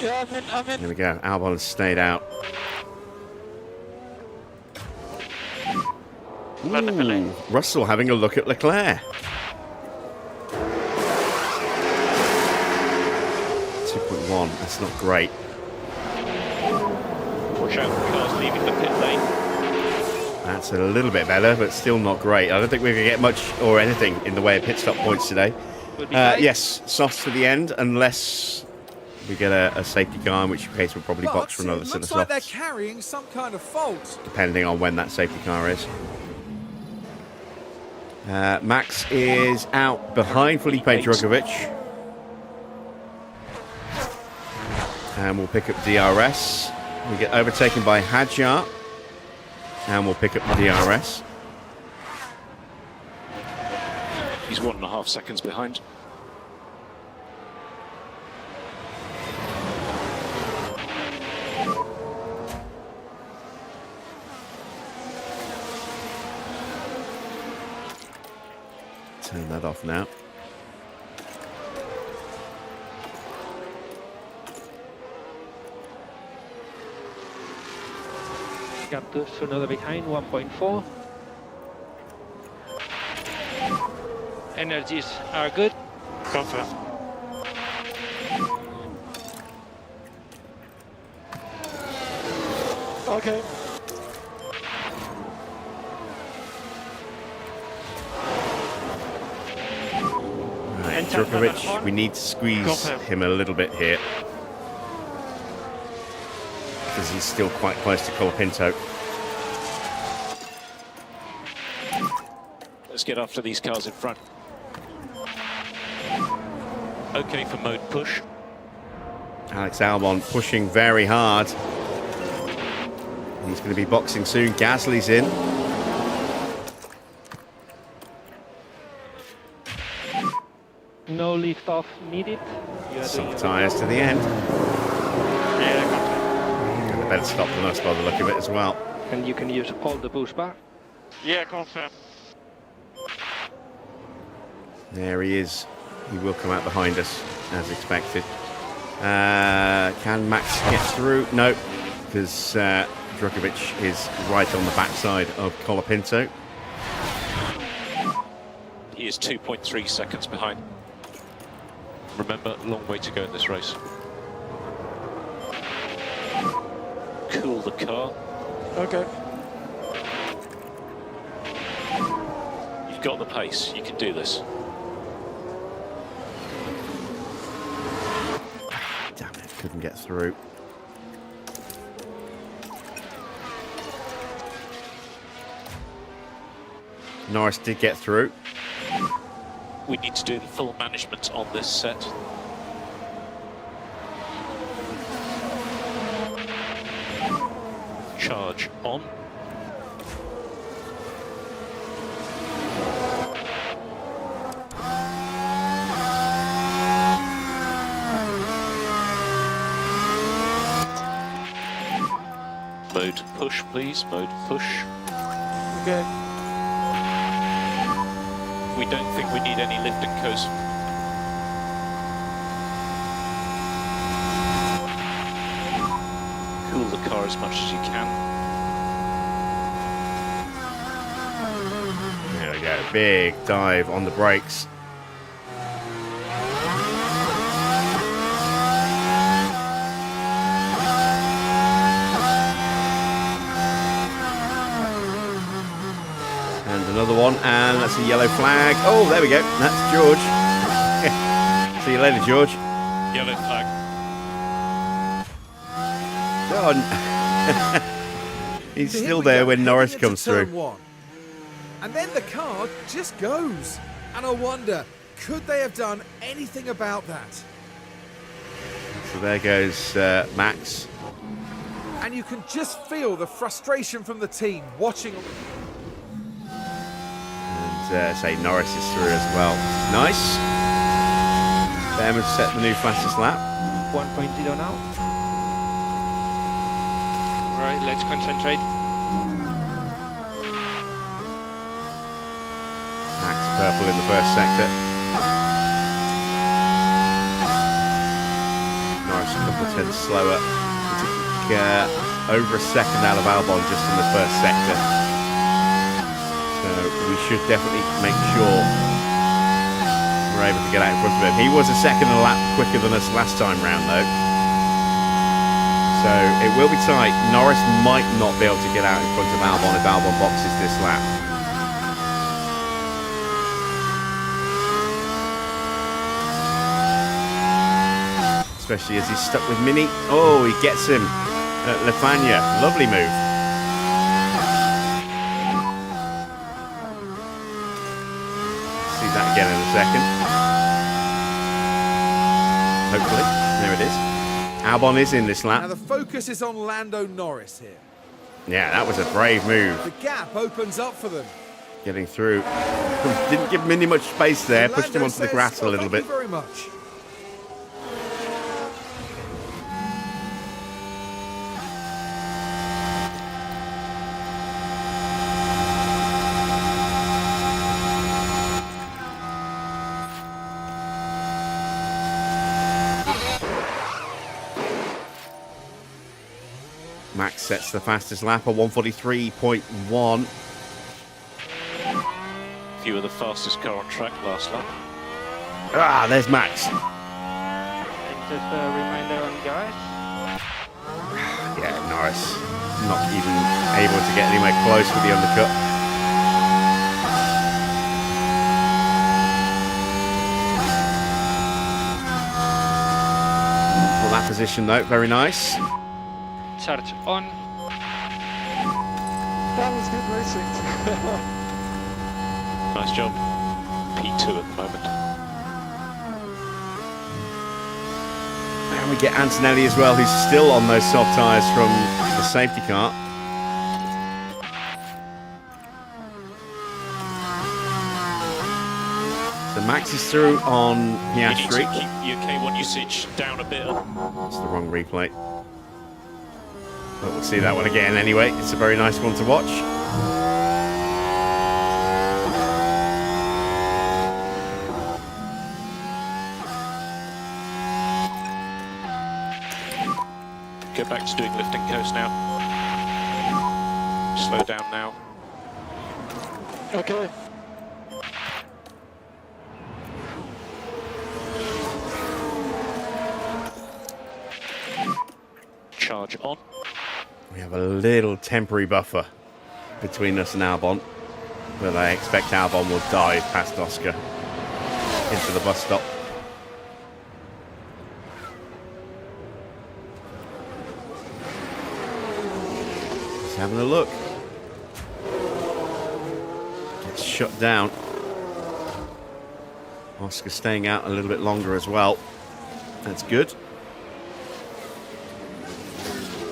Yeah, I'm in. There we go. Albon has stayed out. Ooh, Russell having a look at Leclerc. 2.1, that's not great. Watch out, cars leaving the pit lane. That's a little bit better, but still not great. I don't think we're going to get much or anything in the way of pit stop points today. Yes, softs to the end, unless we get a safety car, in which case we'll probably box for another set of looks like they're softs, carrying some kind of fault. depending on when that safety car is. Max is out behind Felipe Drugovich. And we'll pick up DRS. We get overtaken by Hadjar. And we'll pick up the DRS. He's 1.5 seconds behind. Turn that off now. Gap to Tsunoda behind, 1.4. Energies are good. Confirm. Okay. Right, Drugovich, we need to squeeze him a little bit here, because he's still quite close to Colapinto. Let's get after these cars in front. Okay for mode push. Alex Albon pushing very hard. He's going to be boxing soon. Gasly's in. No lift off needed. Soft tyres to the end. And a better stop than us by the look of it as well. And you can use all the boost bar. Yeah, confirm. There he is. He will come out behind us, as expected. Can Max get through? No, because Drugovich is right on the backside of Colapinto. He is 2.3 seconds behind. Remember, long way to go in this race. Cool the car. Okay. You've got the pace. You can do this. Damn it, couldn't get through. Norris did get through. We need to do the full management on this set. Charge on. Mode push, please. Mode push. Okay. We don't think we need any lift and coast. Cool the car as much as you can. There we go. Big dive on the brakes. Another one, and that's a yellow flag. Oh, there we go. That's George. See you later, George. Yellow flag. Oh, he's So here still we there go, when Norris heading comes into turn through. one. And then the car just goes. And I wonder, could they have done anything about that? So there goes Max. And you can just feel the frustration from the team watching. And say Norris is through as well. Nice. Bearman set the new fastest lap. 1.0 now. Right, let's concentrate. Max purple in the first sector. Norris a couple of tenths slower. He took over a second out of Albon just in the first sector. So but we should definitely make sure we're able to get out in front of him. He was a second and a lap quicker than us last time round, though. So it will be tight. Norris might not be able to get out in front of Albon if Albon boxes this lap. Especially as he's stuck with Mini. Oh, he gets him at Lefania. Lovely move. See that again in a second. Hopefully. There it is. Albon is in this lap. Now the focus is on Lando Norris here. Yeah, that was a brave move. The gap opens up for them. Getting through. Didn't give Mini much space there. And Pushed him Lando onto the says, grass a "Well, little thank bit. you very much." Max sets the fastest lap at 1:43.1. You were the fastest car on track last lap. Ah, there's Max. And just a reminder on guys. Yeah, Norris not even able to get anywhere close with the undercut. Well, that position though, very nice. Charge on. That was good racing. Nice job. P2 at the moment. And we get Antonelli as well, who's still on those soft tyres from the safety car. So Max is through on You need to Piastri. keep your K1 usage down a bit. That's the wrong replay. But we'll see that one again anyway. It's a very nice one to watch. Go back to doing lift and coast now. Slow down now. Okay. Charge on. We have a little temporary buffer between us and Albon, but I expect Albon will dive past Oscar into the bus stop. Just having a look. Gets shut down. Oscar staying out a little bit longer as well. That's good.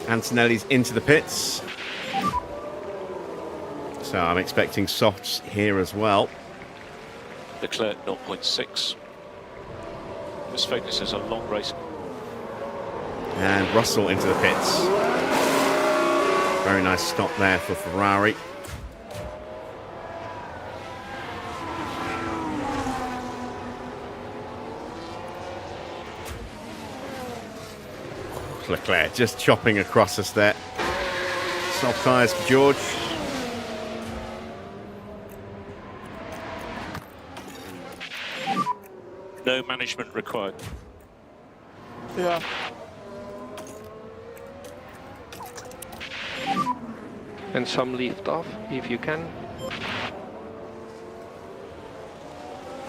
Antonelli's into the pits. So I'm expecting softs here as well. Leclerc 0.6. This focuses on long race. And Russell into the pits. Very nice stop there for Ferrari. Leclerc just chopping across us there. Soft tyres for George. No management required. Yeah. And some lift off if you can.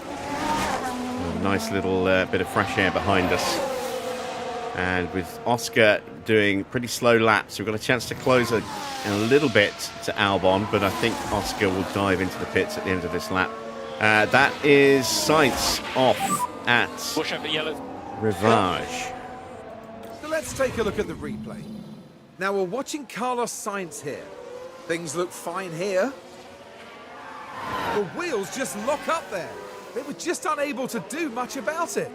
A nice little bit of fresh air behind us. And with Oscar doing pretty slow laps, we've got a chance to close a little bit to Albon, but I think Oscar will dive into the pits at the end of this lap. That is Sainz off at Watch out for yellow. Rivage. So let's take a look at the replay. Now we're watching Carlos Sainz here. Things look fine here. The wheels just lock up there. They were just unable to do much about it.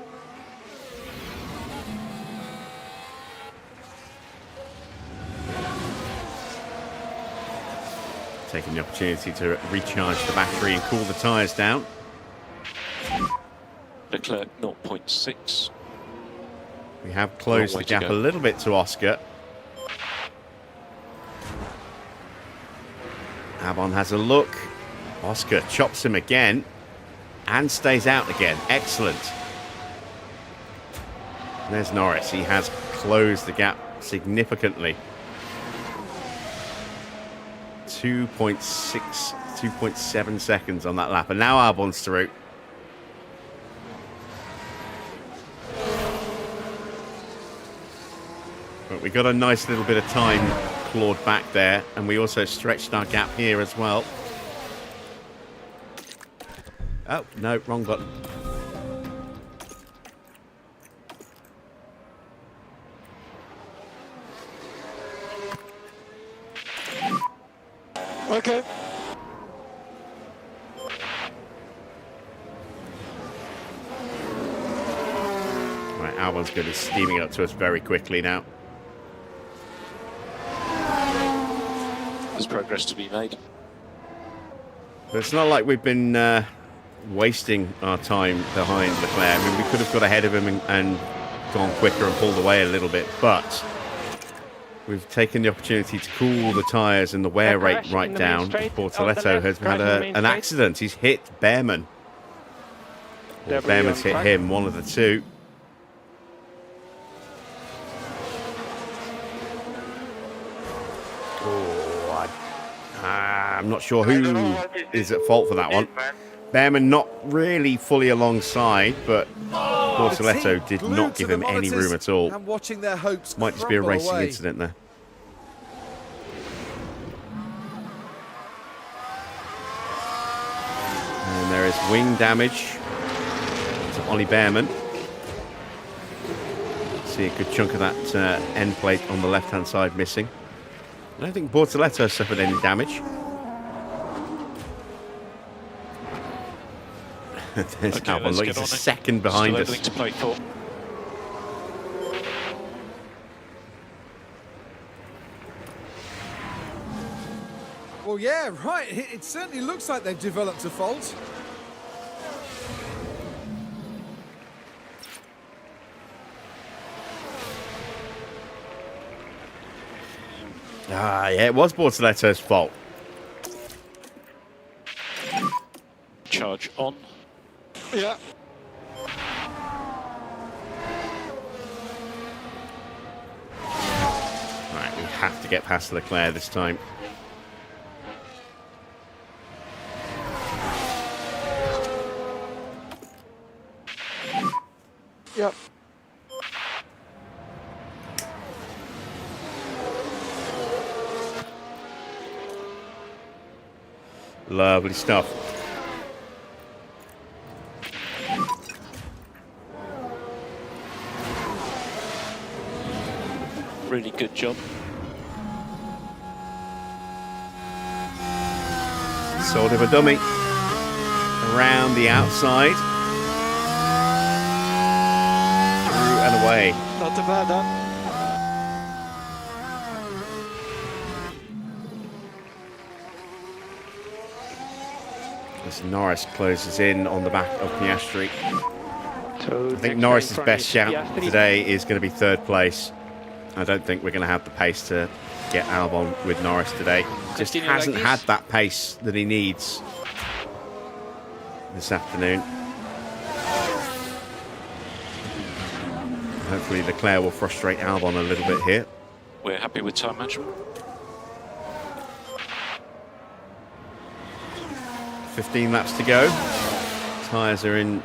Taking the opportunity to recharge the battery and cool the tyres down. Leclerc 0.6. We have closed Long the way to gap go. a little bit to Oscar. Albon has a look. Oscar chops him again and stays out again. Excellent. There's Norris. He has closed the gap significantly. 2.6, 2.7 seconds on that lap. And now Albon's through. But we got a nice little bit of time clawed back there. And we also stretched our gap here as well. Oh, no, wrong button. Okay. Right, Albon's going to be steaming up to us very quickly now. There's progress to be made. But it's not like we've been wasting our time behind Leclerc. I mean, we could have got ahead of him and gone quicker and pulled away a little bit, but we've taken the opportunity to cool the tyres and the wear rate right down. Bortoletto has had an accident. He's hit Bearman. Or Bearman's hit him, one of the two. Oh, I'm not sure who is at fault for that one. Bearman not really fully alongside, but Bortoletto did not give him any room at all. And watching their hopes Might just be a racing away. incident there. And there is wing damage to Ollie Bearman. See a good chunk of that end plate on the left-hand side missing. I don't think Bortoletto suffered any damage. There's Okay, Albon. let's Look, get he's a on it. second behind Still us. everything to play for. Well, yeah, right. It certainly looks like they've developed a fault. Ah, yeah, it was Bortoletto's fault. Charge on. Yeah. Right, we have to get past Leclerc this time. Yep. Lovely stuff. Really good job. Sort of a dummy. Around the outside. Through and away. Not too bad, huh? As Norris closes in on the back of Piastri. So I think Norris's best shout today is going to be third place. I don't think we're going to have the pace to get Albon with Norris today. Just Continue hasn't like had this. that pace that he needs this afternoon. Hopefully Leclerc will frustrate Albon a little bit here. We're happy with time management. 15 laps to go. Tyres are in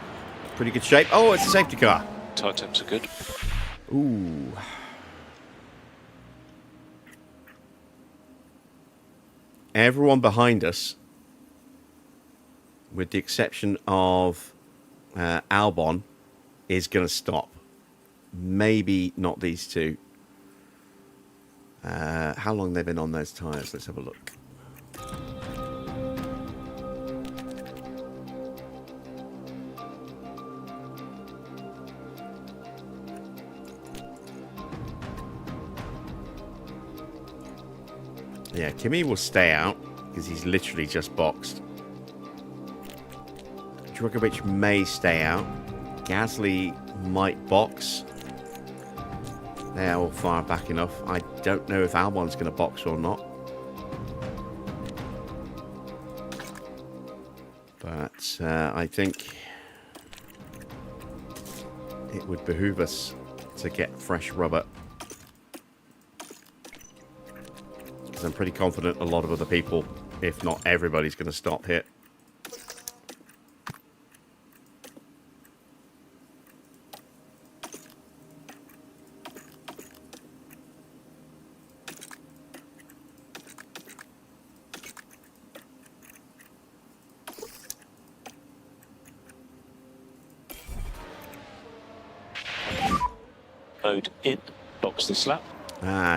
pretty good shape. Oh, it's a safety car. Tyre temps are good. Ooh. Everyone behind us, with the exception of Albon, is going to stop. Maybe not these two. How long they've been on those tyres? Let's have a look. Yeah, Kimi will stay out because he's literally just boxed. Drugovic may stay out. Gasly might box. They're all far back enough. I don't know if Albon's going to box or not. But I think it would behoove us to get fresh rubber. Because I'm pretty confident a lot of other people, if not everybody's going to stop here. Mode in, box this lap.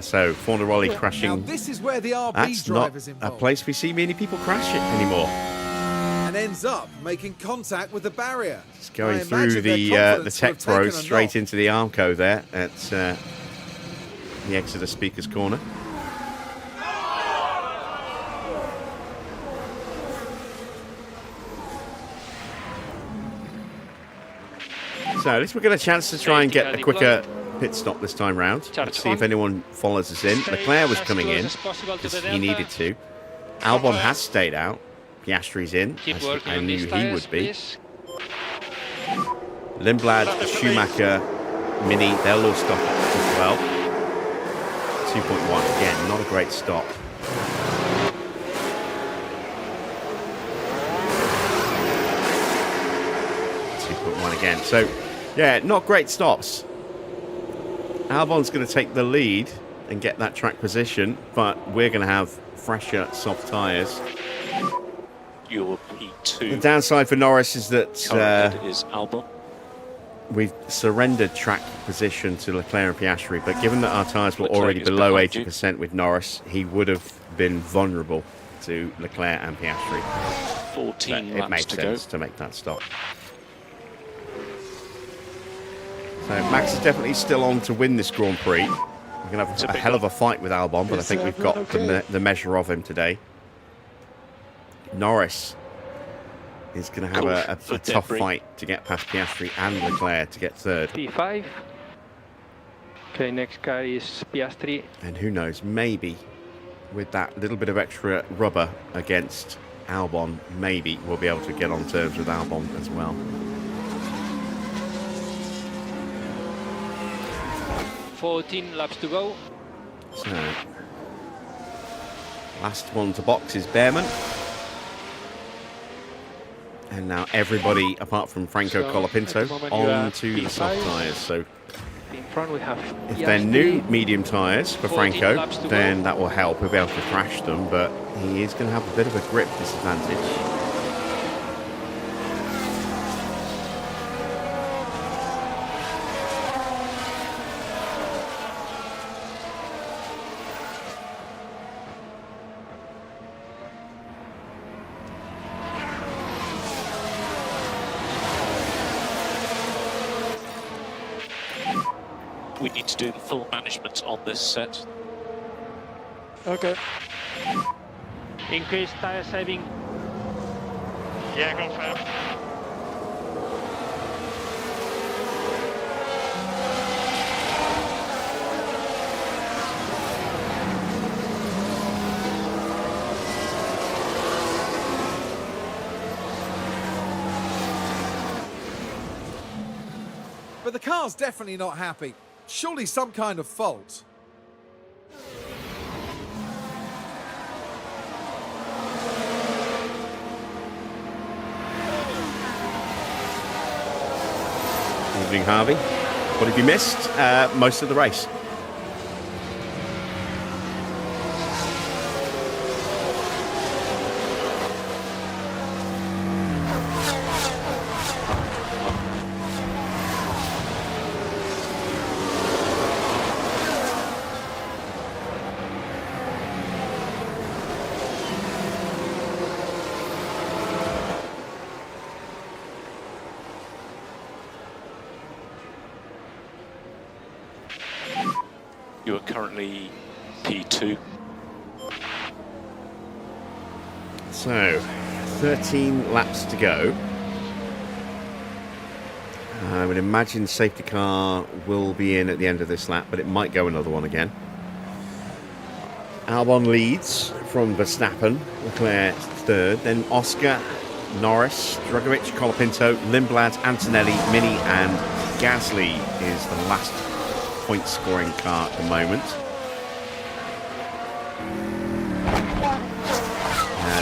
So Fornaroli crashing. Now this is where the RB That's not drivers a involved. place we see many people crash it anymore. And ends up making contact with the barrier. Just going I through imagine their the confidence Tech would have taken Pro a straight knock. into the Armco there at the Exeter Speakers Corner. So at least we'll get a chance to try and get a quicker pit stop this time round. Let's see if anyone follows us in. Leclerc was coming in because he needed to. Albon has stayed out. Piastri's in, as I knew he would be. Lindblad, Schumacher, Mini, they'll all stop as well. 2.1, again, not a great stop. Again. So, yeah, not great stops. Albon's going to take the lead and get that track position, but we're going to have fresher, soft tyres. Your P2. The downside for Norris is that is Albon. We've surrendered track position to Leclerc and Piastri, but given that our tyres were Leclerc already is below behind 80% with Norris, he would have been vulnerable to Leclerc and Piastri. 14 it laps made to sense go. to make that stop. So Max is definitely still on to win this Grand Prix. We're going to have a hell of a fight with Albon, but I think we've got the measure of him today. Norris is going to have a tough fight to get past Piastri and Leclerc to get third. P5. Okay, next car is Piastri. And who knows, maybe with that little bit of extra rubber against Albon, maybe we'll be able to get on terms with Albon as well. 14 laps to go. So, last one to box is Bearman. And now everybody, apart from Franco Colapinto, on to the soft tyres. So, in front we have if they're new medium tyres for Franco, then that will help. We'll be able to thrash them, but he is going to have a bit of a grip disadvantage. We need to do the full management on this set. Okay. Increase tire saving. Yeah, confirm. But the car's definitely not happy. Surely some kind of fault. Evening, Harvey. What have you missed? Most of the race. You are currently P2. So, 13 laps to go. I would imagine safety car will be in at the end of this lap, but it might go another one again. Albon leads from Verstappen, Leclerc third, then Oscar Norris, Drugovic, Colapinto, Lindblad, Antonelli, Mini and Gasly is the last point scoring car at the moment.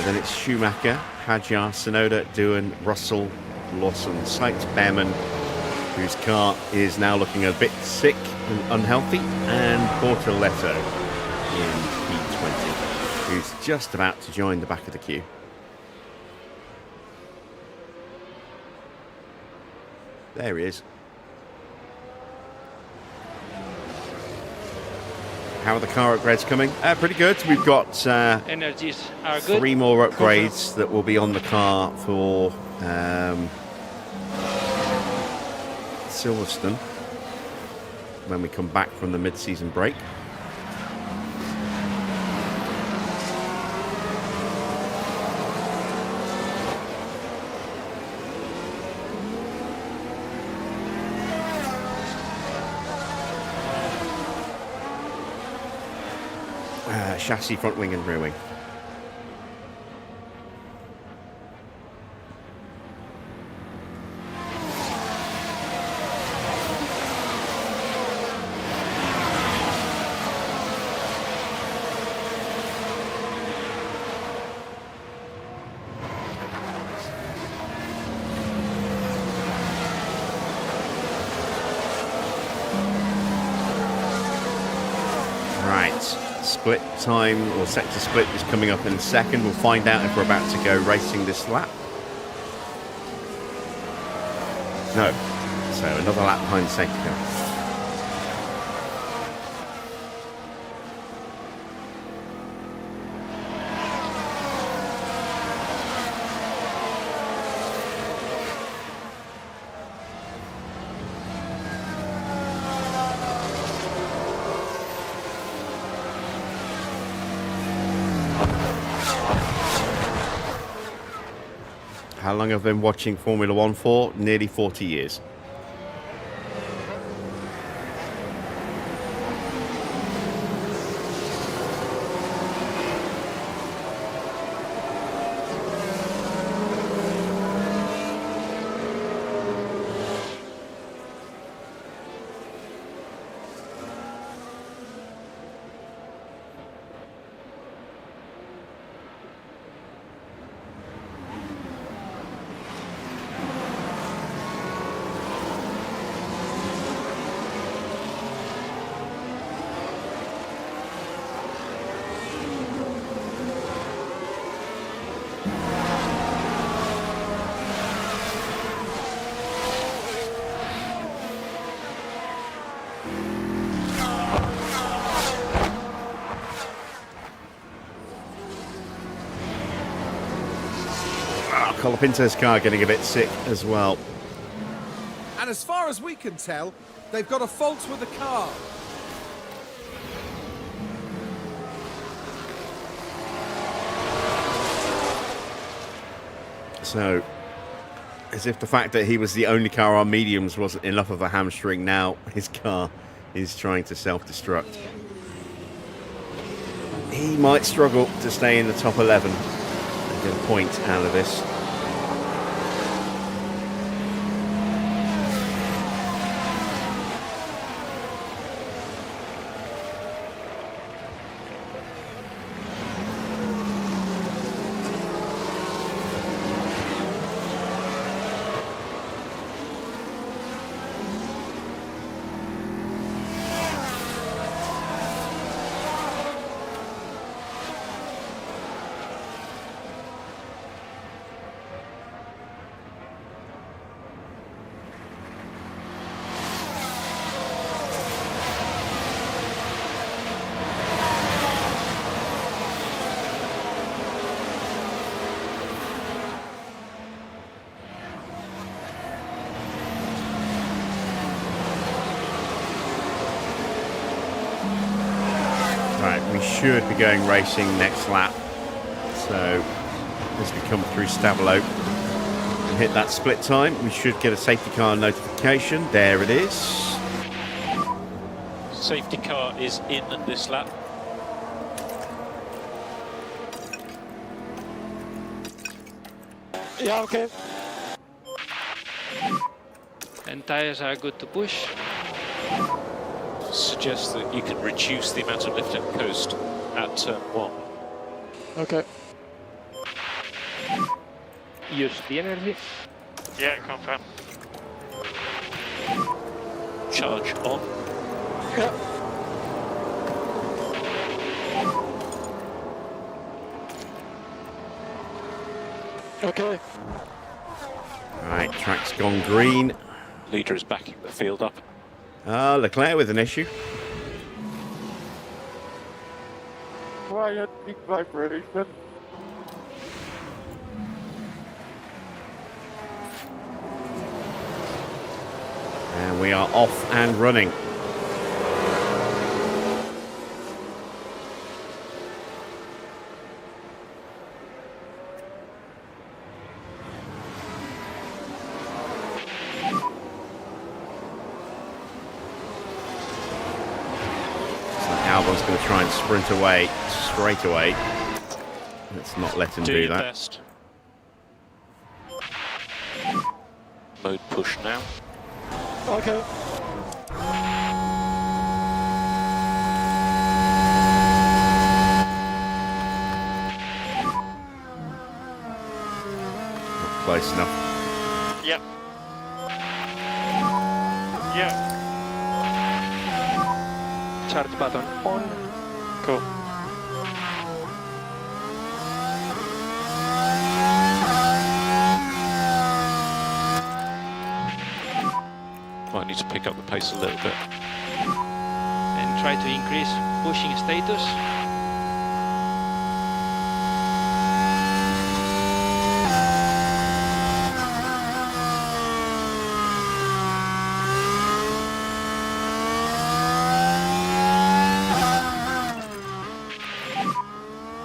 Then it's Schumacher, Hadjar, Tsunoda, Doohan, Russell, Lawson, Sykes, Bearman, whose car is now looking a bit sick and unhealthy, and Bortoletto in P20, who's just about to join the back of the queue. There he is. How are the car upgrades coming? Pretty good. We've got Energies are good. 3 more upgrades that will be on the car for Silverstone when we come back from the mid-season break. Chassis, front wing and rear wing. Split time, or sector split, is coming up in a second. We'll find out if we're about to go racing this lap. No. So another lap behind the safety car. How long have I been watching Formula One for? Nearly 40 years. Colapinto's car getting a bit sick as well. And as far as we can tell, they've got a fault with the car. So, as if the fact that he was the only car on mediums wasn't enough of a hamstring, now his car is trying to self-destruct. He might struggle to stay in the top 11 and get a point out of this. Should be going racing next lap. So as we come through Stavelot and hit that split time, we should get a safety car notification. There it is. Safety car is in this lap. Yeah, okay. And tires are good to push. Suggests that you can reduce the amount of lift and coast at turn 1. Okay. Use the energy. Yeah, confirm. Charge on. Yeah. Okay. Right, track's gone green. Leader is backing the field up. Leclerc with an issue. Quiet, big vibration. And we are off and running. Albon's going to try and sprint away straight away. Let's not let him do that. Best. Mode push now. Okay. Not close enough. Yeah. Yeah. Charge button on. Cool. Might need to pick up the pace a little bit. And try to increase pushing status.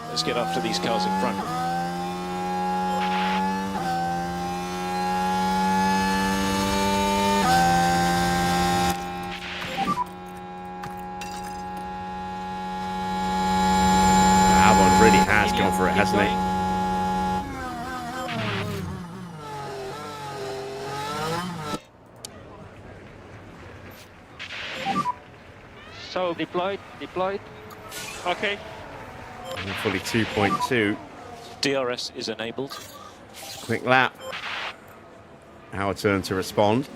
Let's get after these cars in front. Albon really has gone for it, hasn't he? So deployed. Okay. And fully 2.2. DRS is enabled. Quick lap. Our turn to respond.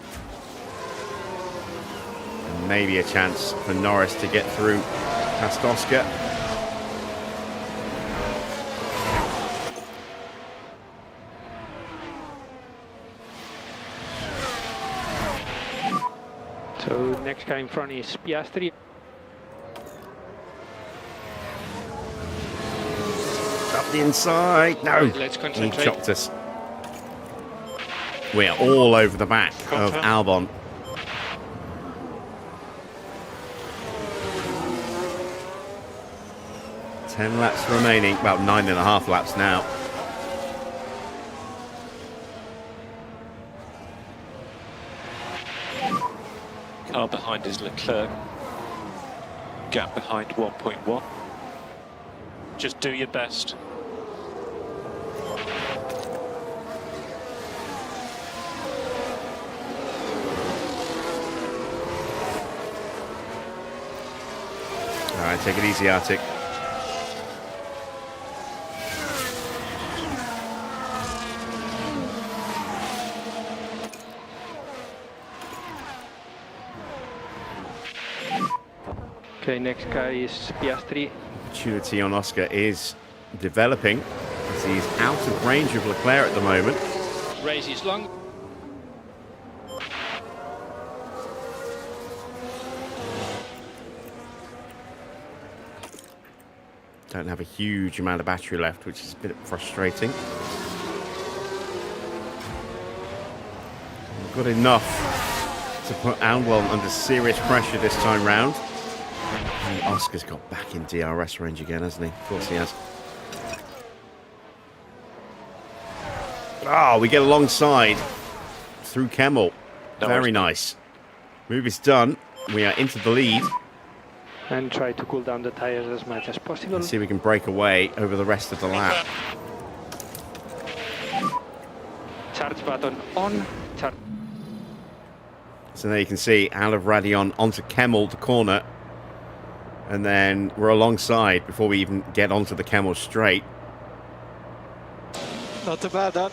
And maybe a chance for Norris to get through past Oscar. So next guy in front is Piastri. Up the inside. No. Let's He concentrate. chopped us. We're all over the back of Confirm. Albon. Ten laps remaining. Well, 9.5 laps now. Car behind is Leclerc. Gap behind 1.1. Just do your best. All right, take it easy, Arctic. Okay, next guy is Piastri. Opportunity on Oscar is developing as he's out of range of Leclerc at the moment. Race is long. Don't have a huge amount of battery left, which is a bit frustrating. We've got enough to put Albon under serious pressure this time round. And Oscar's got back in DRS range again, hasn't he? Of course he has. Oh, we get alongside through Kemmel. Very nice. Move is done. We are into the lead. And try to cool down the tires as much as possible. Let's see if we can break away over the rest of the lap. Charge button on. Charge. So there you can see out of Radion onto Kemmel, the corner. And then we're alongside before we even get onto the Kemmel straight. Not too bad, that.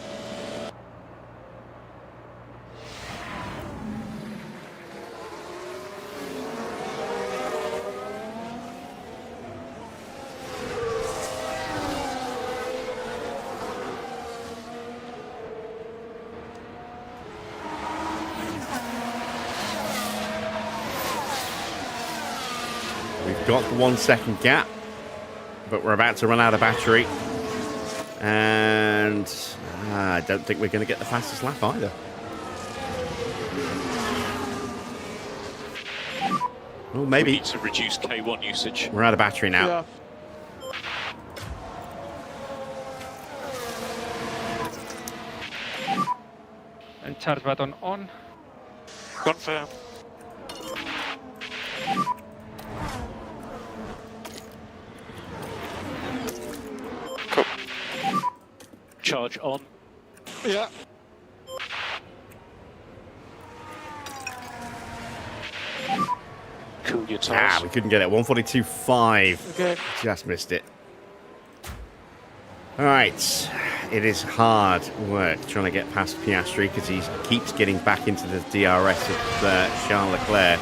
We've got the 1 second gap, but we're about to run out of battery. And I don't think we're going to get the fastest lap either. Well, maybe. We need to reduce K1 usage. We're out of battery now. Yeah. And charge button on. Confirm. Cool. Charge on. Yeah. Cool your tires. We couldn't get it. 142.5. Okay. Just missed it. All right. It is hard work trying to get past Piastri because he keeps getting back into the DRS of Charles Leclerc.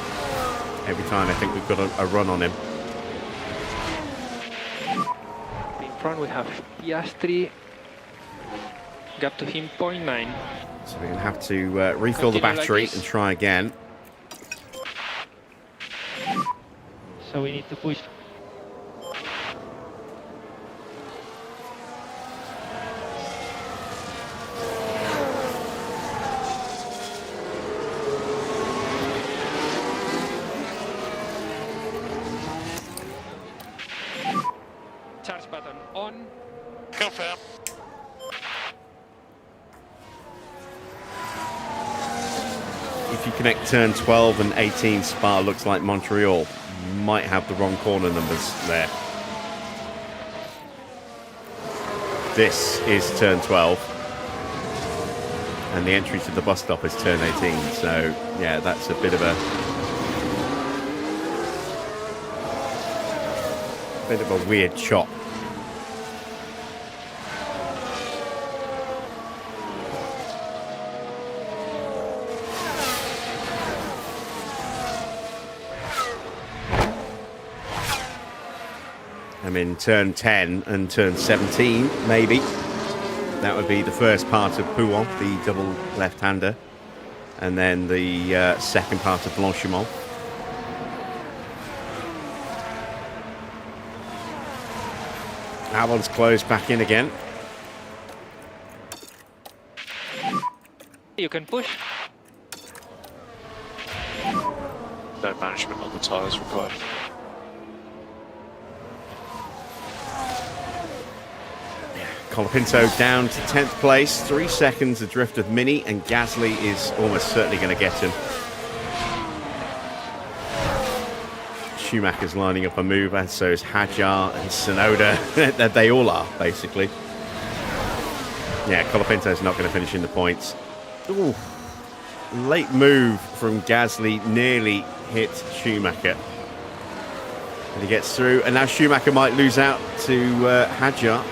Every time I think we've got a run on him. In front we have Piastri. Gap to him 0.9. So we're going to have to refill the Continue battery like this. and try again. So we need to push. Charge button on. Confirm. If you connect turn 12 and 18, Spa looks like Montreal. Might have the wrong corner numbers there. This is turn 12. And the entry to the bus stop is turn 18. So, yeah, that's a bit of a weird chop. I'm in turn 10 and turn 17, maybe. That would be the first part of Pouon, the double left-hander. And then the second part of Blanchimont. That one's closed back in again. You can push. No management on the tyres required. Colapinto down to 10th place, 3 seconds adrift of Mini, and Gasly is almost certainly going to get him. Schumacher's lining up a move, and so is Hadjar and Tsunoda. They all are, basically. Yeah, Colapinto's not going to finish in the points. Ooh. Late move from Gasly, nearly hit Schumacher. And he gets through, and now Schumacher might lose out to Hadjar.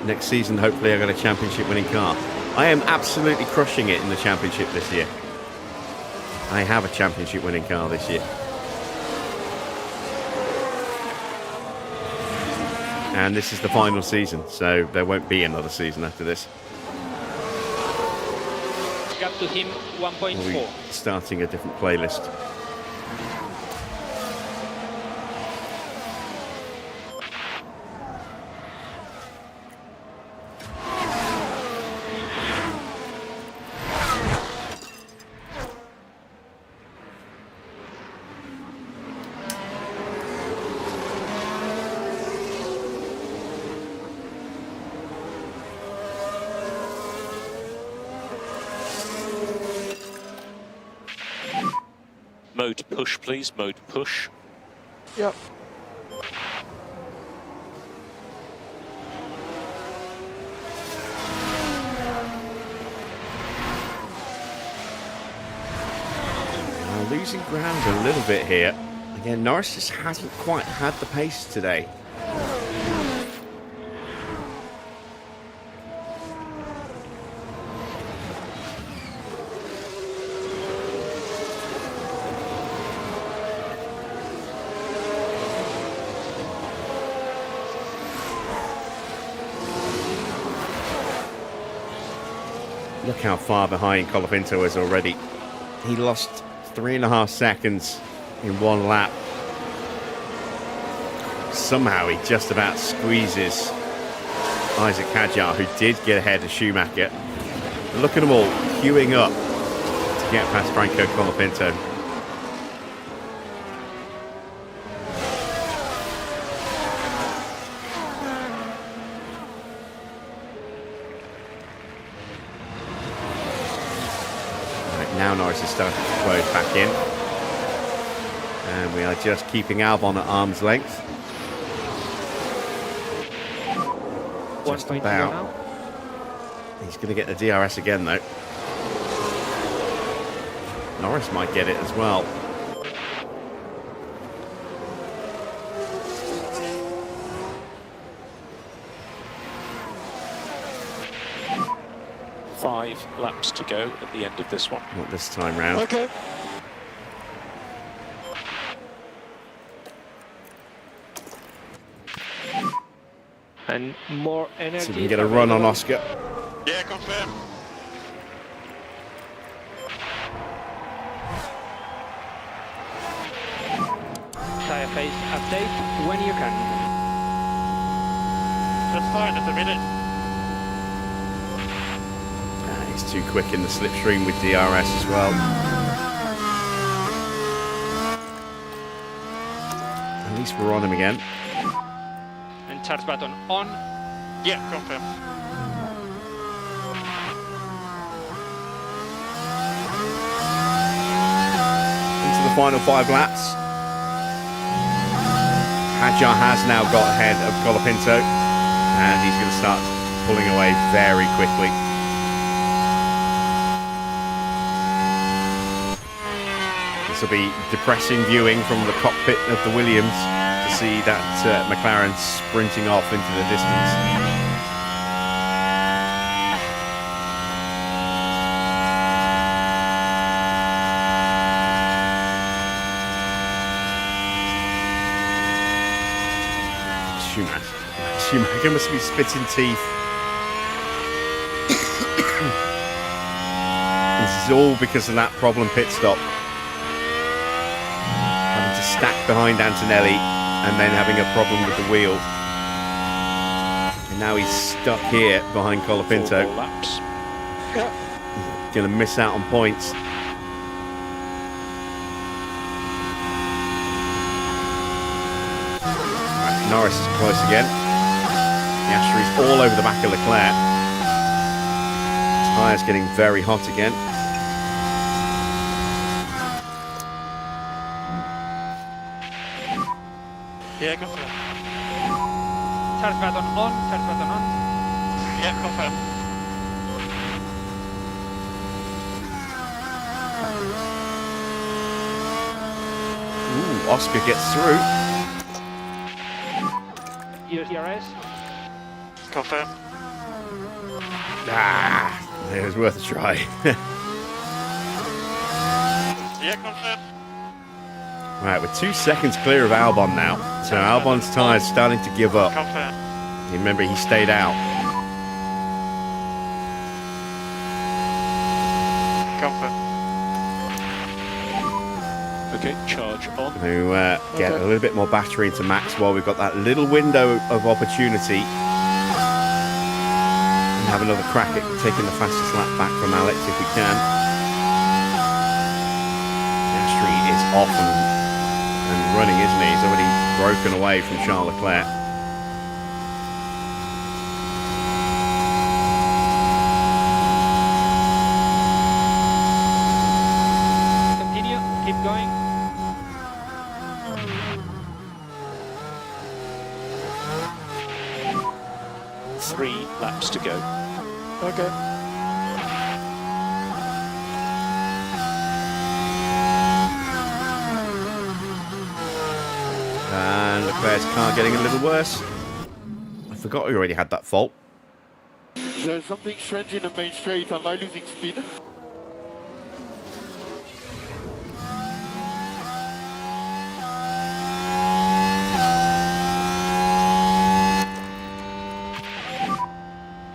Next season, hopefully, I got a championship-winning car. I am absolutely crushing it in the championship this year. I have a championship-winning car this year. And this is the final season, so there won't be another season after this. Gap to him 1.4. We'll be starting a different playlist. Mode push, please. Mode push. Yep. losing ground a little bit here. Again, Norris just hasn't quite had the pace today. Look how far behind Colapinto is already. He lost 3.5 seconds in one lap. Somehow he just about squeezes Isaac Hadjar, who did get ahead of Schumacher. But look at them all queuing up to get past Franco Colapinto. Now Norris is starting to close back in. And we are just keeping Albon at arm's length. Just about. He's going to get the DRS again, though. Norris might get it as well. Five laps to go at the end of this one. Not this time round. Okay. And more energy. So we can get a run on Oscar. Yeah, confirm. Tire phase update when you can. That's fine at the minute. He's too quick in the slipstream with DRS as well. At least we're on him again. And charge button on. Yeah, confirm. Into the final 5 laps. Hadjar has now got ahead of Colapinto, and he's going to start pulling away very quickly. This will be depressing viewing from the cockpit of the Williams to see that McLaren sprinting off into the distance. Schumacher must be spitting teeth. This is all because of that problem pit stop. Having to stack behind Antonelli and then having a problem with the wheel. And now he's stuck here behind Colapinto. 4 laps. Going to miss out on points. Right, Norris is close again. Piastri's all over the back of Leclerc. Tyres getting very hot again. Yeah, confirm. Charge button on, charge button on. Yeah, confirm. Ooh, Oscar gets through. Use DRS. Confirm. Ah, it was worth a try. Yeah, confirm. Right, we're 2 seconds clear of Albon now. So Albon's tyres starting to give up. Confirm. Remember, he stayed out. Confirm. Okay, charge on. To get a little bit more battery into Max while we've got that little window of opportunity. And have another crack at taking the fastest lap back from Alex if we can. Piastri is off and running, isn't he? He's already broken away from Charles Leclerc. Continue, keep going. Three laps to go. Okay. Leclerc's car getting a little worse. I forgot we already had that fault. There's something strange in the main straight. Am I losing speed?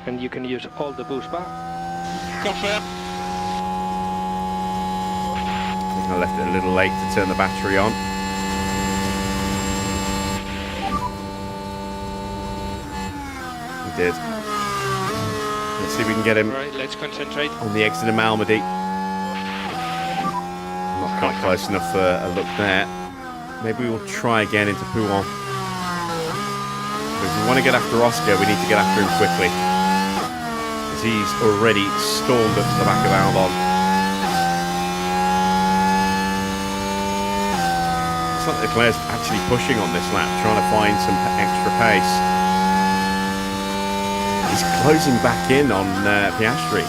And you can use all the boost bar. Confirm. I think I left it a little late to turn the battery on. We did. Let's see if we can get him Right, let's concentrate. on the exit of Malmedy. Not quite close enough for a look there. Maybe we'll try again into Pouillon. But if we want to get after Oscar, we need to get after him quickly. Because he's already stormed up to the back of Albon. It's like Leclerc's actually pushing on this lap, trying to find some extra pace. He's closing back in on Piastri.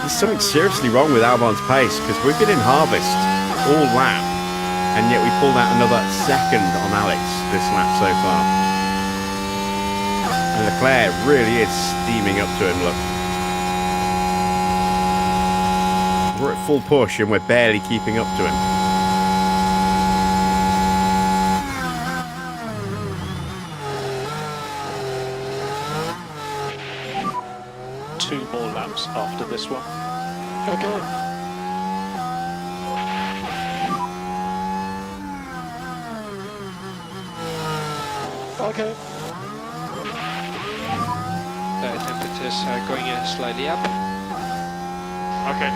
There's something seriously wrong with Albon's pace, because we've been in harvest all lap, and yet we pulled out another second on Alex this lap so far. And Leclerc really is steaming up to him, look. We're at full push and we're barely keeping up to him. Two more laps after this one. Okay. Okay. Temperatures are going slightly up. Okay.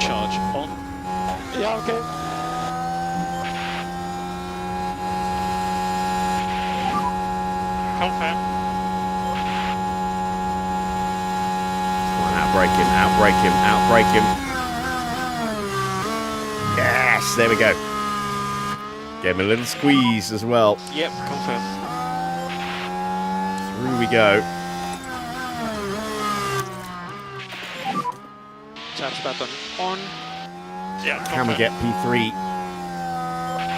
Charge on. Yeah, okay. Confirm. Come on, outbrake him, outbrake him, outbrake him. Yes, there we go. Gave him a little squeeze as well. Yep, confirm. Through we go. Charge button on. Yeah, Can we get P3?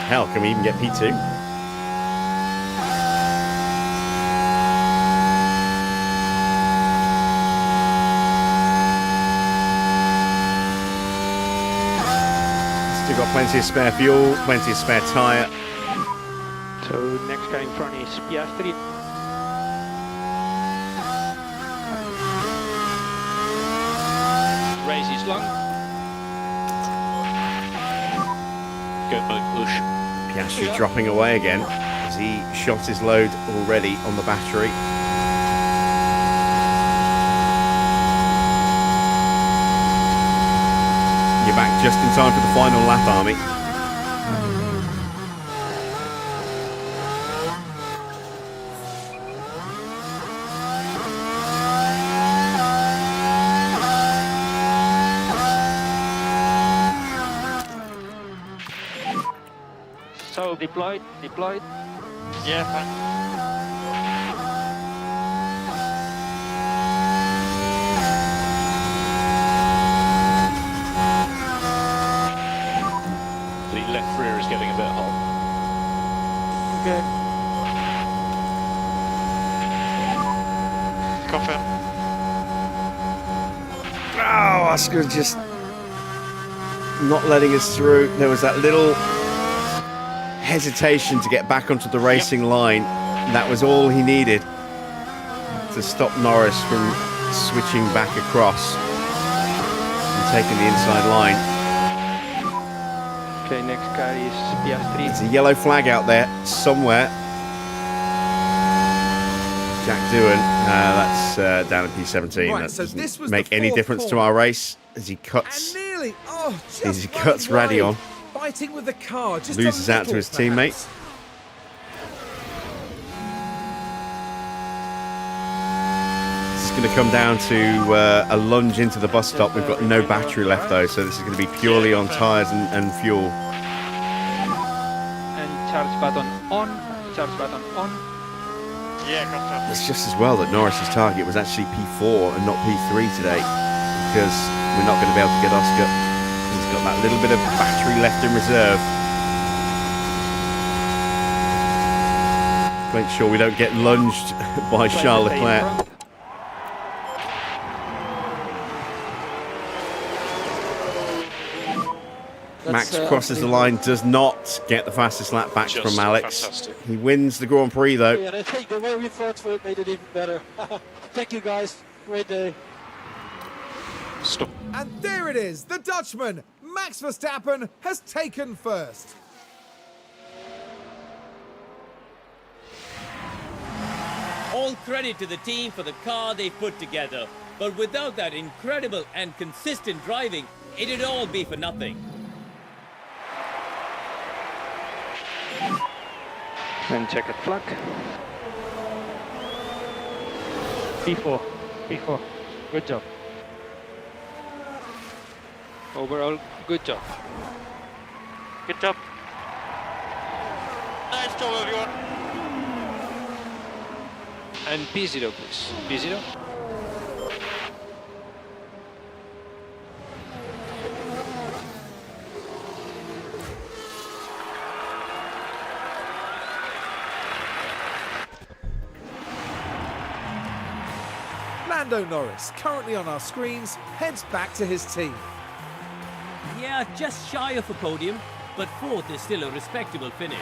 Hell, can we even get P2? Still got plenty of spare fuel, plenty of spare tyre. So next guy in front is Piastri. Race is long. Go mode push. Piastri dropping away again as he shot his load already on the battery. You're back just in time for the final lap, Army. So deployed. Yeah, fine. The left rear is getting a bit hot. Okay. Confirm. Oh, Oscar just not letting us through. There was that little hesitation to get back onto the racing line. That was all he needed to stop Norris from switching back across and taking the inside line. Okay, next guy is Piastri. There's a yellow flag out there somewhere. Jack Doohan, that's down at P17. Right, that so doesn't this was make the any fourth difference to corner. our race as he And cuts. nearly, just As he cuts Raddy on. Fighting with the car, just Loses a out to little, his teammate. perhaps. It's going to come down to a lunge into the bus stop. We've got no battery left though, so this is going to be purely on tyres and fuel. And charge button on. Charge button on. Yeah, confirm. It's just as well that Norris's target was actually P4 and not P3 today. because we're not going to be able to get Oscar. He's got that little bit of battery left in reserve. Make sure we don't get lunged by Charles Leclerc. Max crosses the line, does not get the fastest lap back from Alex. Fantastic. He wins the Grand Prix though. Yeah, and I think the way we fought for it made it even better. Thank you guys. Great day. Stop. And there it is, the Dutchman, Max Verstappen, has taken first. All credit to the team for the car they put together. But without that incredible and consistent driving, it'd all be for nothing. And checkered flag. P4. P4. Good job. Overall, good job. Good job. Nice job, everyone. And P0, please. P0. Lando Norris, currently on our screens, heads back to his team. Yeah, just shy of a podium, but fourth is still a respectable finish.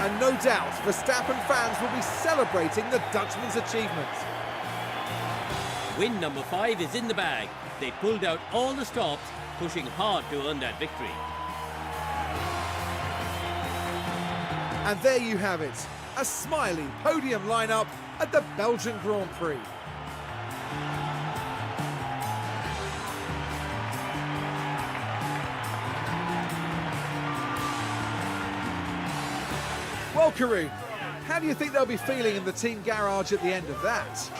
And no doubt, Verstappen fans will be celebrating the Dutchman's achievement. Win number 5 is in the bag. They pulled out all the stops, pushing hard to earn that victory. And there you have it, a smiley podium lineup at the Belgian Grand Prix. Well, Karun, how do you think they'll be feeling in the team garage at the end of that?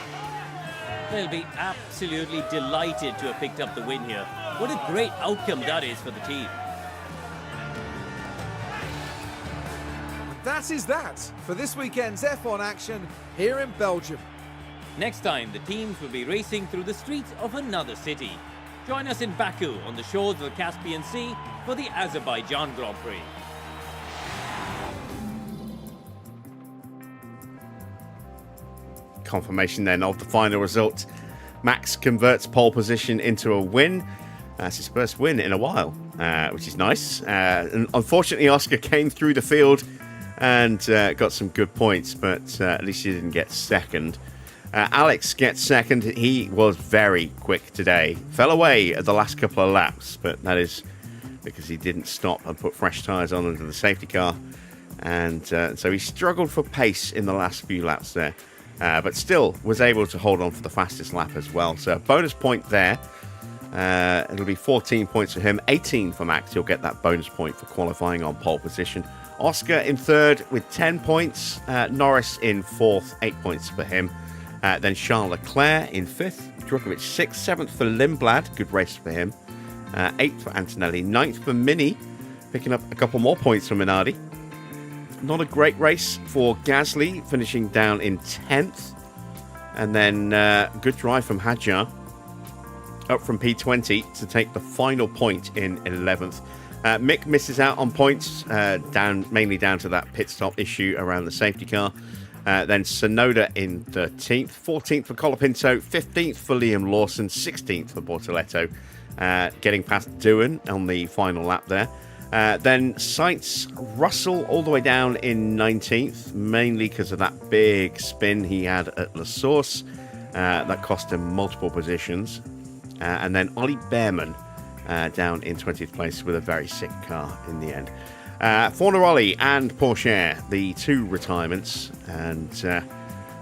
They'll be absolutely delighted to have picked up the win here. What a great outcome that is for the team. That is that for this weekend's F1 action here in Belgium. Next time, the teams will be racing through the streets of another city. Join us in Baku on the shores of the Caspian Sea for the Azerbaijan Grand Prix. Confirmation then of the final result. Max converts pole position into a win. That's his first win in a while, which is nice. And unfortunately, Oscar came through the field and got some good points, but at least he didn't get second. Alex gets second. He was very quick today. Fell away at the last couple of laps, but that is because he didn't stop and put fresh tyres on under the safety car. And so he struggled for pace in the last few laps there. But still was able to hold on for the fastest lap as well. So a bonus point there. It'll be 14 points for him, 18 for Max. He'll get that bonus point for qualifying on pole position. Oscar in third with 10 points. Norris in fourth, 8 points for him. Then Charles Leclerc in fifth. Djokovic sixth, seventh for Lindblad. Good race for him. Eighth for Antonelli. Ninth for Mini. Picking up a couple more points from Minardi. Not a great race for Gasly, finishing down in 10th. And then good drive from Hadjar, up from P20 to take the final point in 11th. Mick misses out on points, mainly down to that pit stop issue around the safety car. Then Sonoda in 13th, 14th for Colapinto, 15th for Liam Lawson, 16th for Bortoletto, getting past Doohan on the final lap there. Then Sainz, Russell all the way down in 19th, mainly because of that big spin he had at La Source. That cost him multiple positions. And then Ollie Bearman down in 20th place with a very sick car in the end. Fornaroli and Porsche, the two retirements. And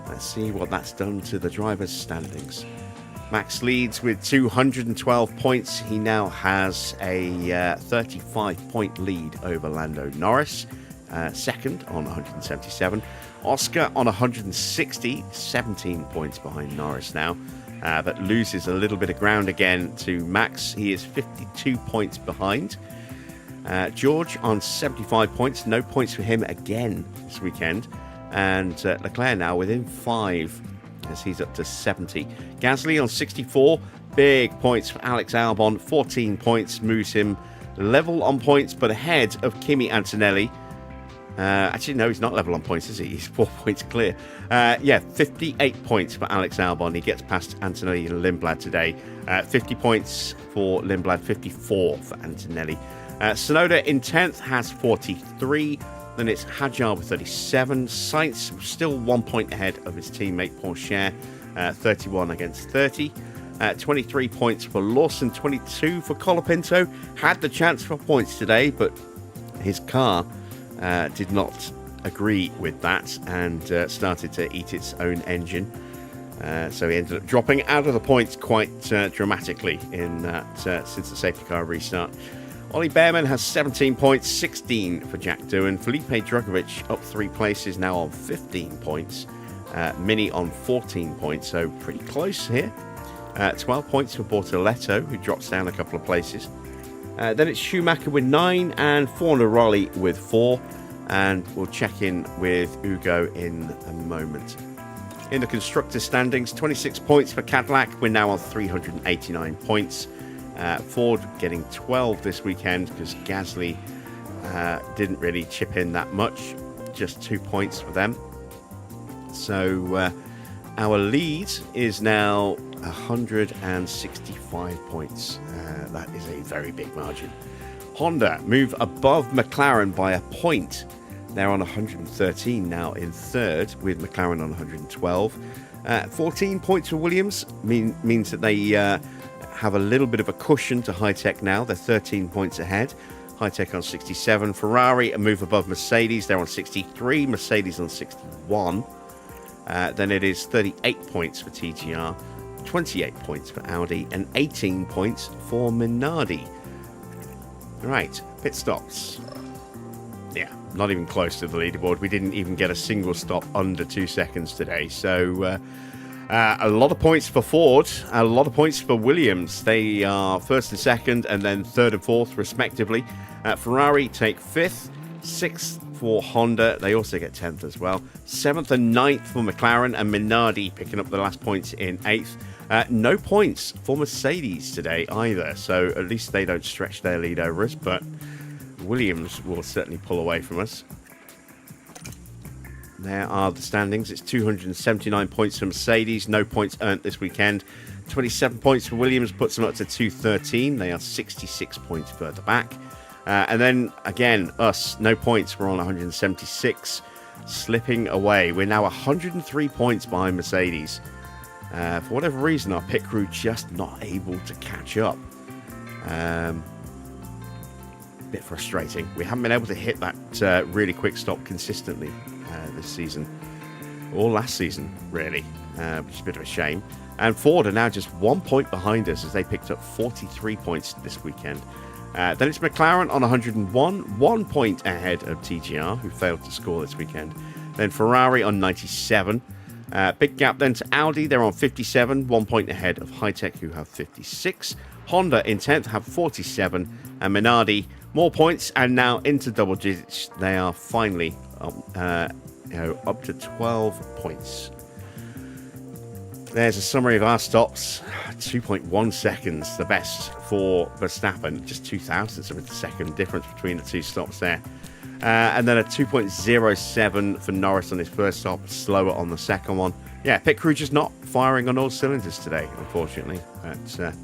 let's see what that's done to the drivers' standings. Max leads with 212 points. He now has a 35-point lead over Lando Norris. Second on 177. Oscar on 160, 17 points behind Norris now. But loses a little bit of ground again to Max. He is 52 points behind. George on 75 points. No points for him again this weekend. And Leclerc now within 5 as he's up to 70. Gasly on 64. Big points for Alex Albon. 14 points moves him level on points, but ahead of Kimi Antonelli. Actually, no, he's not level on points, is he? He's 4 points clear. 58 points for Alex Albon. He gets past Antonelli and Lindblad today. 50 points for Lindblad, 54 for Antonelli. Tsunoda in 10th has 43. Then it's Hadjar with 37. Sainz still 1 point ahead of his teammate Pourchaire, 31 against 30. 23 points for Lawson, 22 for Colapinto. Had the chance for points today, but his car did not agree with that and started to eat its own engine. So he ended up dropping out of the points quite dramatically in that since the safety car restart. Ollie Bearman has 17 points, 16 for Jack Doohan. Felipe Drugovich up 3 places, now on 15 points. Mini on 14 points, so pretty close here. 12 points for Bortoletto, who drops down a couple of places. Then it's Schumacher with 9 and Fornaroli with 4. And we'll check in with Ugo in a moment. In the constructor standings, 26 points for Cadillac. We're now on 389 points. Ford getting 12 this weekend because Gasly didn't really chip in that much. Just 2 points for them. So our lead is now 165 points. That is a very big margin. Honda move above McLaren by a point. They're on 113 now in third, with McLaren on 112. 14 points for Williams means that they have a little bit of a cushion to HiTech now. They're 13 points ahead. HiTech on 67. Ferrari a move above Mercedes. They're on 63. Mercedes on 61. Then it is 38 points for TGR, 28 points for Audi, and 18 points for Minardi. Right, pit stops. Yeah, not even close to the leaderboard. We didn't even get a single stop under 2 seconds today. So a lot of points for Ford, a lot of points for Williams. They are first and second, and then third and fourth, respectively. Ferrari take fifth, sixth for Honda. They also get 10th as well. 7th and 9th for McLaren, and Minardi picking up the last points in 8th. No points for Mercedes today either, so at least they don't stretch their lead over us, but Williams will certainly pull away from us. There are the standings. It's 279 points for Mercedes, no points earned this weekend. 27 points for Williams puts them up to 213. They are 66 points further back. And then, again, us, no points. We're on 176, slipping away. We're now 103 points behind Mercedes. For whatever reason, our pit crew just not able to catch up. Bit frustrating. We haven't been able to hit that really quick stop consistently this season. Or last season, really. Which is a bit of a shame. And Ford are now just 1 point behind us as they picked up 43 points this weekend. Then it's McLaren on 101, 1 point ahead of TGR, who failed to score this weekend. Then Ferrari on 97. Big gap then to Audi. They're on 57, 1 point ahead of HiTech, who have 56. Honda in 10th have 47. And Minardi, more points, and now into double digits. They are finally up to 12 points. There's a summary of our stops. 2.1 seconds, the best for Verstappen. Just 0.02 of a second difference between the two stops there. And then a 2.07 for Norris on his first stop, slower on the second one. Yeah, pit crew just not firing on all cylinders today, unfortunately. But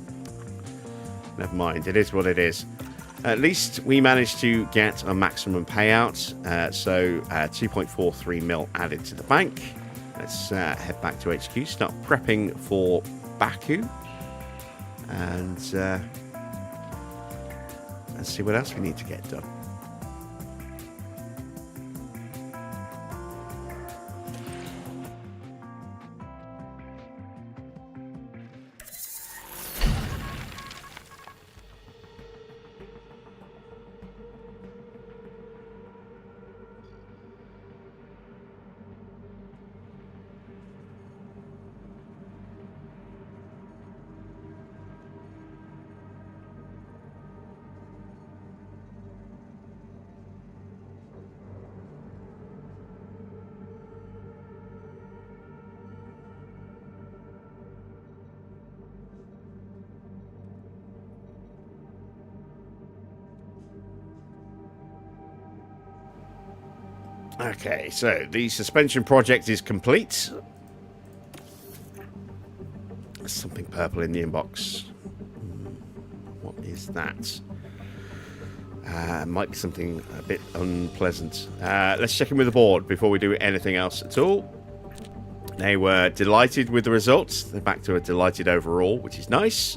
never mind, it is what it is. At least we managed to get a maximum payout. So 2.43 mil added to the bank. Let's head back to HQ, start prepping for Baku, and see what else we need to get done. Okay, so the suspension project is complete. There's something purple in the inbox. What is that? Might be something a bit unpleasant. Let's check in with the board before we do anything else at all. They were delighted with the results. They're back to a delighted overall, which is nice.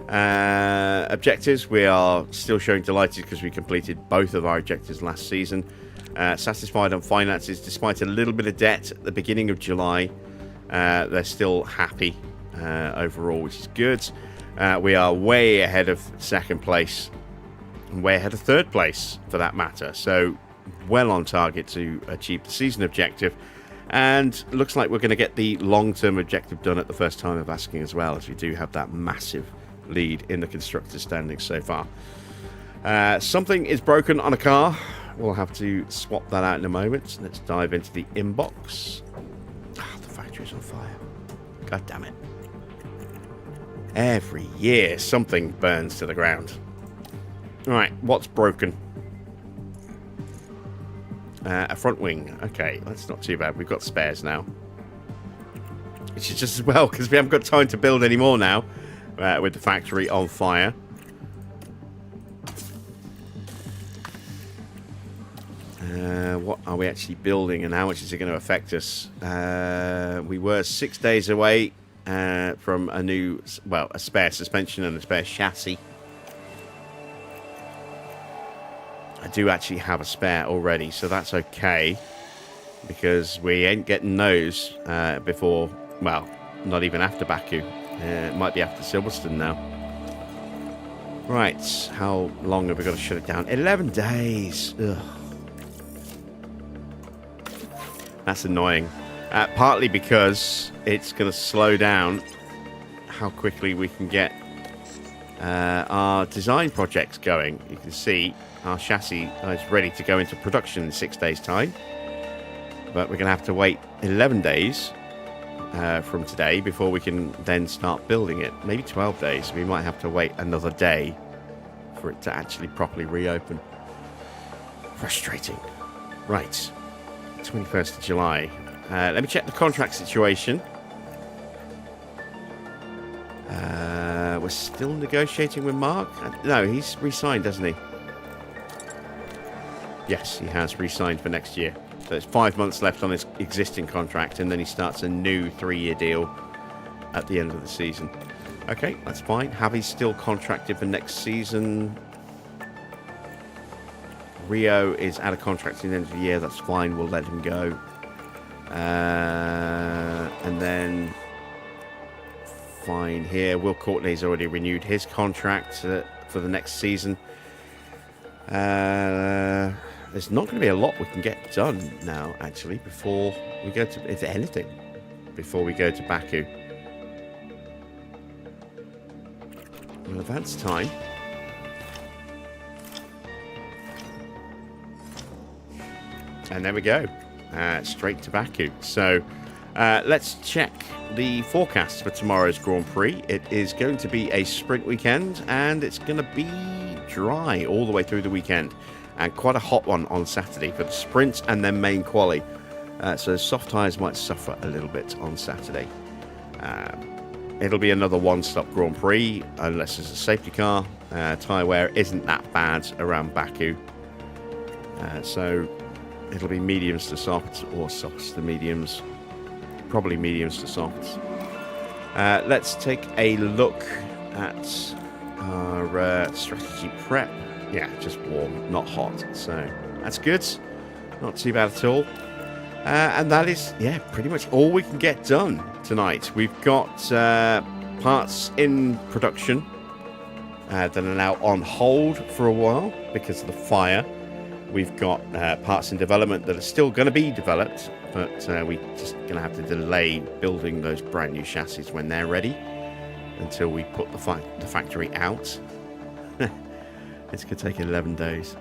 Objectives, we are still showing delighted because we completed both of our objectives last season. Satisfied on finances despite a little bit of debt at the beginning of July. They're still happy overall, which is good. We are way ahead of second place and way ahead of third place for that matter. So well on target to achieve the season objective. And looks like we're going to get the long-term objective done at the first time of asking as well, as we do have that massive lead in the constructors standings so far. Something is broken on a car. We'll have to swap that out in a moment. Let's dive into the inbox. The factory's on fire. God damn it. Every year something burns to the ground. Right, what's broken? A front wing. Okay, that's not too bad. We've got spares now. Which is just as well, because we haven't got time to build any more now. With the factory on fire. What are we actually building and how much is it going to affect us? We were 6 days away from a new, well, a spare suspension and a spare chassis. I do actually have a spare already, so that's okay. Because we ain't getting those before, well, not even after Baku. It might be after Silverstone now. Right, how long have we got to shut it down? 11 days. Ugh. That's annoying. Partly because it's going to slow down how quickly we can get our design projects going. You can see our chassis is ready to go into production in 6 days' time. But we're going to have to wait 11 days from today before we can then start building it. Maybe 12 days. We might have to wait another day for it to actually properly reopen. Frustrating. Right. 21st of July. Let me check the contract situation. We're still negotiating with Mark. No, he's re-signed, hasn't he? Yes, he has re-signed for next year. So there's 5 months left on his existing contract, and then he starts a new 3-year deal at the end of the season. Okay, that's fine. Javi's still contracted for next season. Rio is out of contract at the end of the year. That's fine. We'll let him go. And then fine here. Will Courtney's already renewed his contract for the next season. There's not going to be a lot we can get done now, actually, before we go to, if anything, before we go to Baku. Well, that's time. And there we go. Straight to Baku. So let's check the forecast for tomorrow's Grand Prix. It is going to be a sprint weekend, and it's going to be dry all the way through the weekend. And quite a hot one on Saturday for the sprint and then main quali. So soft tyres might suffer a little bit on Saturday. It'll be another one-stop Grand Prix unless there's a safety car. Tyre wear isn't that bad around Baku. So it'll be mediums to softs or softs to mediums. Probably mediums to softs. Let's take a look at our strategy prep. Yeah, just warm, not hot. So that's good. Not too bad at all. And that is, yeah, pretty much all we can get done tonight. We've got parts in production that are now on hold for a while because of the fire. We've got parts in development that are still going to be developed, but we're just going to have to delay building those brand new chassis when they're ready until we put the factory out. It's going to take 11 days.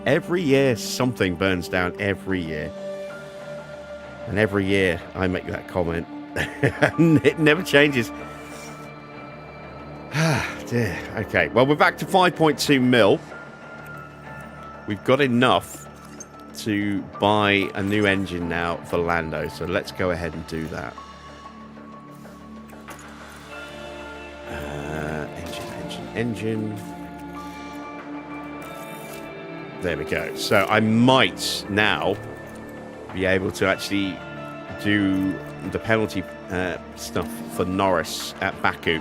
Every year something burns down, every year. And every year I make that comment. And it never changes. Dear. Okay, well, we're back to 5.2 mil. We've got enough to buy a new engine now for Lando, so let's go ahead and do that. Engine. There we go. So I might now be able to actually do the penalty stuff for Norris at Baku.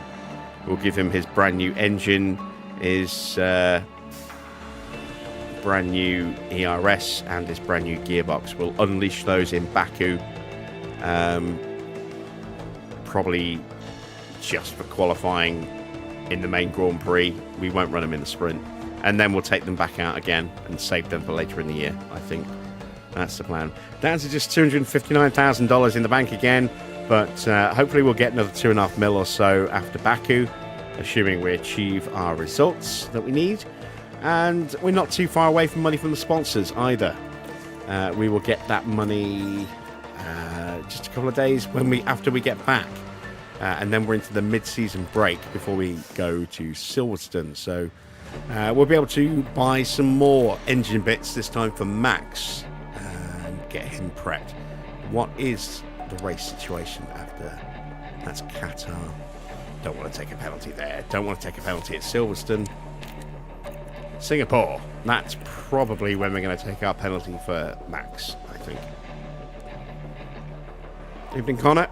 We'll give him his brand new engine, his brand new ERS, and his brand new gearbox. We'll unleash those in Baku, probably just for qualifying in the main Grand Prix. We won't run them in the sprint, and then we'll take them back out again and save them for later in the year. I think that's the plan. Down to just $259,000 in the bank again, but hopefully we'll get another 2.5 mil or so after Baku, assuming we achieve our results that we need. And we're not too far away from money from the sponsors either. We will get that money just a couple of days after we get back. And then we're into the mid-season break before we go to Silverstone. So we'll be able to buy some more engine bits, this time for Max, and get him prepped. What is the race situation after? That's Qatar. Don't want to take a penalty there. Don't want to take a penalty at Silverstone. Singapore. That's probably when we're going to take our penalty for Max, I think. Evening, Connor.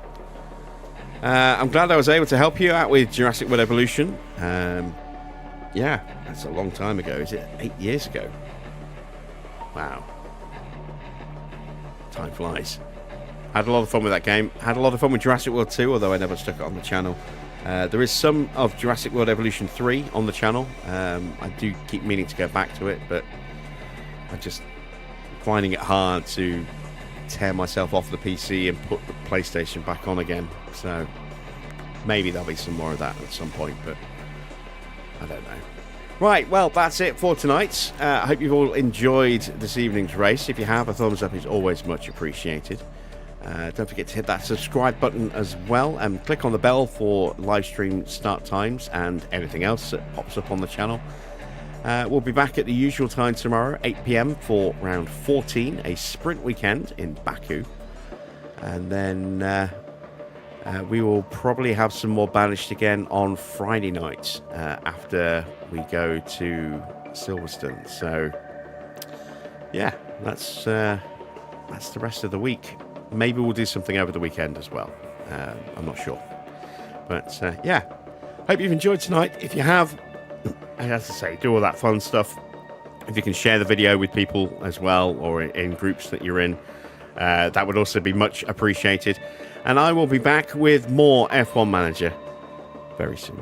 I'm glad I was able to help you out with Jurassic World Evolution. Yeah, that's a long time ago. Is it 8 years ago? Wow. Time flies. Had a lot of fun with that game. Had a lot of fun with Jurassic World 2, although I never stuck it on the channel. There is some of Jurassic World Evolution 3 on the channel. I do keep meaning to go back to it, but I'm just finding it hard to tear myself off the PC and put the PlayStation back on again. So maybe there'll be some more of that at some point, but I don't know. Right, well, that's it for tonight. I hope you've all enjoyed this evening's race. If you have, a thumbs up is always much appreciated. Don't forget to hit that subscribe button as well, and click on the bell for live stream start times and anything else that pops up on the channel. We'll be back at the usual time tomorrow, 8 PM for round 14, a sprint weekend in Baku. And then we will probably have some more banished again on Friday night after we go to Silverstone. So, yeah, that's the rest of the week. Maybe we'll do something over the weekend as well. I'm not sure. But, yeah, hope you've enjoyed tonight. If you have, as I say, do all that fun stuff. If you can share the video with people as well, or in groups that you're in, that would also be much appreciated. And I will be back with more F1 Manager very soon.